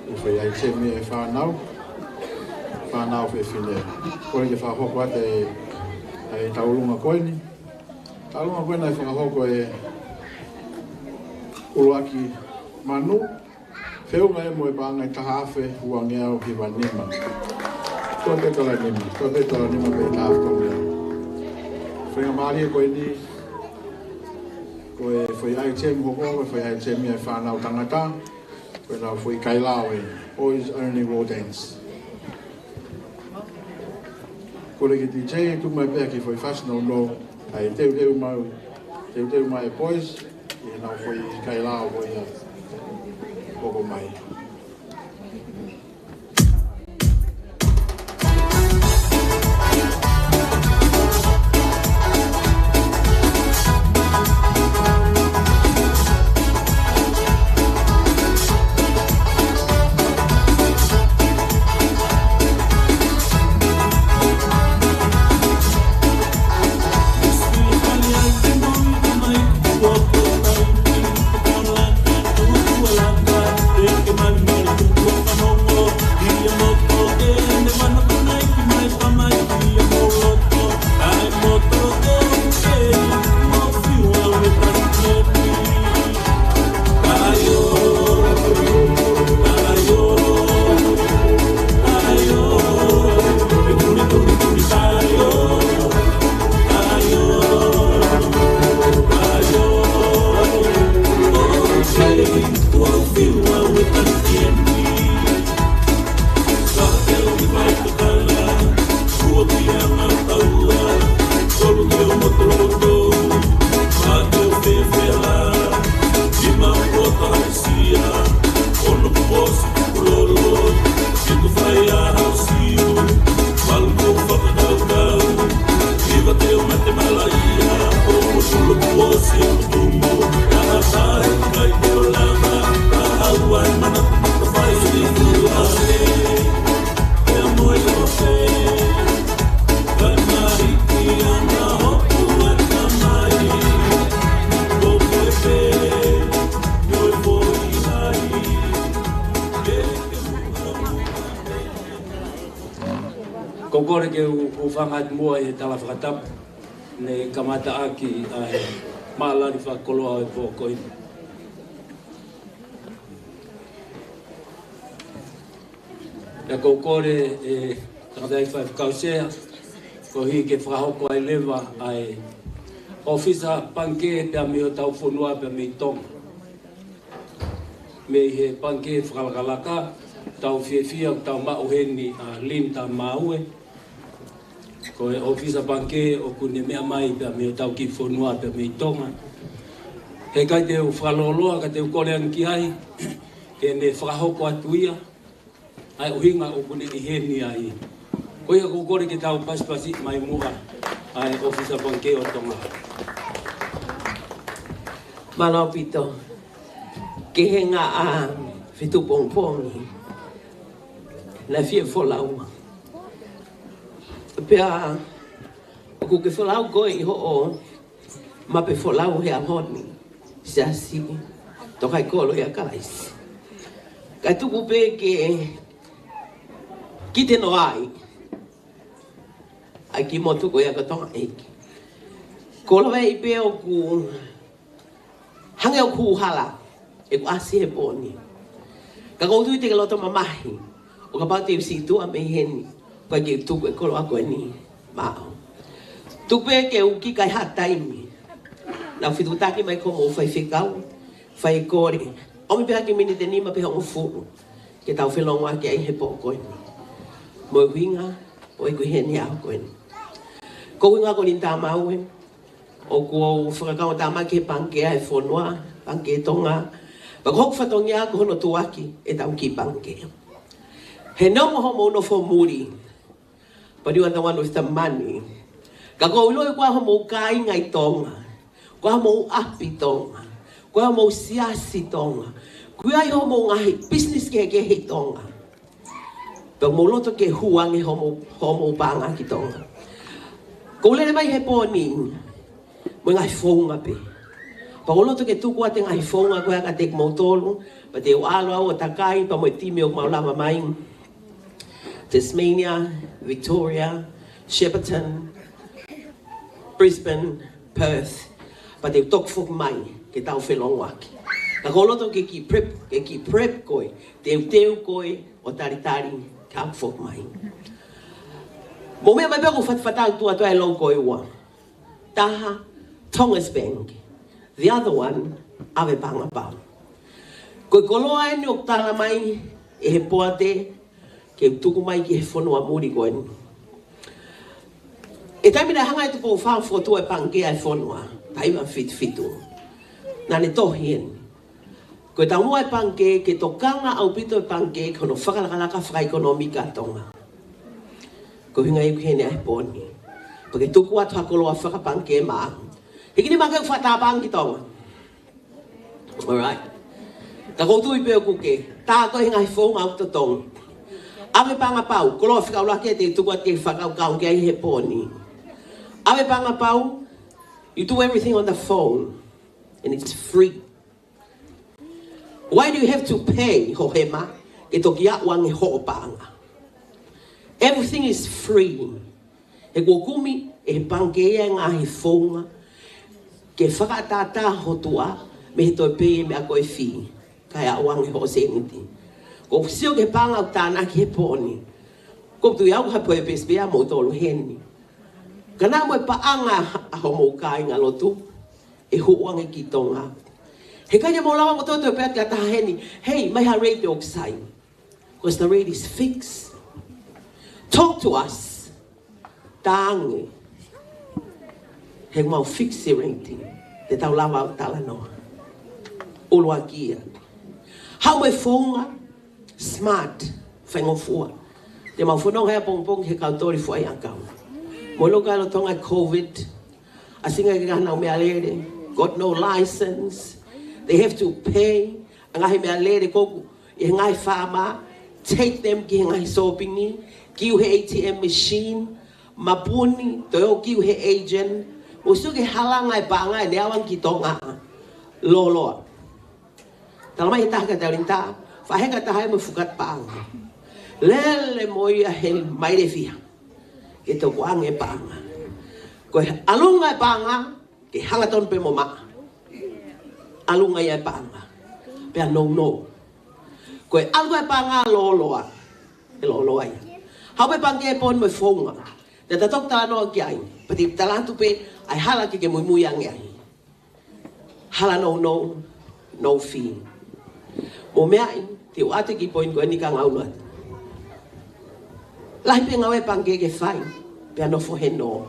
O whai ai te mea e whanau. Whanau whi whine. Kore ke whahoko ate e taurunga koini. Taurunga koini ai whahoko e uruaki manu. Whiunga e mo e pāngai tahawhe ua ngeau ki wanima. Kua petala nima pe tahawhe ngeau. Whenga maari e koe ni, koe whai ai te mhoko, whai ai te mea whanau tangata, koe nā whai kailao e, boys only raw dance. Kore ki DJ, tu mai pēr ki whai whasnau no, ai teu mai boys, i nā whai kailao koe ia, koko mai. Kokore ke u whangat mua e tala whakatapu ne kamata aki ai maalari whakoloa e pōkoi. E kokore e tangata i whakausea ko hi ke whakahoko ai lewa ai ofisa panke pe a mio tau whunua pe a mi tonga. Me he panke whakalakalaka tau Fiefia tau mauheni a lim ta maue. Ko e ofisa banke o kune mea mai pe me tau ki whonua pe me tonga. He kai te u whaloloa ka te u kore anki ai, ke ne whakahoko atuia, ai uhinga o kune i heni ai. Ko ia ko kore ke tau paspasi mai mua ai ofisa banke o tonga. Malo pito, ke henga a Fetu'upongipongi, na fie wholaua. Pea, ku ke wholau koe i ho'o, ma pe wholau hea honi, siasi, Tokaikolo ia kaisi. Kai tuku pe ke, ki te no ai, ai ki mo tuku ia katonga eiki. Kolowe i pe o ku, hange o ku hala, e ku asi he poni. Ka koutu i te kaloto mamahi, o ka pau te usi tua me heni, kwa ke tuku e kolo ako e ni mao. Tuku e ke uki kai ha taimi. Na whitutaki mai ko mo whai whikau, whai kore. Omi peha ki mini te nima peha o furu, ke tau whelonga ke ai he po koe ni. Mo winga, o i kui heni au koe ni. Ko winga ko ni tā maue, o kua whakakao tā ma ke panke ai whonua, panke tonga. Pa kok whatongia ko hono tuaki e tau ki panke. He no mo no fo muri. But you are the one with the money. Ka ko ulo e kwa mo kai ngai tonga. Kwa mo api tonga. Kwa mo siasi tonga. Kwa ho mo ngai business ke he tonga. Pa mo loto ke huange ho mo panga ki tonga. Ko le mai he poni. Mo ngai fonga pe. Paula to ke tuku ate ngai fonga koe ka tek mautolo, pa te alo au o takai, pa mo timi o maulama mai. Tasmania, Victoria, Shepparton, Brisbane, Perth, pa te tok fuk mai, ke tau whelong waki. Ka koloto ke ki prep koe, teu koe o taritari ka fuk mai. Mo mea mai peko fatfatau tua toa e lau koe ua. Taha, Tongas Bank. The other one, Ave Panga Pau. Koe koloa ene o tala mai, e he poate, ke tuku mai ki he whanua muri koe ni. E taimina hanga e tupo whao whotua e pangea e whanua, taiwa fitu. Nane tohi eni. Koe tau mua e pangea, ke tokanga au pito e pangea, kono whakalakalaka whakaekonomika tonga. Ko hinga e kuhene ai poni. Pake tuku atu hakoloa whakapangea maa. Hikini makau whatabang ki tonga. Alright. Ta koutu i peo kuke. Ta ko hinga i whonga au to tonga. Ave panga pau. Koloa whikaulake te tuku atu ke whakaukau ke ai he poni. Ave panga pau. You do everything on the phone. And it's free. Why do you have to pay, hohema? E toki atuang e hoopanga. Everything is free. E kukumi e pangea ngā he whonga. Ke whakatata hotua me he toi pēe me a koe whi. Kai a wangi ho seniti. Ko sio ke panga o tāna ki he pōni. Ko tu iau ha poe pespea mo tolu heni. Kana mo e paanga a homo kai ngā lotu. E huangi ki tonga. He kanya mo lawa mo toto e pēat ka taha heni. Hey, mai ha rate o ksai. Because the rate is fixed. Talk to us. Tāngi. He mau fixi rate. Te tau lawa o tala noa. Ulua kia. Hau e whonga. Smart. Whaingo fua. Te mau whanong hea pongpong he kautori fua i akau. Mo loka alo tonga COVID. Asinga ki kahana o mea lere. Got no license. They have to pay. Angahi mea lere koku. I ngai whama. Take them ki ngai sopingi. Kiu he ATM machine. Mapuni. Toyo kiu he agent. Usu ke halanga e panga e neawang ki tonga. Loloa. Talama i taha ka taurinta. Whaheka taha e mo fukat panga. Lele moi a he maire fia. Ke to kuang e panga. Koe alunga e panga. Ke hangaton pe mo maa. Alunga e panga. Pea no. Koe alunga e panga loloa. E loloa ia. Hau e panga e pon mo e whonga. Te tatok tala noa ki ai. Pati talantu pe. Ai hala ki ke mui ange ai. Hala no fee. Mo mea ai, te uate ki poin koe ni ka ngau nuat. Lahi pe ngau e pangke ke whai, pe ano fohe no.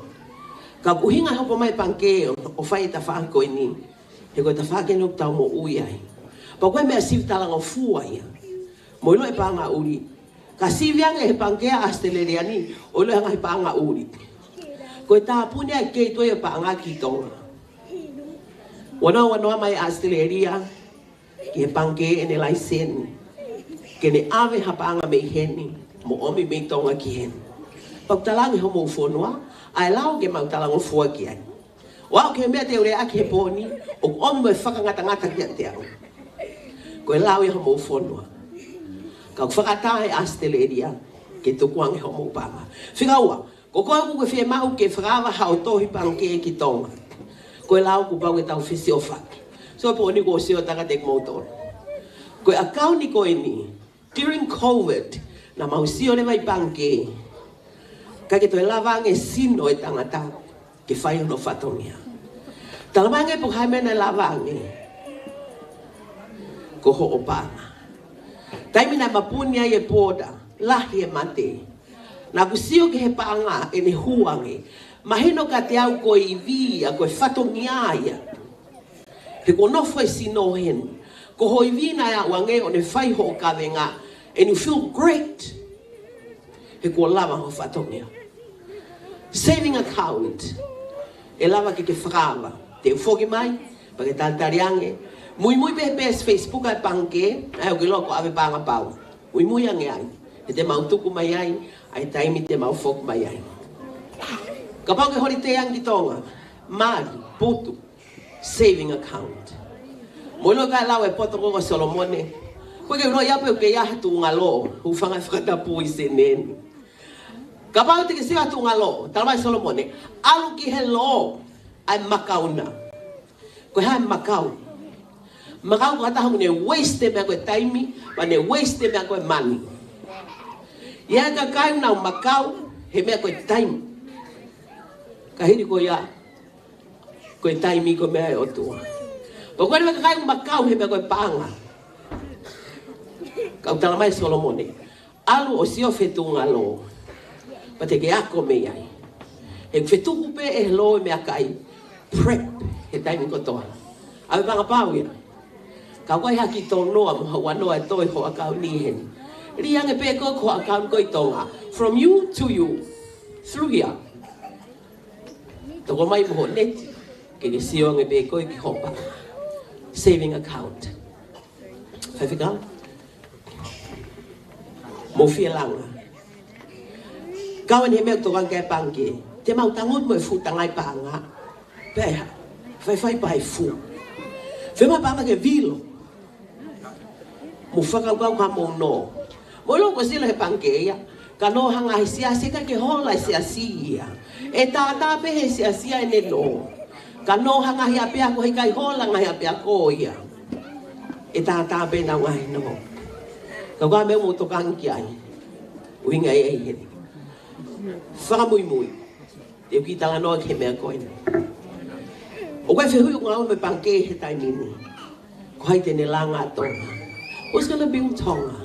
Ka kuhinga hopo mai pangke o whai ta wha koe ni. He koe ta wha ke nuk tau mo ui ai. Pa koe mea siv talang o fua ia. Mo ilo e panga uri. Ka sivianga he pangke a asteleriani, o ilo hanga he panga uri. Koe tā pune ai kei toi e paanga ki tonga. Wanoa mai Australia, ki he panke e ne laisen. Ke ne ave ha paanga mei heni, mo omi mei tonga ki heni. Pautalangi ho mo whonua, ai lau ke mautalango fua ki ai. Wao ke mea te ure aki he poni, o omi mo e whakangata ki a te au. Koe lau e ho mo whonua. Kau whakata e Australia, ke tukuang e ho mo paanga. Whikaua, ko koe ku ke whie mau ke whakawa hao tohi pangke ki tonga. Koe lau ku pau e tau whisi o whaki. So po ni ko sio taka tek motor. Koe akau ni koe ni, during COVID, na mau sio le vai pangke. Ka ke toi lavange sino e tangata, ke whai no whatongia. Talamange po hai mena lavange. Ko ho o panga. Taimina mapunia e poda, lahi e mate. Na kusio ke he panga e ne huange. Mahino ka te au koe i via, koe whatongia ia. He ko nofo e sino hen. Ko hoi vina ia wange o ne whai ho o kawenga. And you feel great. He ko lava ho whatongia. Saving account. E lava ke whakawa. Te ufoki mai, pa ke tantariange. Moimoi pepes Facebook ai pangke, ai o ke loko ave panga pau. Moimoi ange ai. E te mautuku mai ai, ai taimi te maufok mai ai. Ka pau ke hori te angi tonga, Mari, Putu, saving account. Molo ka lawe poto ko Solomone. Ko ke no ya pe ke ya tu ngalo, hu fanga fata pu isenen. Kapau te ke sia tu ngalo, talai Solomone. Alu ki hello ai makauna. Ko ha makau. Makau kata hu ne waste me ko time, ba ne waste me ko money. Ya ka kai na makau he me ko time. Kahiri ko ya ko time ko me o tu. Ba ko me kai makau he me ko panga. Kau talai Solomone. Alu o sio fetungalo. Pa te ke ako me ai. E fetuku pe e lo me akai prep he taimi ko toa. Au panga pau ia. Ka wai haki tō noa mo hawa noa toi ho akau ni hen. Riang e pe ko akau ko i tonga. From you to you. Through here. Toko mai mo net. Ke ni siong e pe ko i ki hopa. Saving account. Whaiwhika? Mo fia langa. Kawan he mea tokan kai pange. Te mau tangot mo e fu tangai panga. Peha. Whai pai fu. Whema panga ke vilo. Mo whakau ka mo no. Mo loko sila he pange ia. Ka no hanga he sia seka ke hola he sia sia. E tata pe he sia sia e ne no. Ka no hanga he apea ko he kai hola nga he apea ko ia. E tata pe na ngai no. Ka kwa me mo tokan ki ai. Uinga e he. Whaka Moimoi. Te uki tala noa ke mea koina. O kai whehui o ngā me pangke he taimini. Ko hai tene langa tonga. What's gonna be tonga?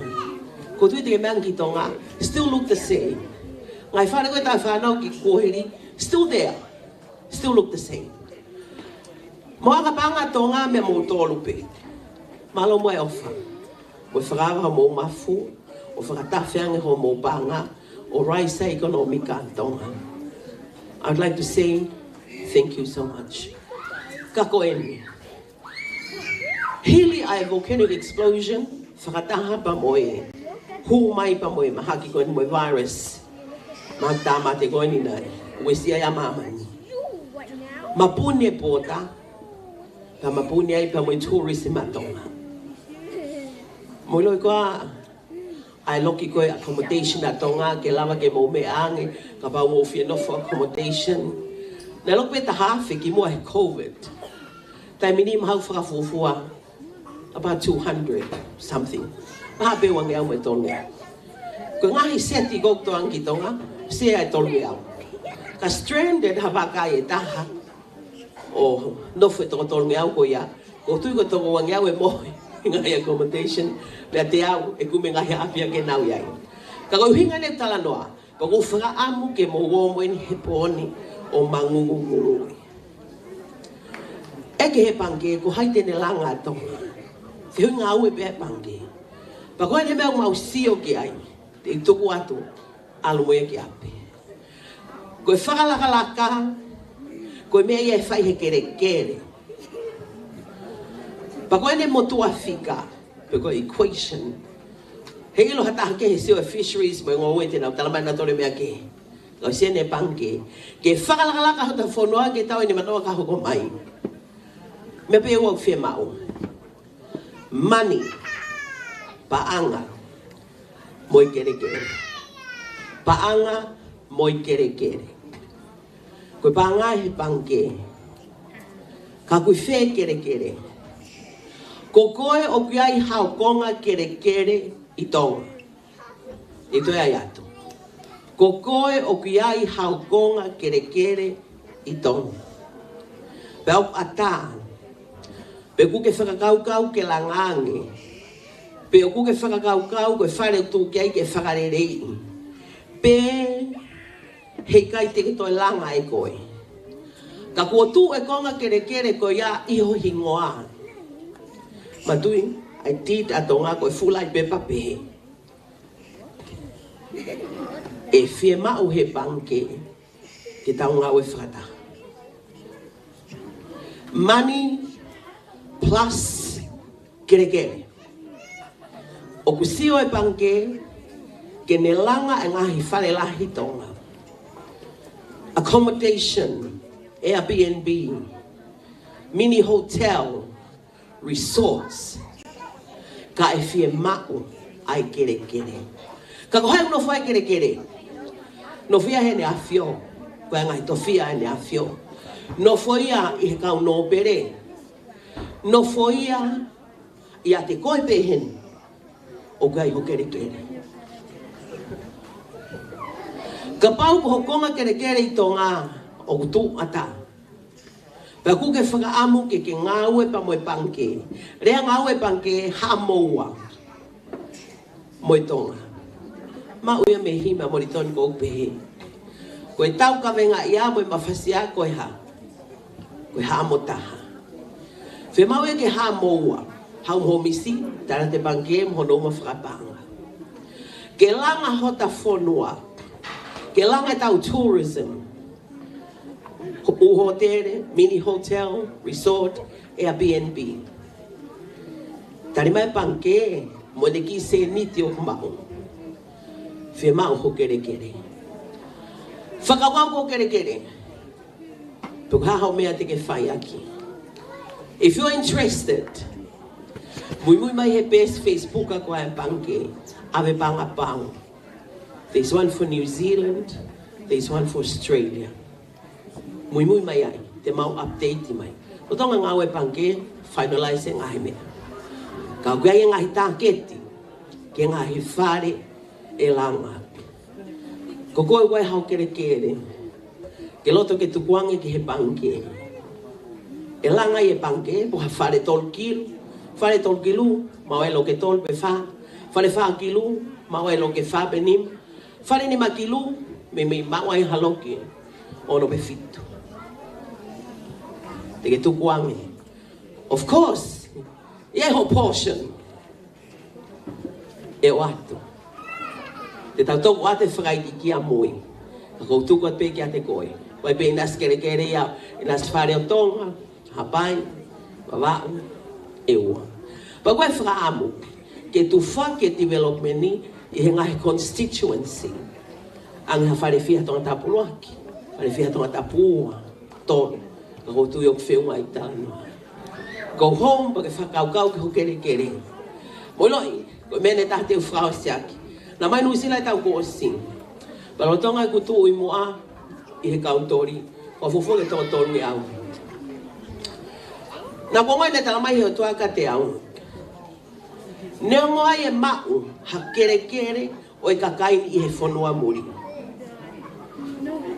Ko tui te mea ki tonga. Still look the same. Ngai whare koe tai whanau ki kohiri. Still there. Still look the same. Moa ka panga tonga me mo tolu pe. Malo mo e ofa. Mo whakawa mo mafu. O whakatawhiange ho mo panga. O raisa economica tonga. I'd like to say thank you so much. Kako eni. Hili ai volcanic explosion, whakataha pa moe. Hu mai pa moe, mahaki koe ni moe virus. Matama te koe ni nai. Uesia ya mamani. Mapune pota. Pa mapune ai pa moe tourism atonga. Moe loi koa. Ai loki koe accommodation a tonga ke lava ke mo me ange ka pa mo fia no for accommodation na loki pe ta hafe ki mo e COVID tai mini ma hau whakafufua about 200 something ma pe wange au me tonga ko ngahi seti ko to angi tonga se ai tolu au ka stranded habaka e taha o no foi to tolu au ko ya ko tu ko to wange au e mo ngai accommodation pe te au e kume ngai apia ke nau iai ka ko hinga ne tala noa ko ko whaka amu ke mo wo ni he poni o mangungu e ke he pange ko hai tene langa to ke hinga au e pe pange pa ko ne me mau sio ke ai te tuku atu alu mo ke ape ko whaka laka ko me ia fai he kere pa koe ne motua fika, pe koe equation. Hei lo hata hake he seo fisheries, mo ngō te nau talamai na tore mea ke. Lau se ne pange. Ke whakalakalaka hota whonoa ke tau ni manoa ka hoko mai. Me pe ua whia mau. Money, paanga, moi kere kere. Paanga, moi kere kere. Koe paanga he pange. Ka koe whē kere kere. Ko koe o kiai hao konga kere kere i tonga. I toi ai atu. Ko koe o kiai hao konga kere kere i tonga. Pe au ata. Pe kuke whakakaukau ke langange. Pe o kuke whakakaukau koe whare tu kiai ke whakarerei. Pe hei kai te toi langa e koe. Ka kua tu e konga kere kere koe ia iho hingoa. Matui, ai tit atonga koe fulai pe pape. E fie mau he panke ke taunga ue whakata. Money plus kere kere. O kusio e panke ke ne langa e ngahi whare lahi tonga. Accommodation, Airbnb. mini hotel, resorts. Ka e fie ma'u ai kere kere. Ka kohai no fai kere kere. No fia he ne afio. Koe ngai to fia he ne afio. No foia i he kau no pere. No foia i a te koe pehen. O gai ho kere kere. Ka pau ko hokonga kere kere i tō ngā o kutu ata. Pea ku ke whakaamu ke ngā ue pa moe panke. Rea ngā ue panke ha moua. Moe tonga. Ma uia me hima mori toni ko upehe. Koe tau ka venga ia moe mawhasia koe ha. Koe ha motaha. Whe mau e ke ha moua. Hau homisi, tara te panke mhono ma whakapanga. Ke langa hota whonua. Ke langa tau tourism. Hotere, mini hotel, resort, Airbnb. Tari mai panke, mo de ki se niti o kumau. Whe mau ho kere kere. Whakawau ho kere kere. Pukaha mea te ke whai aki. If you're interested, Moimoi mai he best Facebook a koe panke, ave panga pang. There's one for New Zealand, there's one for Australia. Moimoi mai ai, te mau update mai. O tonga ngā ue panke, finalize ngai mea. Ka ugea i ngahi tāketi, ke ngahi whare e langa. Ko koe wai hau kere kere, ke loto ke tukuange ki he panke. E langa i e panke, po ha whare tol kilu, whare tol kilu, mawelo ke tol pe wha, whare wha kilu, mawelo ke wha pe nim, whare ni ma kilu, me mawai haloki, ono pe fitu. Te ke tukuange. Of course, e ho portion. E o atu. Te tau toku ate whakai ki kia moi. A kou tuku at pe ki ate koe. Wai pe inas kere kere iau, inas whare o tonga, hapai, wawau, e ua. Pa koe whakaamu, ke tu whake development ni, i he ngahi constituency. Ang ha whare whia tonga tapuruaki, whare whia tonga tapua, tonu. Ko tu yok whenua i tāna. Go home, pa ke whakaukau ke ho kere kere. Moiloi, ko mene tahte u whakao siaki. Na mai nui sila i tau ko o sing. Palo tonga i kutu i mua, i he kauntori, ko fufu ke tonga tonu i au. Na ko ngai ne tala mai heo tua ka te au. Neo ngoai e mau, ha kere kere, o i kakaini i he whanua muri.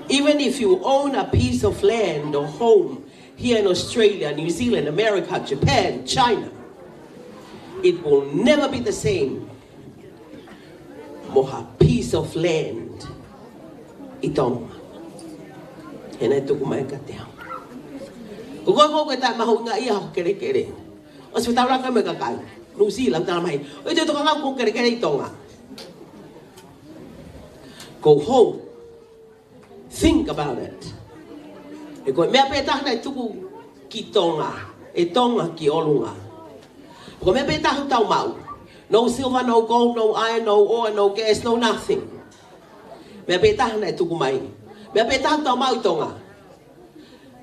Even if you own a piece of land or home here in Australia, New Zealand, America, Japan, China, it will never be the same. Moha piece of land itong. Hena tuku mai ka te au. Ko ta mahu nga ia ho kere kere. O se tawra ka me ka kai. New Zealand tala mai. O te toka ngau ko kere kere itonga. Go home. Think about it. E koe mea pētahna e tuku ki tonga, e tonga ki olunga. Ko mea pētahu tau mau. No silver, no gold, no iron, no oil, no gas, no nothing. Mea pētahna e tuku mai. Mea pētahu tau mau i tonga.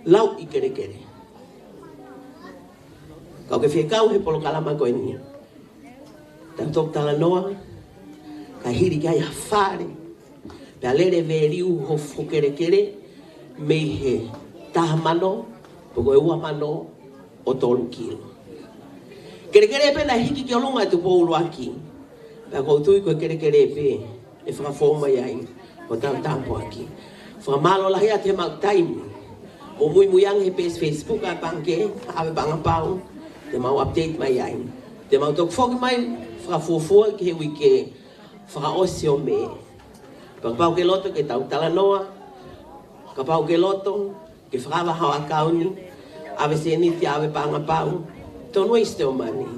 Lau i kere kere. Kau ke whiekau he polo kalama koe ni. Tau tok tala noa, ka hiri kai ha whare. Pea lere veriu ho kere kere, me he taha mano, poko e ua mano o tolu kilo. Kere kere pe na hiki ki olunga e tu poulu aki. Pea koutui koe kere kere pe, e whakafoma iai, o tau tampo aki. Whakamalo lahi a te mau taimi. O mui muiang he pes Facebook a panke, awe banga pau, te mau update mai iai. Te mau tok whoki mai, whakafuafua ki he wike, whakaosio me. Ka pau ke loto ke tau tala noa, ka pau ke loto, ke whakawa hao a kauni, awe se ni te awe panga pau, tonu eiste o mani.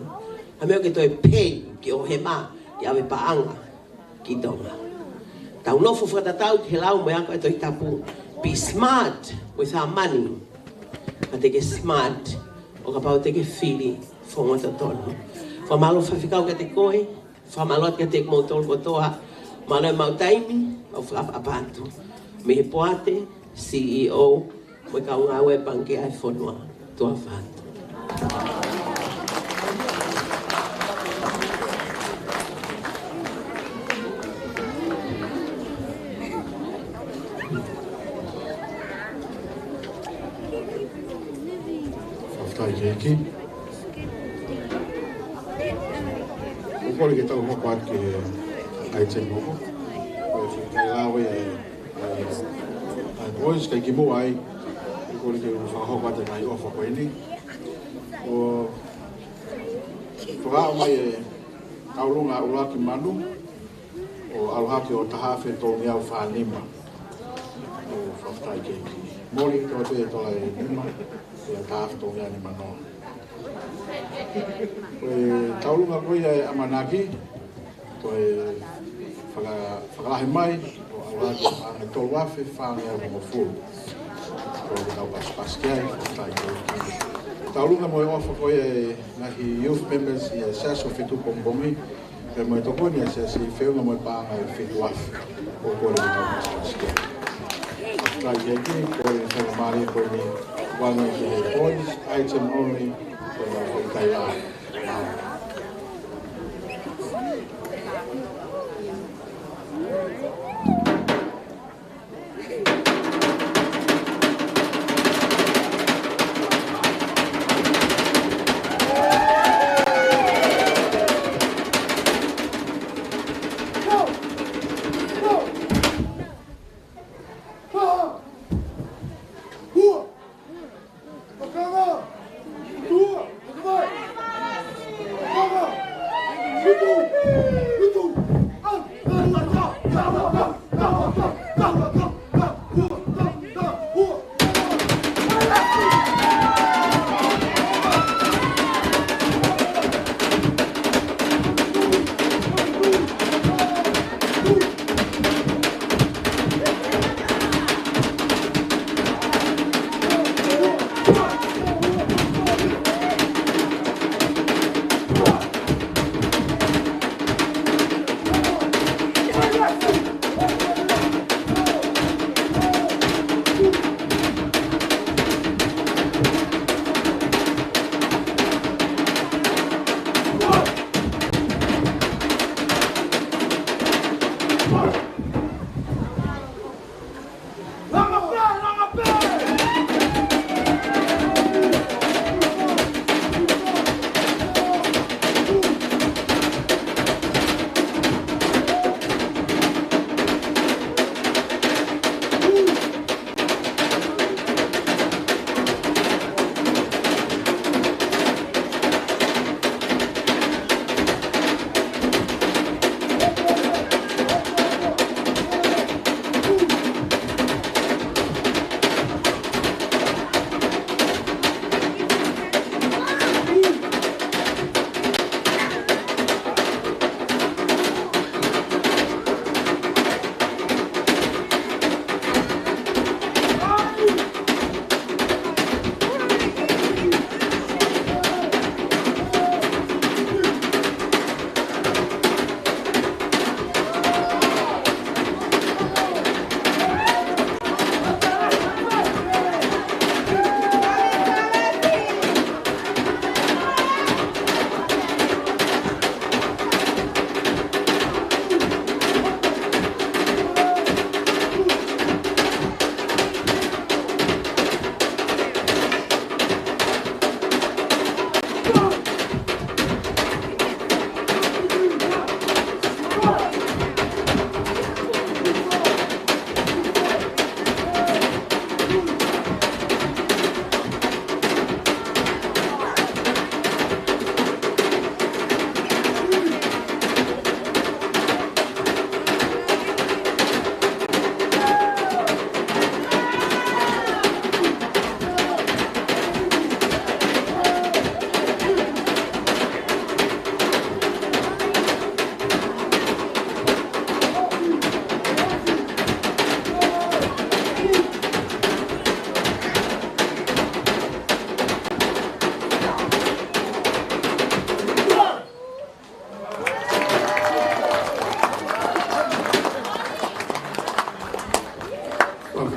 Ha meo ke toi pei ki o he mā, ki awe paanga, ki tonga. Tau nofo whakatatau ki he lau mo ako e toi tapu, be smart with our money. Ka te ke smart, o ka pau te ke whiri, whongota tonu. Whamalo whawhikau ka te koe, whamalo ka te kmotol kotoa, mana e mau taimi, mau whakapapatu. Me he poate, CEO, mo i kau ngā ue panke ai whanua. tua whātua. Whaftai keiki. Kore ke tau moko ake ai te moko. Kai lawe ai boys kai ki mo ai. Kore ke whakahoko ate nai ofa koe ni. O whakao mai e aurunga uraki manu. O aluhaki o tahawhi tō miau whanima. O whaftai keiki. Mori tō te tola e nima. E tahawhi tō miau ni manoa. Taurunga koe e amanaki, koe whakalahe mai, o awaki ane tolu afe, whāngi au mo furu. Koe te tau paskiai, whaktai koe. Taurunga moe ofa koe e ngahi youth members i a sas o Fetu'upongipongi, e moe toko ni a sas i whiunga moe pānga e whitu afe, o koe te tau paskiai. Whaktai keiki, koe e whakamari koe ni wanga ki e boys, item only, koe kai lai.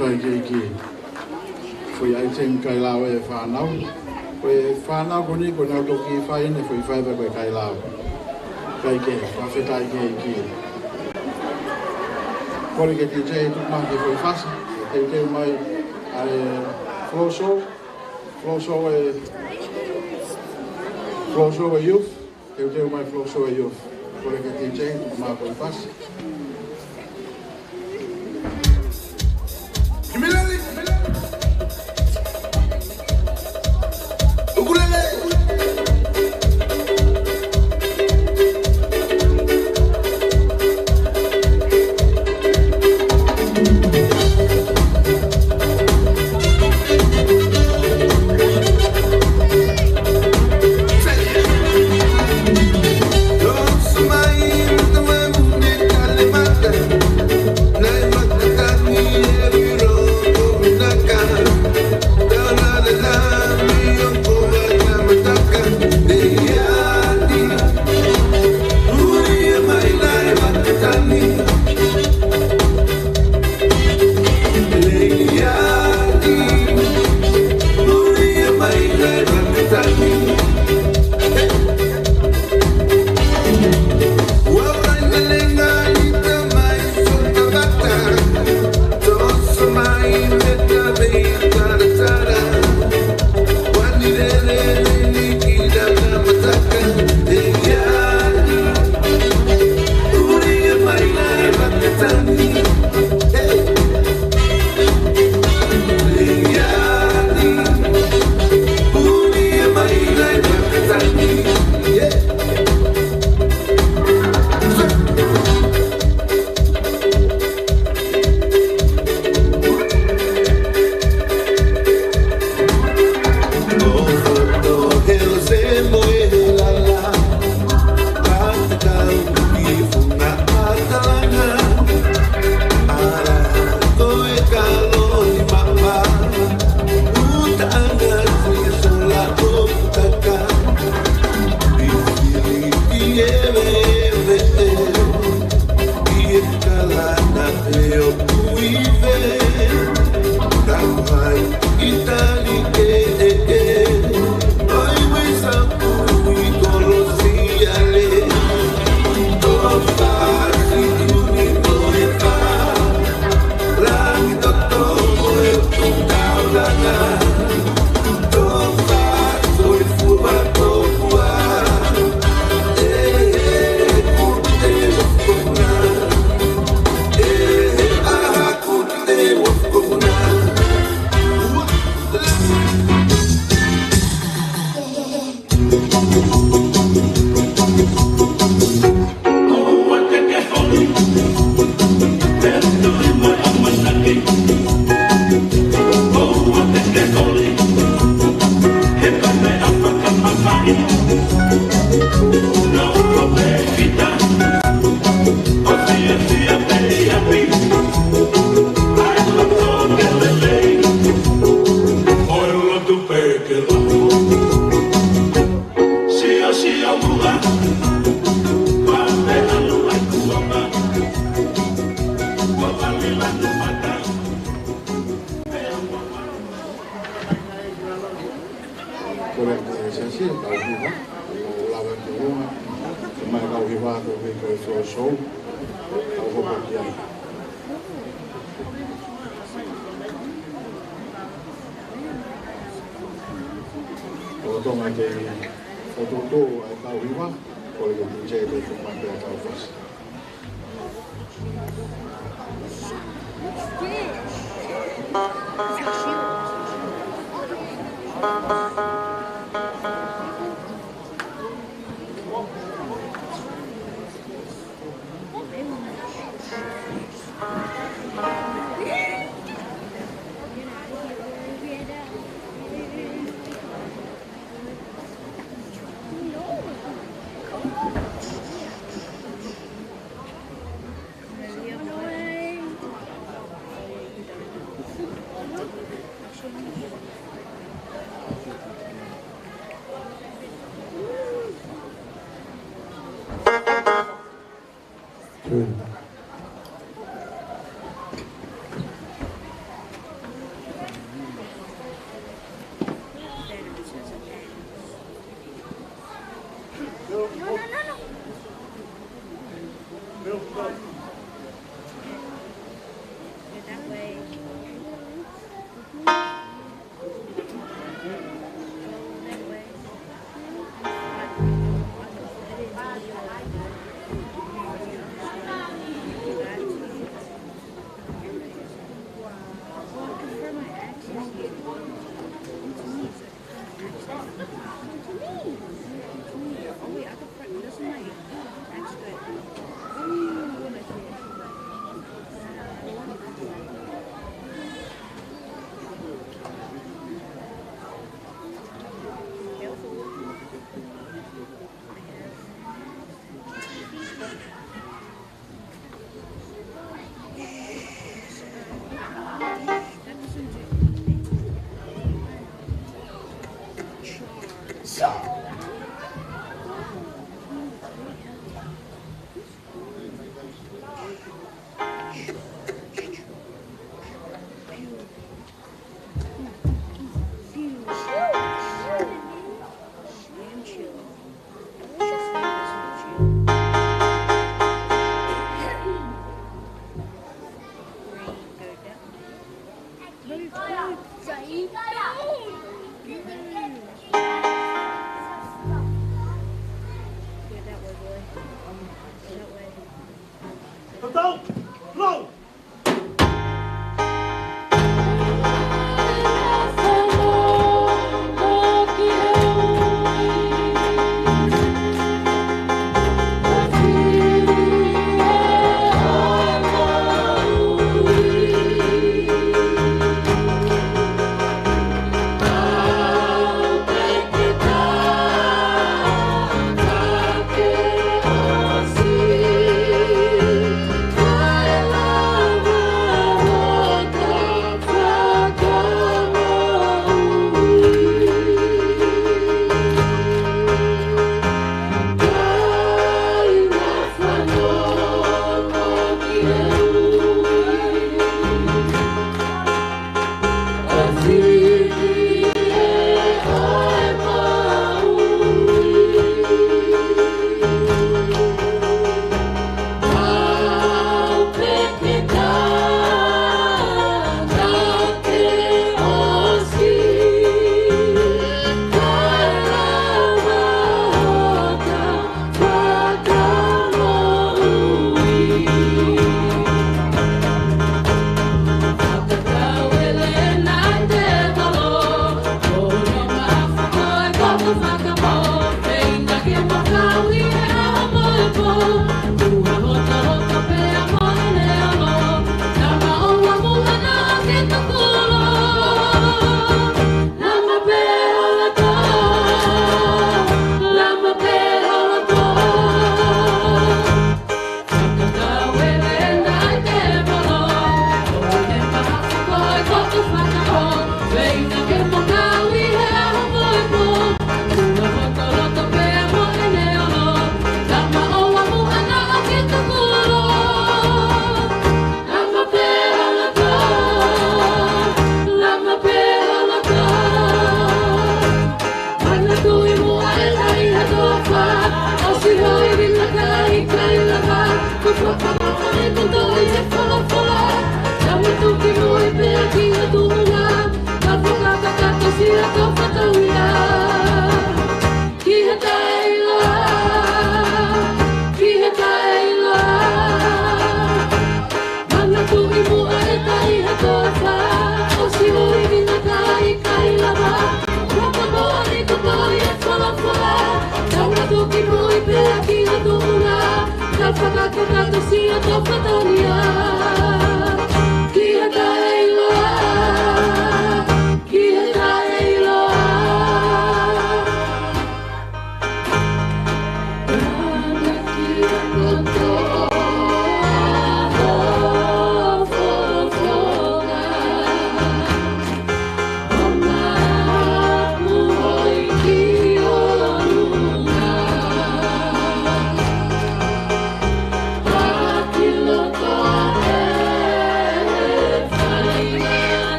Kai keiki. Foi ai ten kai lawe e whanau. Koe whanau koni ko nau toki whaine fui whaiva koe kai lau. Kai ke, whawhetai ke i ki. Kore ke ti jei tuk mahi fui whasi. Te teu mai ai flow show. Flow show e youth. Te teu mai flow show e youth. Kore ke ti jei tuk mahi fui whasi.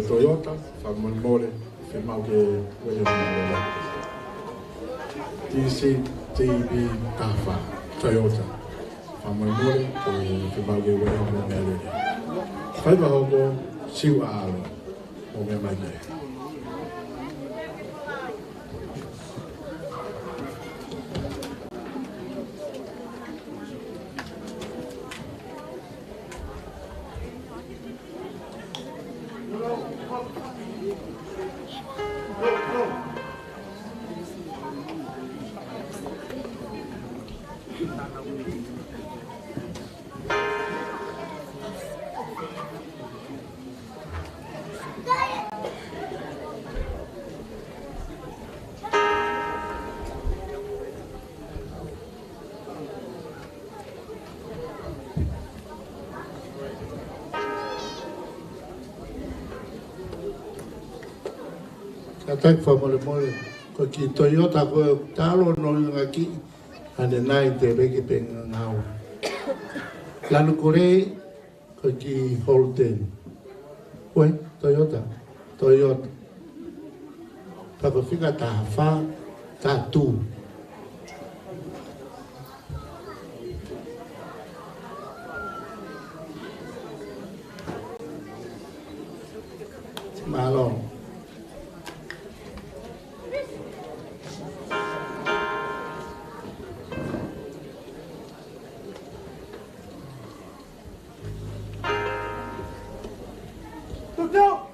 Toyota, fa Moimoi, fe mau ke wele mele. TCTB Tafa, Toyota, fa Moimoi, fe mau ke wele mele. Fai ba hogo siu alo o me mai ke. Atak fa Moimoi ko ki Toyota ko talo no ngaki ane nai te beke peng ngau. Lanu kore ko ki Holden. Oi Toyota. Pa ko fika ta fa ta tu. Malo. Go!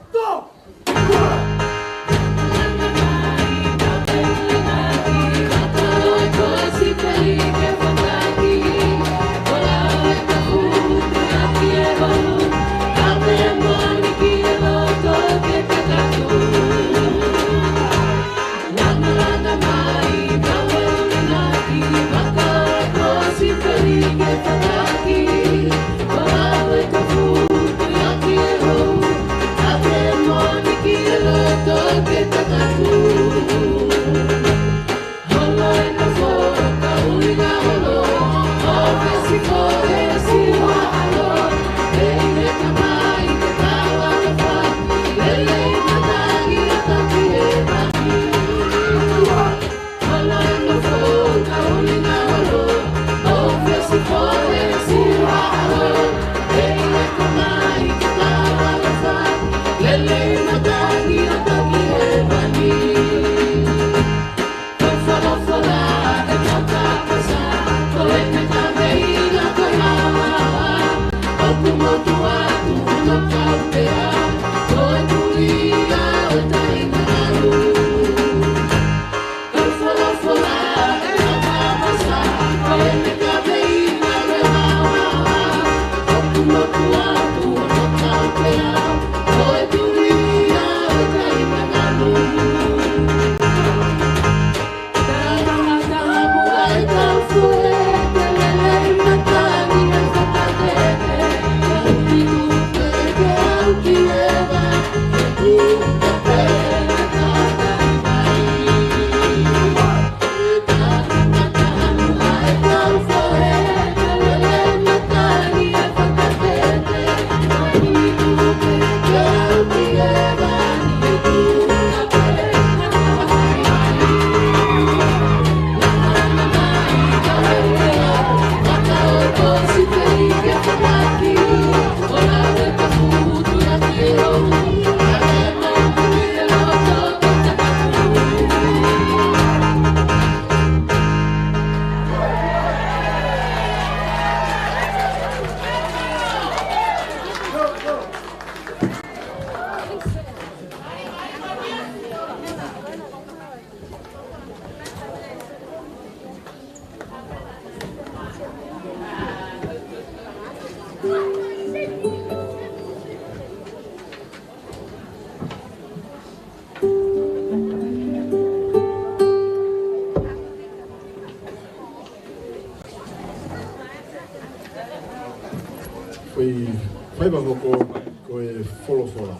fai ko e folofola.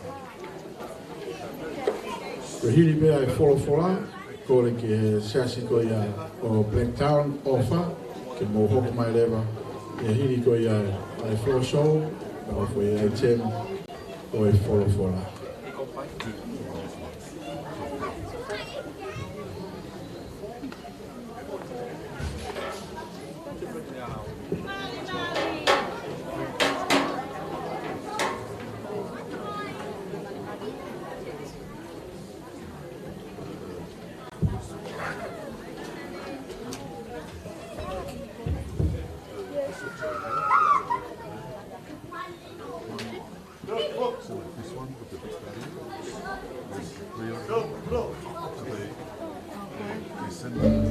Ko hili mea e folofola, ko le ke seasi ko ia o Blacktown ofa, ke mo hoko mai lewa, e hili ko ia e floor show, o fo ia tem o e folofola. Oh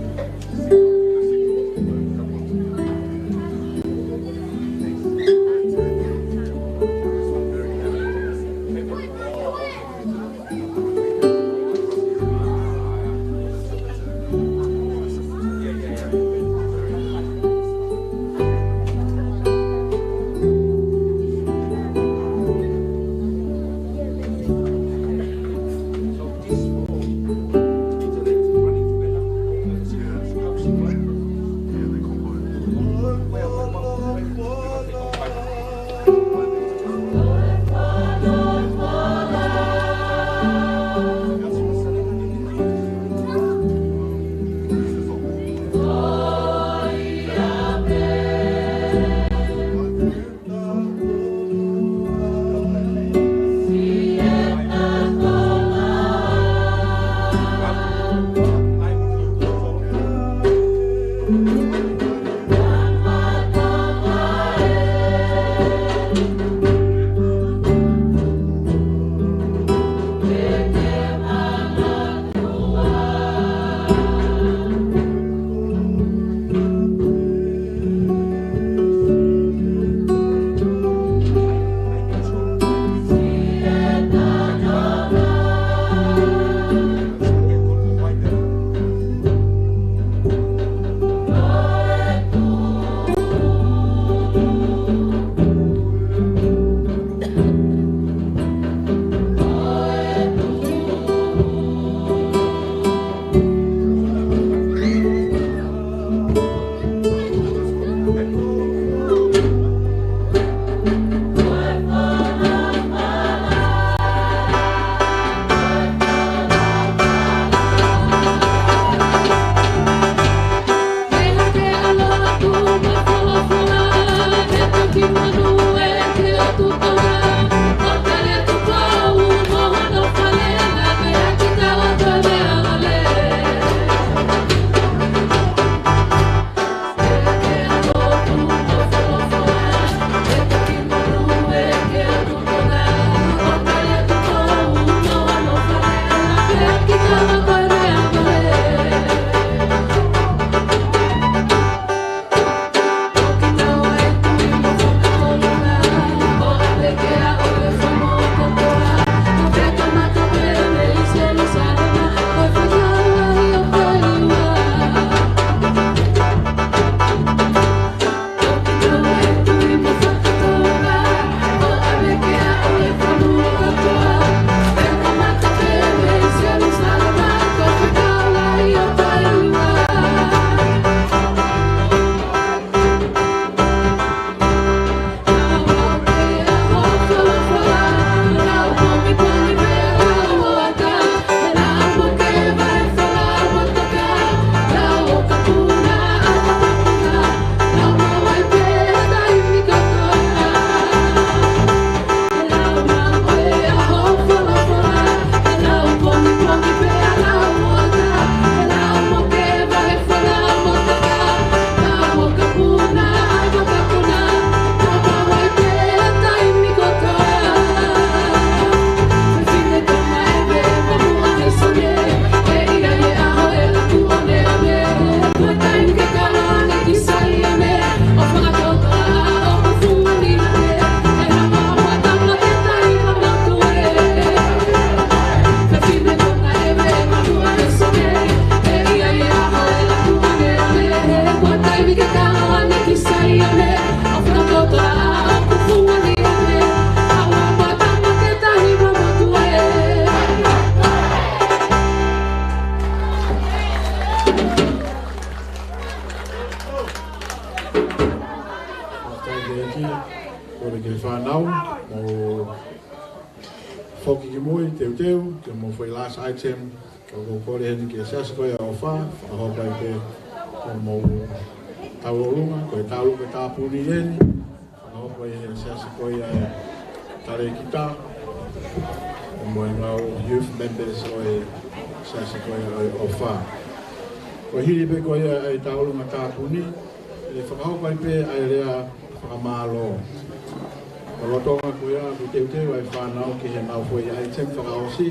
Kore ke whanau, mo whoki ki mui, teu teu, ke mo whai last item, ka kore heni ki a seasa koe a o wha, whakahopai ke mo taurunga, koe taurunga tāpuni heni, whakahopai he a seasa koe a tare kita, mo e ngau youth members o e seasa koe a o wha. Koe hiri pe koe a taurunga tāpuni, e whakahopai pe a rea whakamālo. O rotonga koe a ku teu teu ai whanau ki he nau koe ai tem whakaosi,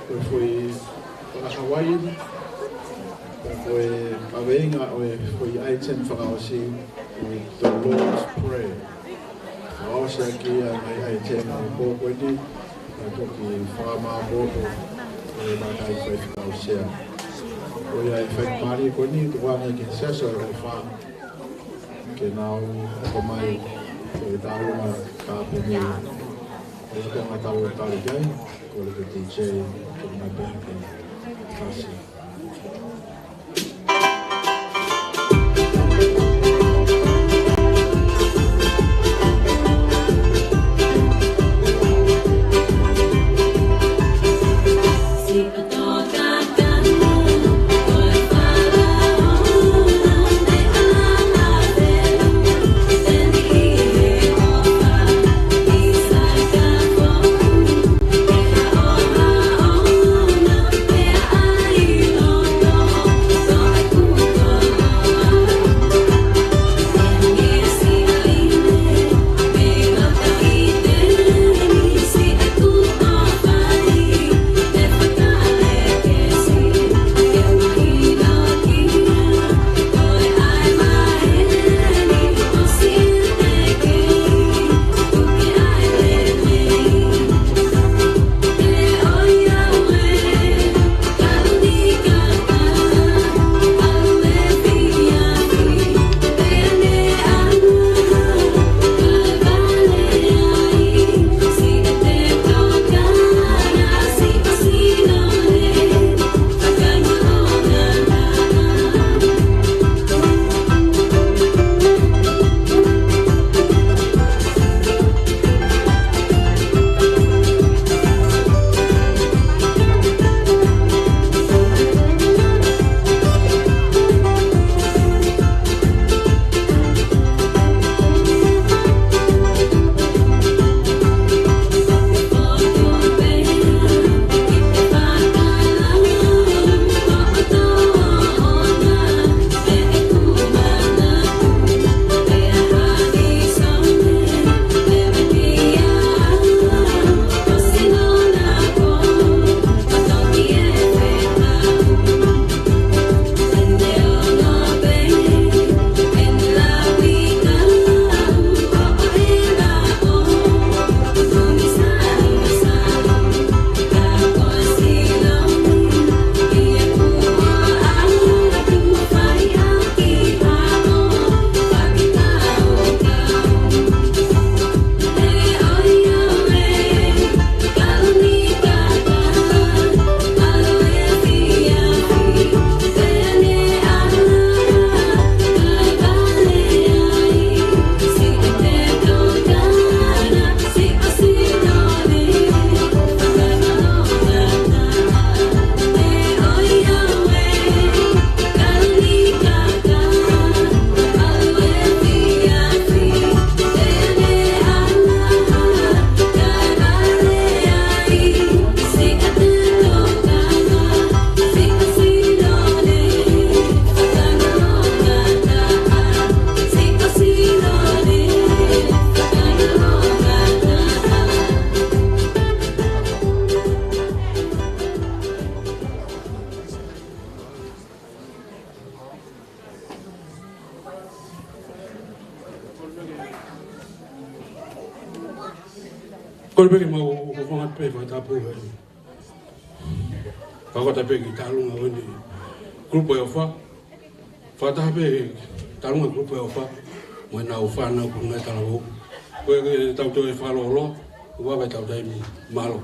koe koe whakahawaii, koe aweinga o e koe ai tem whakaosi, the Lord's Prayer. Whaosia ki a ai tem o ko koe ni, a toki whakamā boko, koe mātai koe whakaosia. Koe ai whakamari koe ni, tu wāngai ki sesa o wha, ke nau o mai, koe tāunga kāpuni, koe tonga tau e tari gai, koe ke DJ, koe mai pēke, kasi. Kole peke mau whangat pe whatapu e. Kakota peke talunga wene grupo e wha. Whataha pe talunga grupo e wha. Moe nā whanau pungai tala hou. Koe ke tau tau e whalo olo. Wabai tau tai mi malo.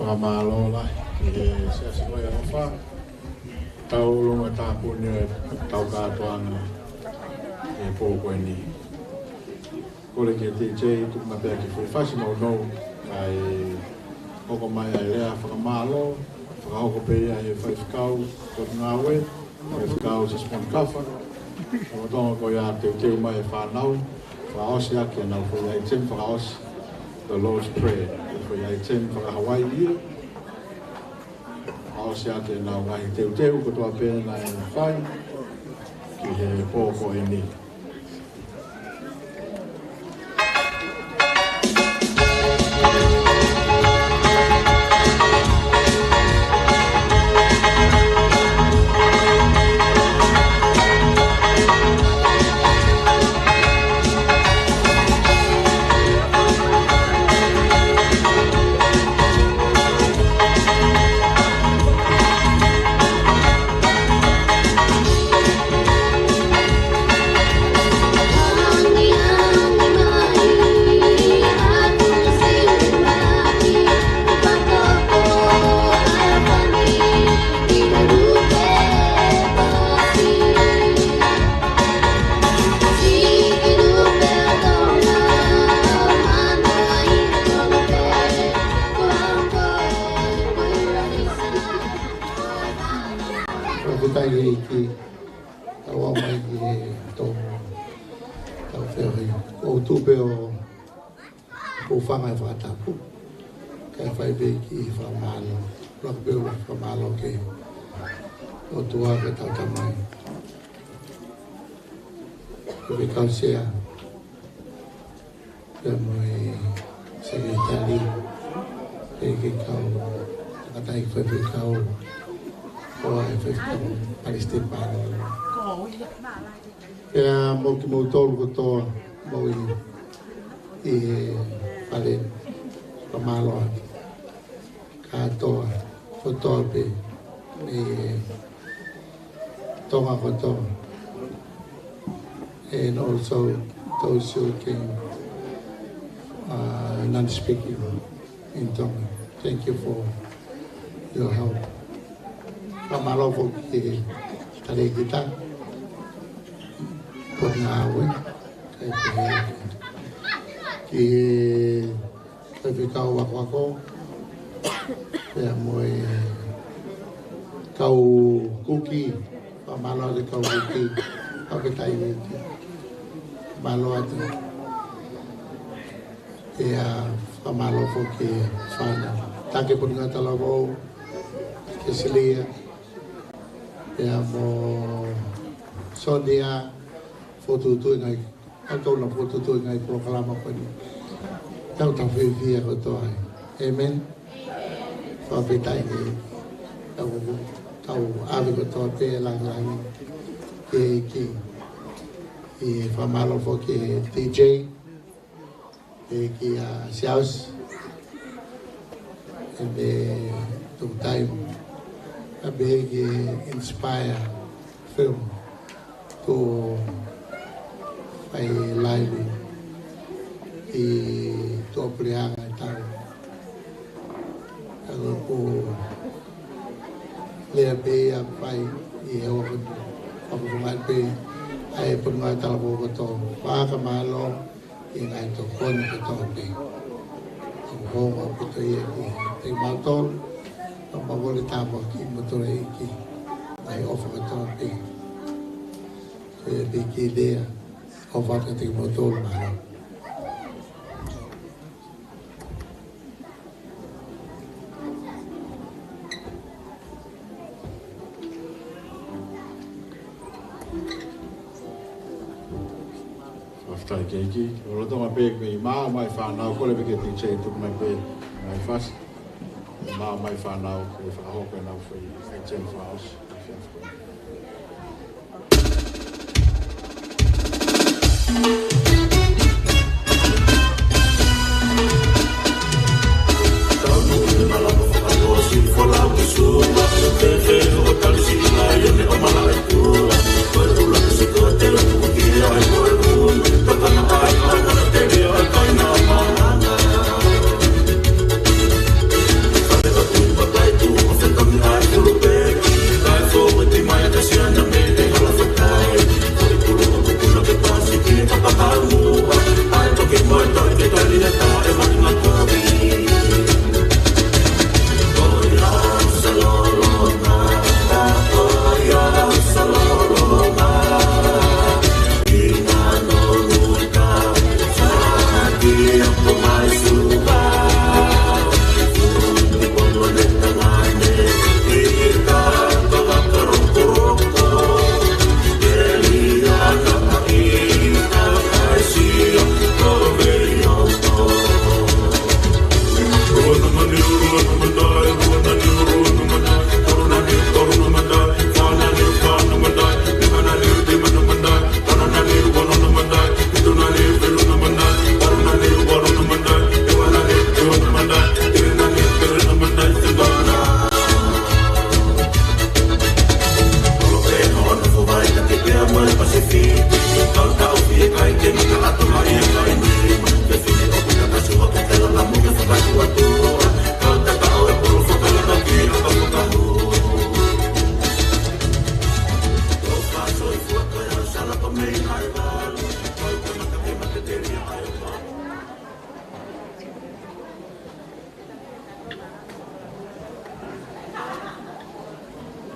Whakamalola i se asoia awha. Tau longa tāpuni tau kātuanga e pōkoeni. Kore ki TJ tukuma pēr ki whaiwhasi no kai hoko mai ai rea whakamalo, whakahoko pēia e whaiwhikau kot ngāwe, whaiwhikau se spon kawha. Whatonga ko ia teu mai e whanau, whaosi ake nau whai ai tem whaosi the Lord's Prayer. Whai ai tem whakahawaii ia. Whaosi ake nau ngai teu ko toa pēna e whai ki he pōko e ni. Sia Moimoi secretary ke kau kata ikut kau Palestina ya mau kimotol koto mau i pale pamalo kato foto pe ni tonga koto. And also those who can non-speaking in tongue. Thank you for your help. Pamalo po tali kita pag naawe kay ikaw ako kaya mo'y kau cookie pamalo ikaw cookie Paketai ni malo atu famalo fo ke fana take pun ngata lavo ke silia mo sodia foto tu ngai atau la foto tu ngai proklama ko ni tau ta Fiefia ko to ai amen Paketai ni tau ave ko to te lang ki famalo fo ke TJ ki siaus ebe tu time abe ki inspire film to ai live i to prianga tau kalau ko le be pai i o ko pe ai pengai talabo ko to pa ka malo ingai to kon ko to pe ho ko to ye te motor to bagol ta mo ki motor e ki ai ofa ko to pe ko ye be ki de ofa ka te motor ma tai keiki o lo ma pe me ma mai fa na ko le ke ti che tu mai pe mai fas ma mai fa na ko fa ho pe na foi e chen fa os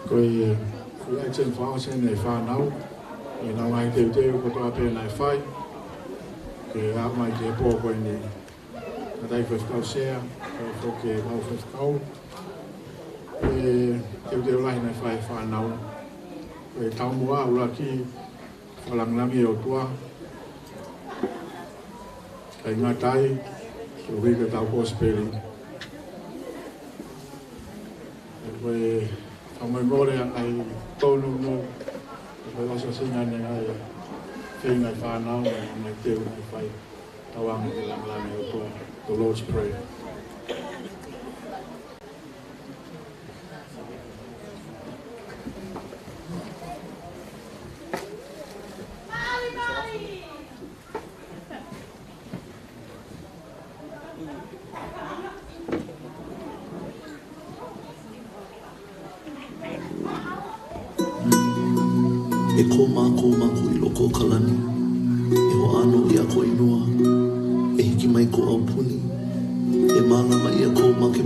Koi ai chen fa se nei fa nau e nau ai te ko to ape nai fai ke a mai ke po ko ni dai fa sta se ko ke mau fa sta e te lai nai fai fa nau e tau mua ula ki falang lami o tua ai ngatai ko vi ke tau ko speli e Moimoi ai tonu no ko la so singa ni ai tinga fa na na te ni fai tawang la me to the Lord's Prayer. E ko mako i loko kalani, e ho ano ia ko inua, e hiki mai ko au puni, e malama ia ko make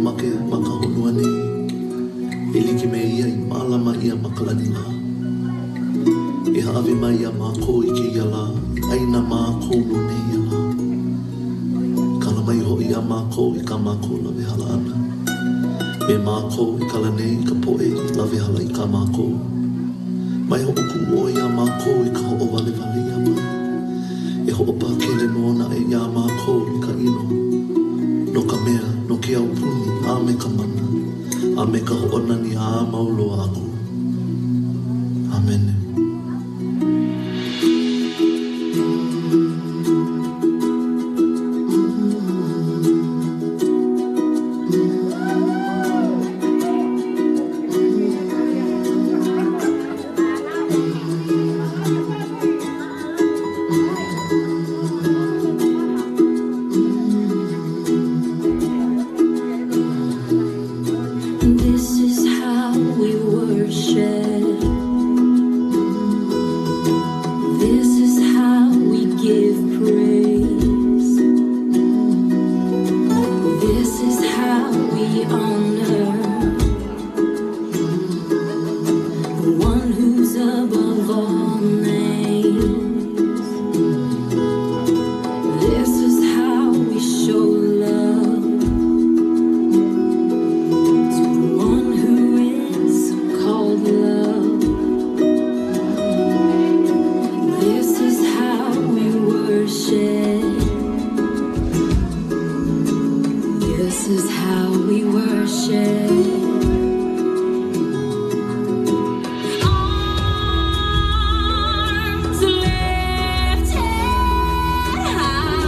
maka honua nei, e like me ia i malama ia makalani ngā. E ave mai a mākou i ke iala, aina mākou no nei iala. Kala mai hoi a mākou i ka mākou lawe hala ana. Me mākou i kala nei ka poe lawe hala i ka mākou. Mai ho oku oi a mākou i ka ho o wale wale i a mai. E ho opa kele nona e ia mākou i ka ino. No ka mea, no ke au puni, a me ka mana. A me ka ho onani a maulo aku. Amen. This is how we worship. This is how we give praise. This is how we honor the one who's above all names. This is how we show love to the one who is called love. This is how we worship. This is how we worship. Arms lifted high,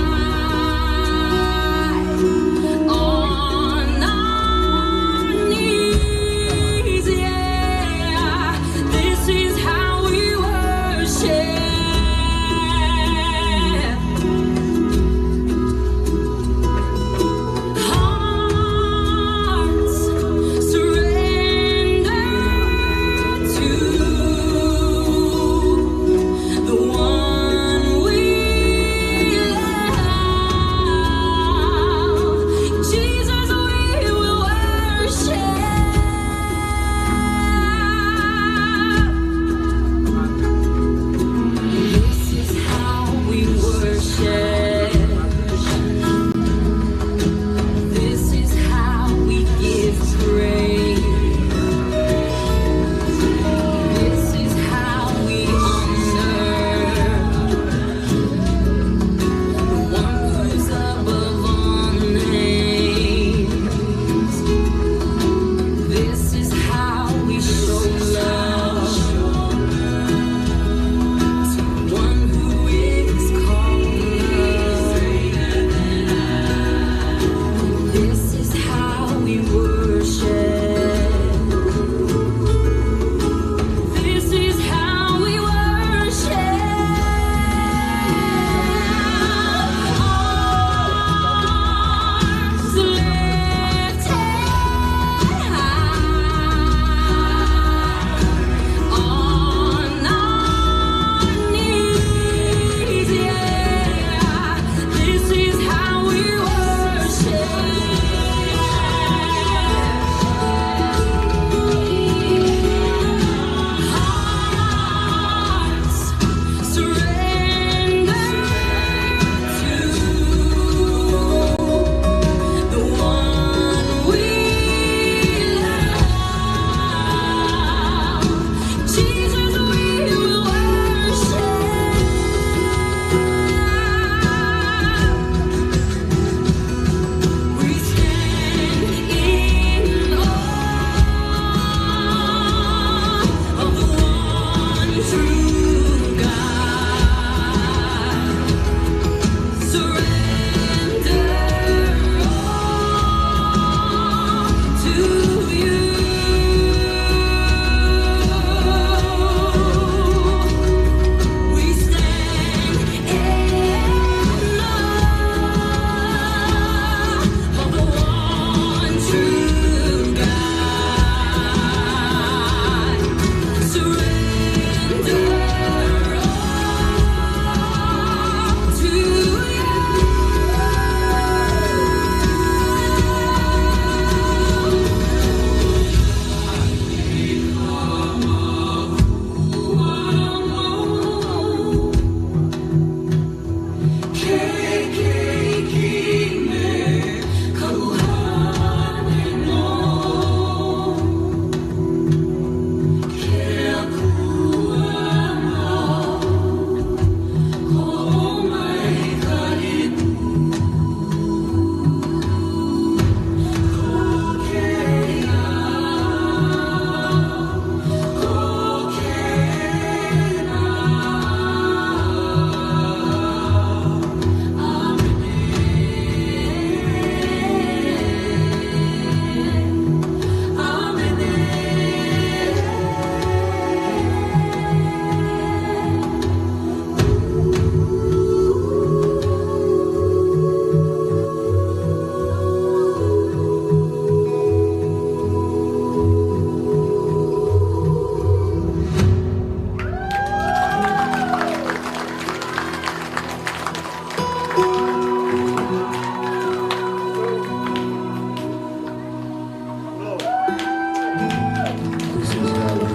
on our knees, yeah. This is how we worship. Hearts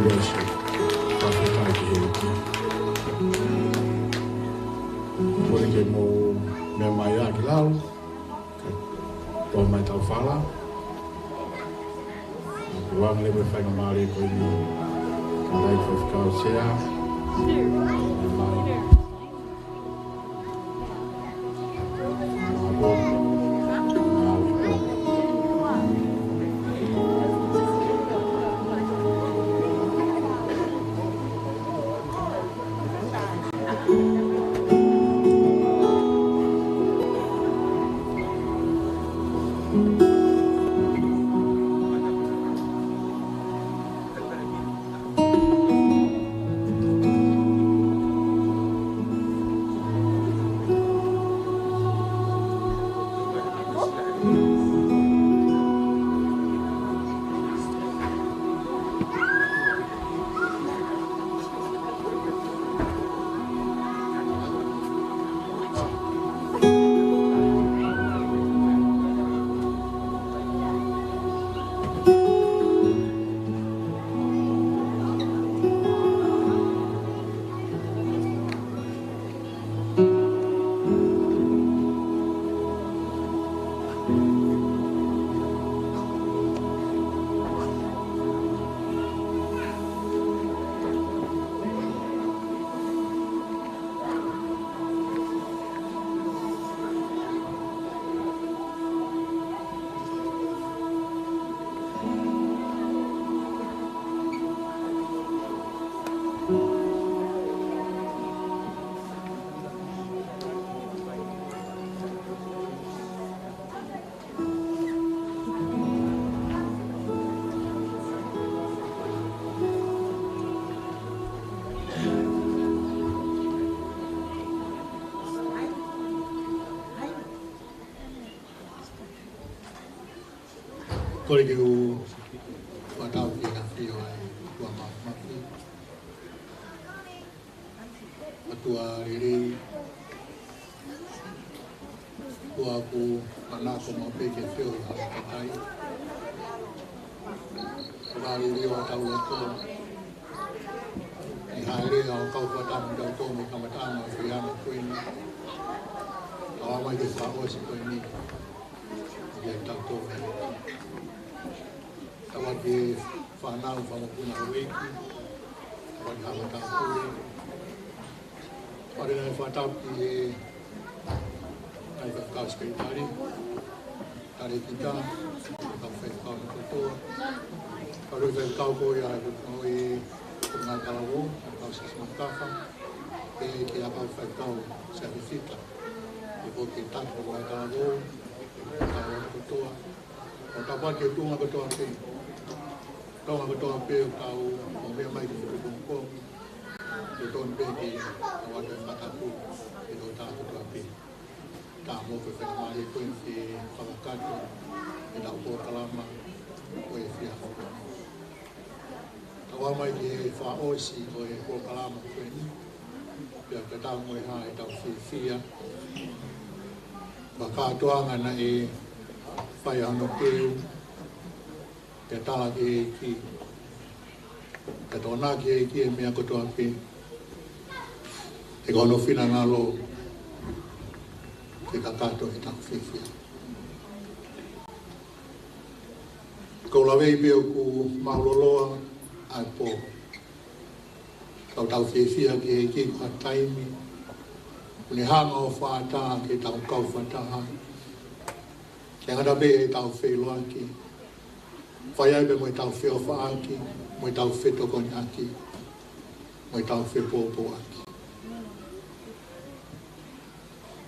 worship. Whawhetai ki he ki. Kore ke mo mea mai a ki lau. Tō mai tau whala. Wang lewe whainga maare koe ni. Kanai koe whakao sea. Kore ki u watau ki na whio ai tua mawhi. Atua riri. Tua ku manako mawheke whio i hakatai. Kora riri watau ato. I haere au kau whatamu dau tō me kamatanga i whiana koeni. Awa mai te whaosi koeni. Ia tau tō me. Tawa ke whanau whamapuna haweki, tawa ke hamata hapure. Whare nai whatau ki e tai whakau skei tari, tari ki tā, kau whekau na kotoa. Whare whekau koi a kukau e kungai kalawo, kau sismakafa, e ki a kau whekau se hifita. E po ke tāko kungai kalawo, kau na kotoa. O tawa ke tunga kotoa kei. Tau ngā toa pēo kau o mea mai ki Fetu'upongipongi, e tōn pē ki a wata e whatapu e tō tāku toa pē. Tā mōwhi whenamari e koen ki whakakato e tau pōkalama o e whia hoko. Tau mai ki e whaosi o e pōkalama koeni, pia te tau moe hā e tau Fiefia. Wakatoanga na e whai ano pēo, te tala ki e ki, te tōna ki e ki e mea kotoa pē, te kono whina ngā lo, te kakato e tau Fiefia. Ko lawe i pēo ku mauloloa ai pō, kau tau Fiefia ki e ki kua taimi, kune hanga o whaata ki tau kau whataha, ke ngata pē e tau whailoa ki, whai ai pe mo i tau whiowha aki, mo i tau whetokoni aki, mo i tau whepopo aki.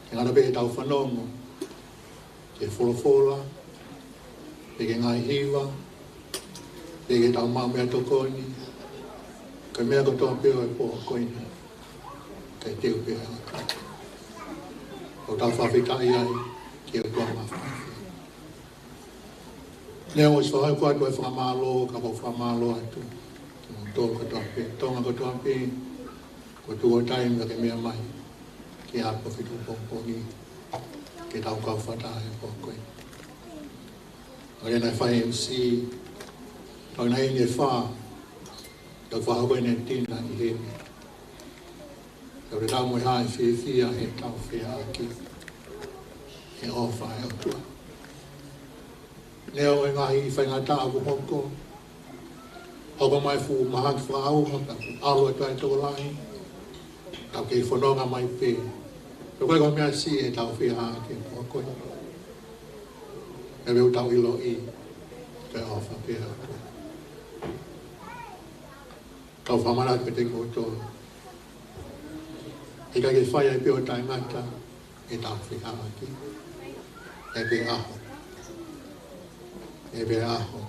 Ke ngana pe e tau whanongo, ke wholofola, pe ke ngai hiwa, pe ke tau mamea tokoni, ke mea kotoa peo e poa koina, ke teo peo aki. O tau whawhitai ai, ke o tua mawhawhi. Nea o iswahai kua tu e whamalo, ka po whamalo atu. Tōnga kotoa pē, ko tuo tainga ke mea mai, ke hapa Fetu'upongipongi, ke tau kau whataha e pōkoi. Ore nei whai MC, tau nei ne whā, Tau whahau e ne tina I hene. Tau re tau mo hae Fiefia he tau whea aki. He ofa e o tua. Neo e ngahi I whaingata aku hoko. Hoko mai fu mahaki whahau haka. Alo e tuai tō lai. Tau kei whanonga mai pē. Tau koe kwa mea si e tau whea aki o koe. E weu tau ilo I. Te ofa pē o tua. Tau whamana te te koutou. E kai ke whaia I peo tai ngata, e tau whiha aki. E pe aho. E pe aho.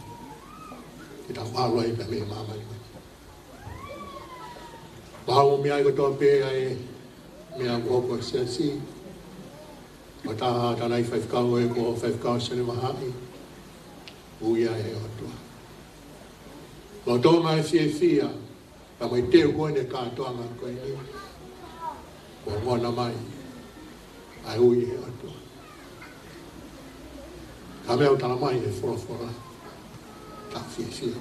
E tau alo I pe me mamai. Mahau mea I kotoa pēa e mea koko sia si. O taha tanai whaifkau e ko whaifkau sene mahai. Uia e otua. Lo tonga e Fiefia. Ka mai teo koe ne kātoanga koe ni. Ko ngona mai. Ai ui e atua. Ka mea utala mai e whorofora. Tau Fiefia.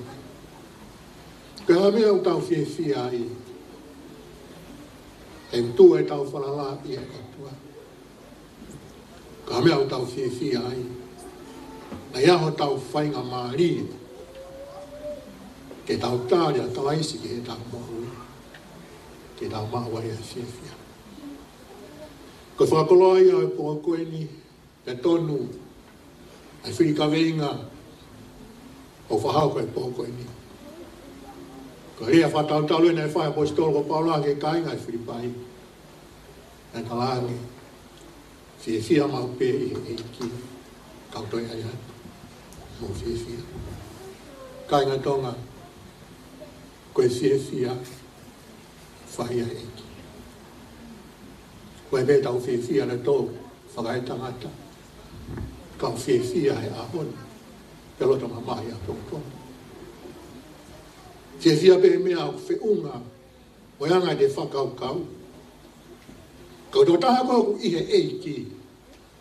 Ka mea utau Fiefia I. E mtu e tau whalala I e atua. Ka mea utau Fiefia I. Na iaho tau whainga maari. Ke tau tāria tau aisi ke he tau mohui. Ke tau maua e Fiefia. Ko whakoloa ia e poa koe ni, te tonu, ai whika veinga, o whahau koe poa koe ni. Ko rea whatau tau lue nei whaia postolo ko Paula ke kainga e whiripai. E talangi, Fiefia mau pē I ki, kautoi ai atu, mo Fiefia. Kainga tonga, koe Fiefia, whaia e ki. Koe me tau Fiefia na tō, whakai tangata. Kau Fiefia he ahon, pe loto mamai a tō. Fiefia pe mea au whiunga, o anga de whakau kau. Kau tō taha kau ihe eiki,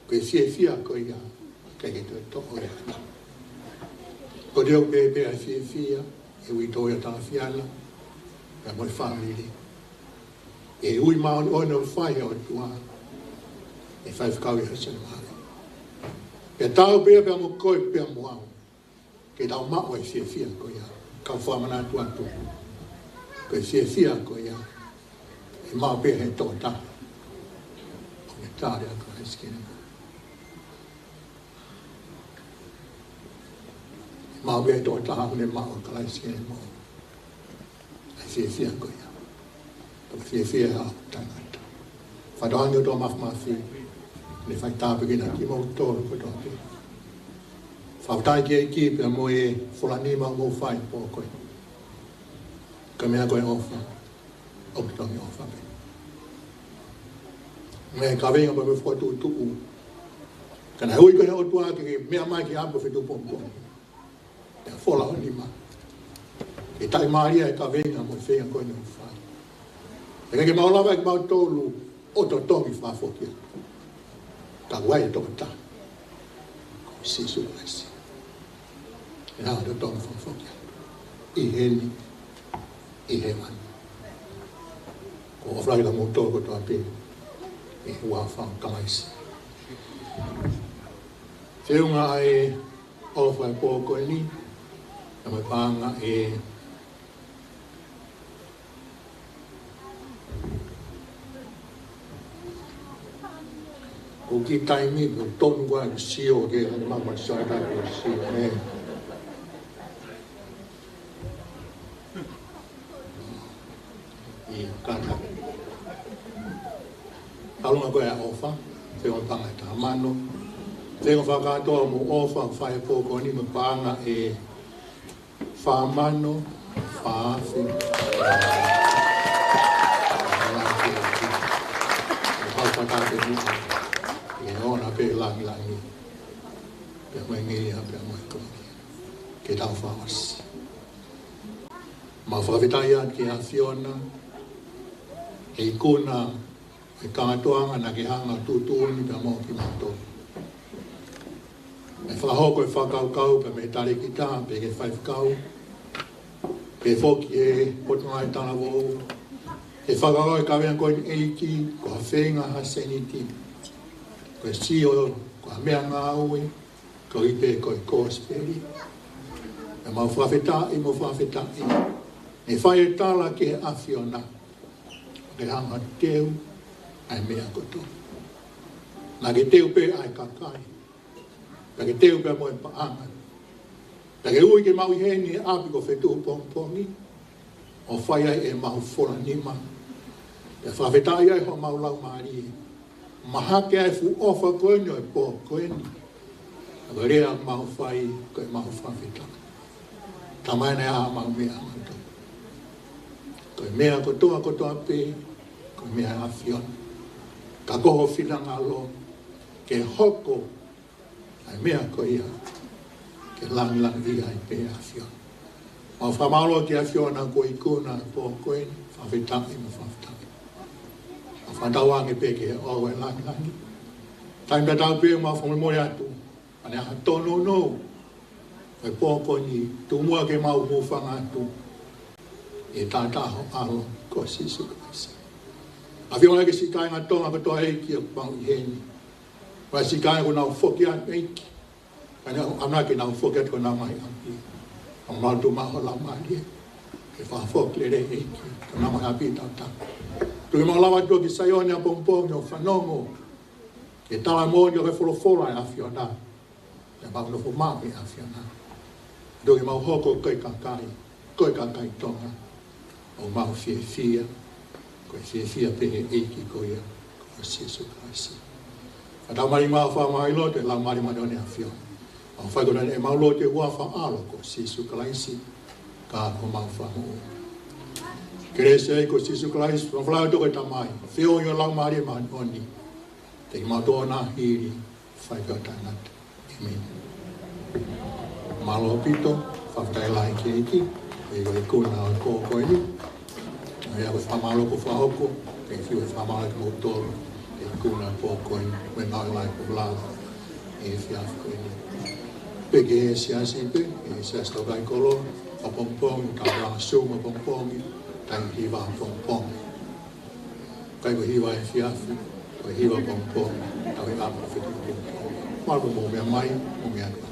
koe Fiefia koe ia, kei ke tō ore ana. Ko reo pe a Fiefia, e ui tō ia tā whiana, pe moi whamiri. E ui maon ono whai o tua, e whaifkau I hasana mahare. Pe tau pia pia mo koe pia mo au, ke tau mao e Fiefia ko ia, kau whamana tua tu. Koe Fiefia ko ia, e mao pia he tō ta. O me tāre a ko heskene mo. E mao pia he tō ta, o ne mao ka heskene mo. E Fiefia ko ia. Fiefia hau tangata. Whadaangi o tō mawhmawhi, ne whai tāpikina ki mō tōru ko tō pē. Whautai ki e ki pia mo e whulanima mō whai pō koe. Ka mea koe ofa, o ki tongi ofa pē. Me ka venga pa me whatu tuku. Kana hui koe o tua ki mea mai ki ampo Fetu'upongipongi. Pea whola o nima. E tai maria e ka venga mo whenga koe ni o whai. E ke maulawa e mau tōlu o tō tongi whawhokia. Ka wai e tōka tā. Ko sisu laisi. E hao tō tongi whawhokia. I heni, I he mani. Ko oflai la mō tōko tō api. I hua whao kalaisi. Whiunga ai ofa e pōko e ni. Na mai pānga e o ki taimi o tonu wa si o ke ane mama sa ta ko si e I kata alunga ko ya ofa te o panga ta mano te o whaka toa mo ofa whae pōko ni mo panga e whamano whaafi whakatake muka e ona pe langi langi pe mai ngi ha pe mai ko ke tau whawas ma whakawhitai an ki a Fiona e kuna e kātoanga na ke hanga tūtūni pe mo ki mato e whahoko e whakaukau pe me tare ki tā pe ke whaifkau Ke foki e potonga I tana wo. E whakaro e kawea koe ni eiki, ko a whenga ha seniti. Ko e sio, ko a mea ngā ue, ko I pe koe kōsperi. E mau whawhetai, mo whawhetai. E whai e tala ke e awhiona. Ke hanga teu, ai mea koto. Nā ke teu pe ai kakai. Nā ke teu pe mo e paanga. Nā ke ui ke mau I heni e api ko Fetu'upongipongi. O whai ai e mau whola nima. E whawhetai ai ho mau lau maari. Mahake ai fu ofa koe ni o e pō koe ni. A rea mau whai ko e mau whawhetai. Tamaina e a mau mea mato. Ko e mea kotoa pe, ko e mea awhiona. Ka koho whilanga lo, ke hoko, ai mea ko ia, ke langi ia I pe awhiona. Mau whamalo ki awhiona ko I kuna po koe ni, whawhetai mo whawhetai. Mau whantawangi pe ke owe langi. Taimta tau pe mau whamimoi atu, ane aha tono no, e po koe ni, tu mua ke mau mufanga atu, e tātaho alo ko Sisu Christ. A whiona ke sikai ngā tonga katoa eiki o pang I heni. Wa sikai ko nau whoki atu eiki. Ana ke nau whoki atu ko nau mai api. Ang maltu maho la marie. Ke wha whoki le eiki. Ko nau mai api tau tau. Tui mau lawa tua ki sayone a pongpongi o whanongo. Ke tala mōni o ke wholowhola e a whiona. E mau no whomau e a whiona. Tui mau hoko koe kakai. Koe kakai tonga. O mau Fiefia. Koe Fiefia pe he eiki ko ia, ko Jesu Christ. A tau mari maa wha mai lote, lau mari madone a whio. A whai kona e mau lote ua wha alo ko Jesu Christ, ka ko mau wha mo. Kerese e ko Jesu Christ, from whalao toke tamai, whio yo lau mari maa oni. Te mau tōna hiri, whai kua tangat. Amen. Malo pito, whaftai lai ki eiki, e koe kuna o kō koe ni. Ia ko whamalo ko whahoko, te whiu e whamalo ki mōtoro, te kuna pōkoi, me ngai lai ko lao, e whiafu koe ni. Peke e siasi pe, e siasi Tokaikolo, o pongpongi, ka rā suma pongpongi, tangi hiwa pongpongi. Kai ko hiwa e whiafu, ko hiwa pongpongi, tau e apa Fetu'upongipongi. Marko mō mea mai, mō mea kua.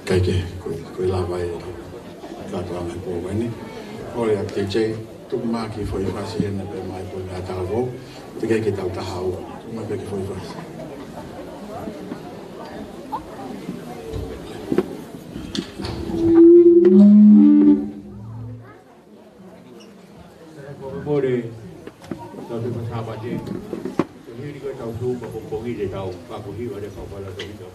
Kaike, koe lawa e katoa mai pō wani. Ore a te jei, tuku maki fwoi whasi hena pe mai pō ngā tāwō. Te kei ke tau taha ua, tuku mai peke fwoi whasi. Mōre, tau te pasāpa te, te hiri koe tau tūpa po pongi te tau, kakuhiwa te whawhala te hito.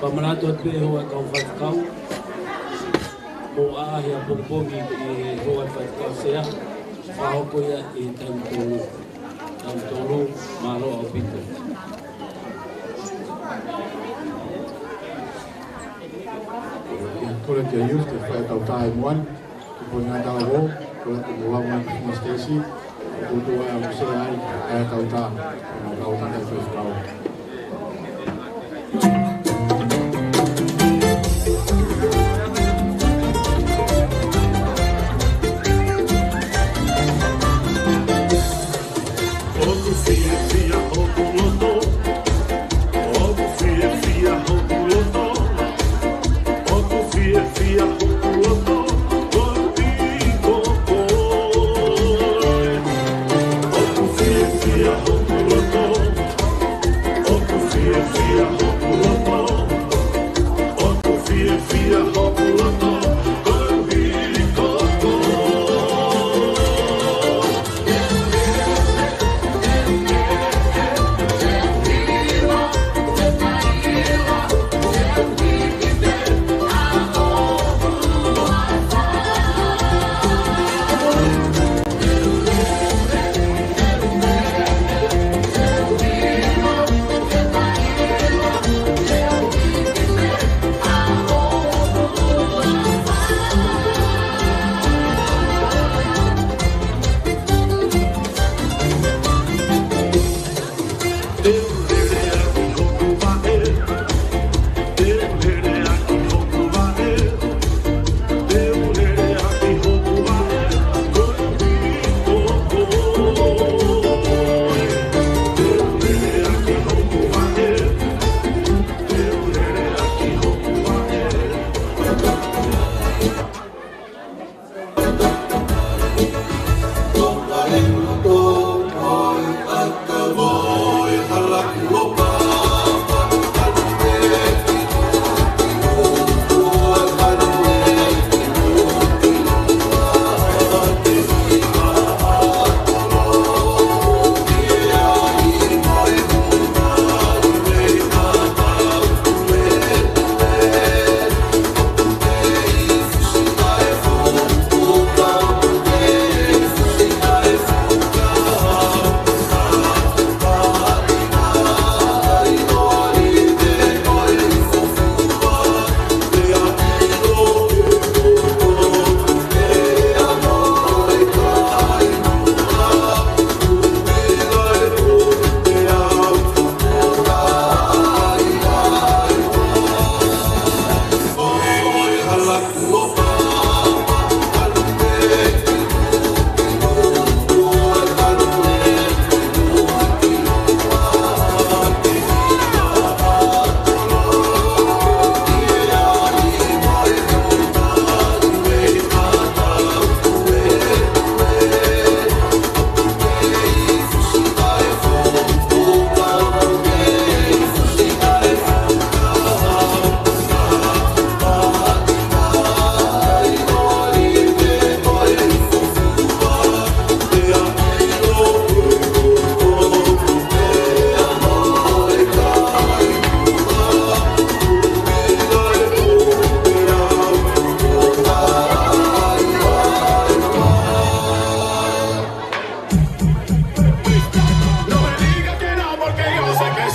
Pamanato pe hoa kau whatkau. Ko aahi a pongpongi I hoa whatkau sea. Whahoko ia I tautolu. Tautolu malo au pito. Kore te youth te whae tau tae muan, te poi ngā tala wō, kore te mua mai ki Mama Stacy, te kutu ai au se ai, ai tau tā, ngā tau tā te whae. Fiefia,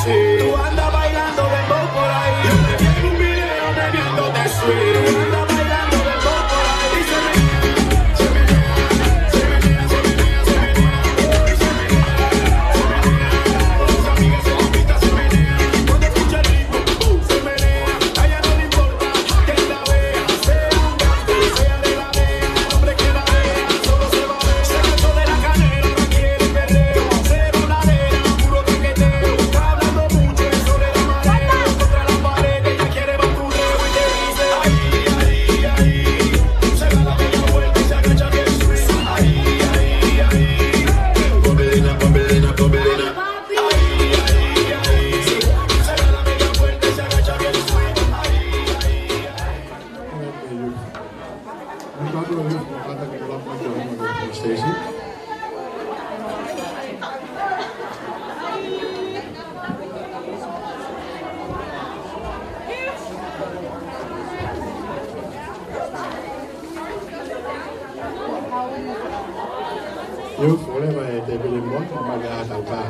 sweet. Tú andas bailando dembow por ahí. Yo te vi en un video bebiéndote sweet. Tú andas bailando dembow por ahí. Y se menea, se menea, se menea, se menea, se menea. Y se menea, se menea. Con sus amigas se invita, se menea. Cuando escucha el ritmo, se menea. A ella no le importa que la vea. Sea un gato, sea de la DEA. El hombre que la vea, solo se va a ver. Se cansó de la canela, ahora quiere perreo. Cero ladera, puro traqueteo. Está hablando mucho, eso le da mareo. Contra la pared, ella quiere bamburreo. Y te dice, ay, ay, ay. Se da la media vuelta y se agacha bien sweet. Ay, ay, ay. Pobelina, pobelina, pobelina. Ay, ay, ay. Se da la media vuelta y se agacha bien sweet. Ay, ay, ay. Un cuadro de Dios como canta que no la puedo de Stacy. Yo fue de Bilimón, no me da tanta.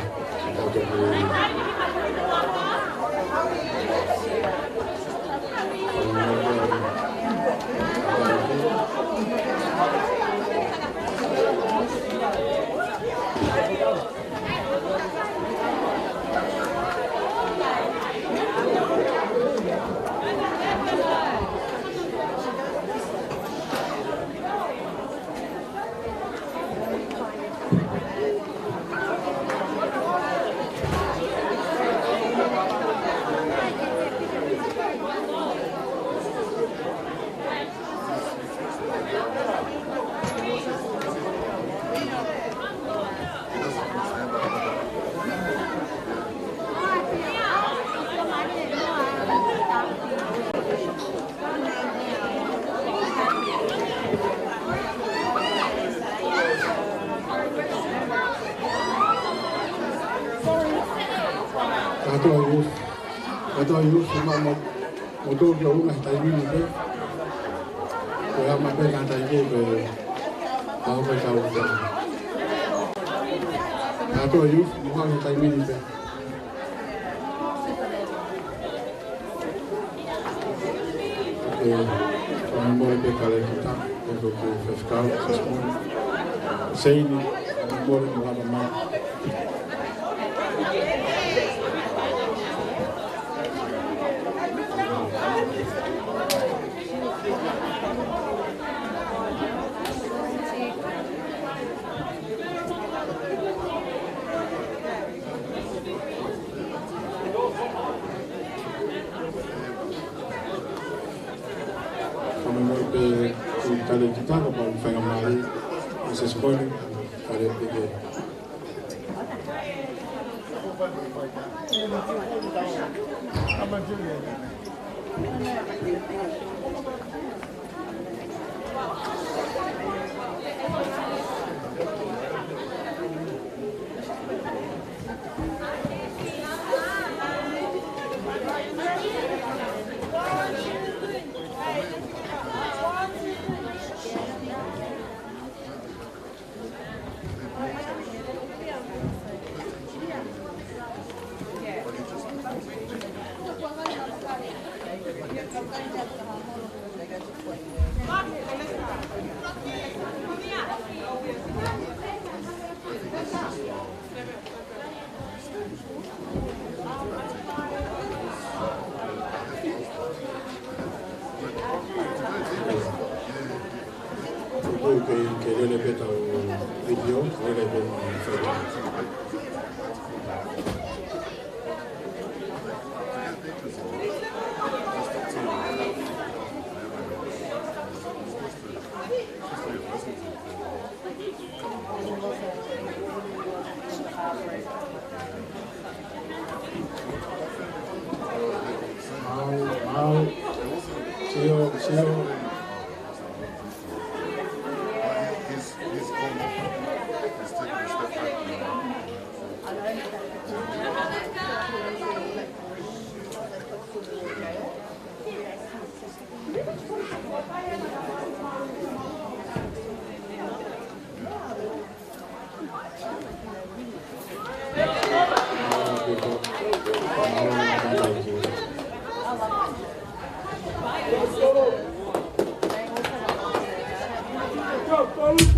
Atau ayuh semua motor jauh lah tadi ni tu. Kalau macam nak tadi ke, tahu macam apa. Atau ayuh semua yang tadi ni tu. Kami boleh berkali kita untuk festival semua. Saya ini boleh mengalami. Kalau kita kalau pengen mari sesuatu pada pikir. Que yo le peta un vídeo, yo le peta un foto. Mau, siyo. Go,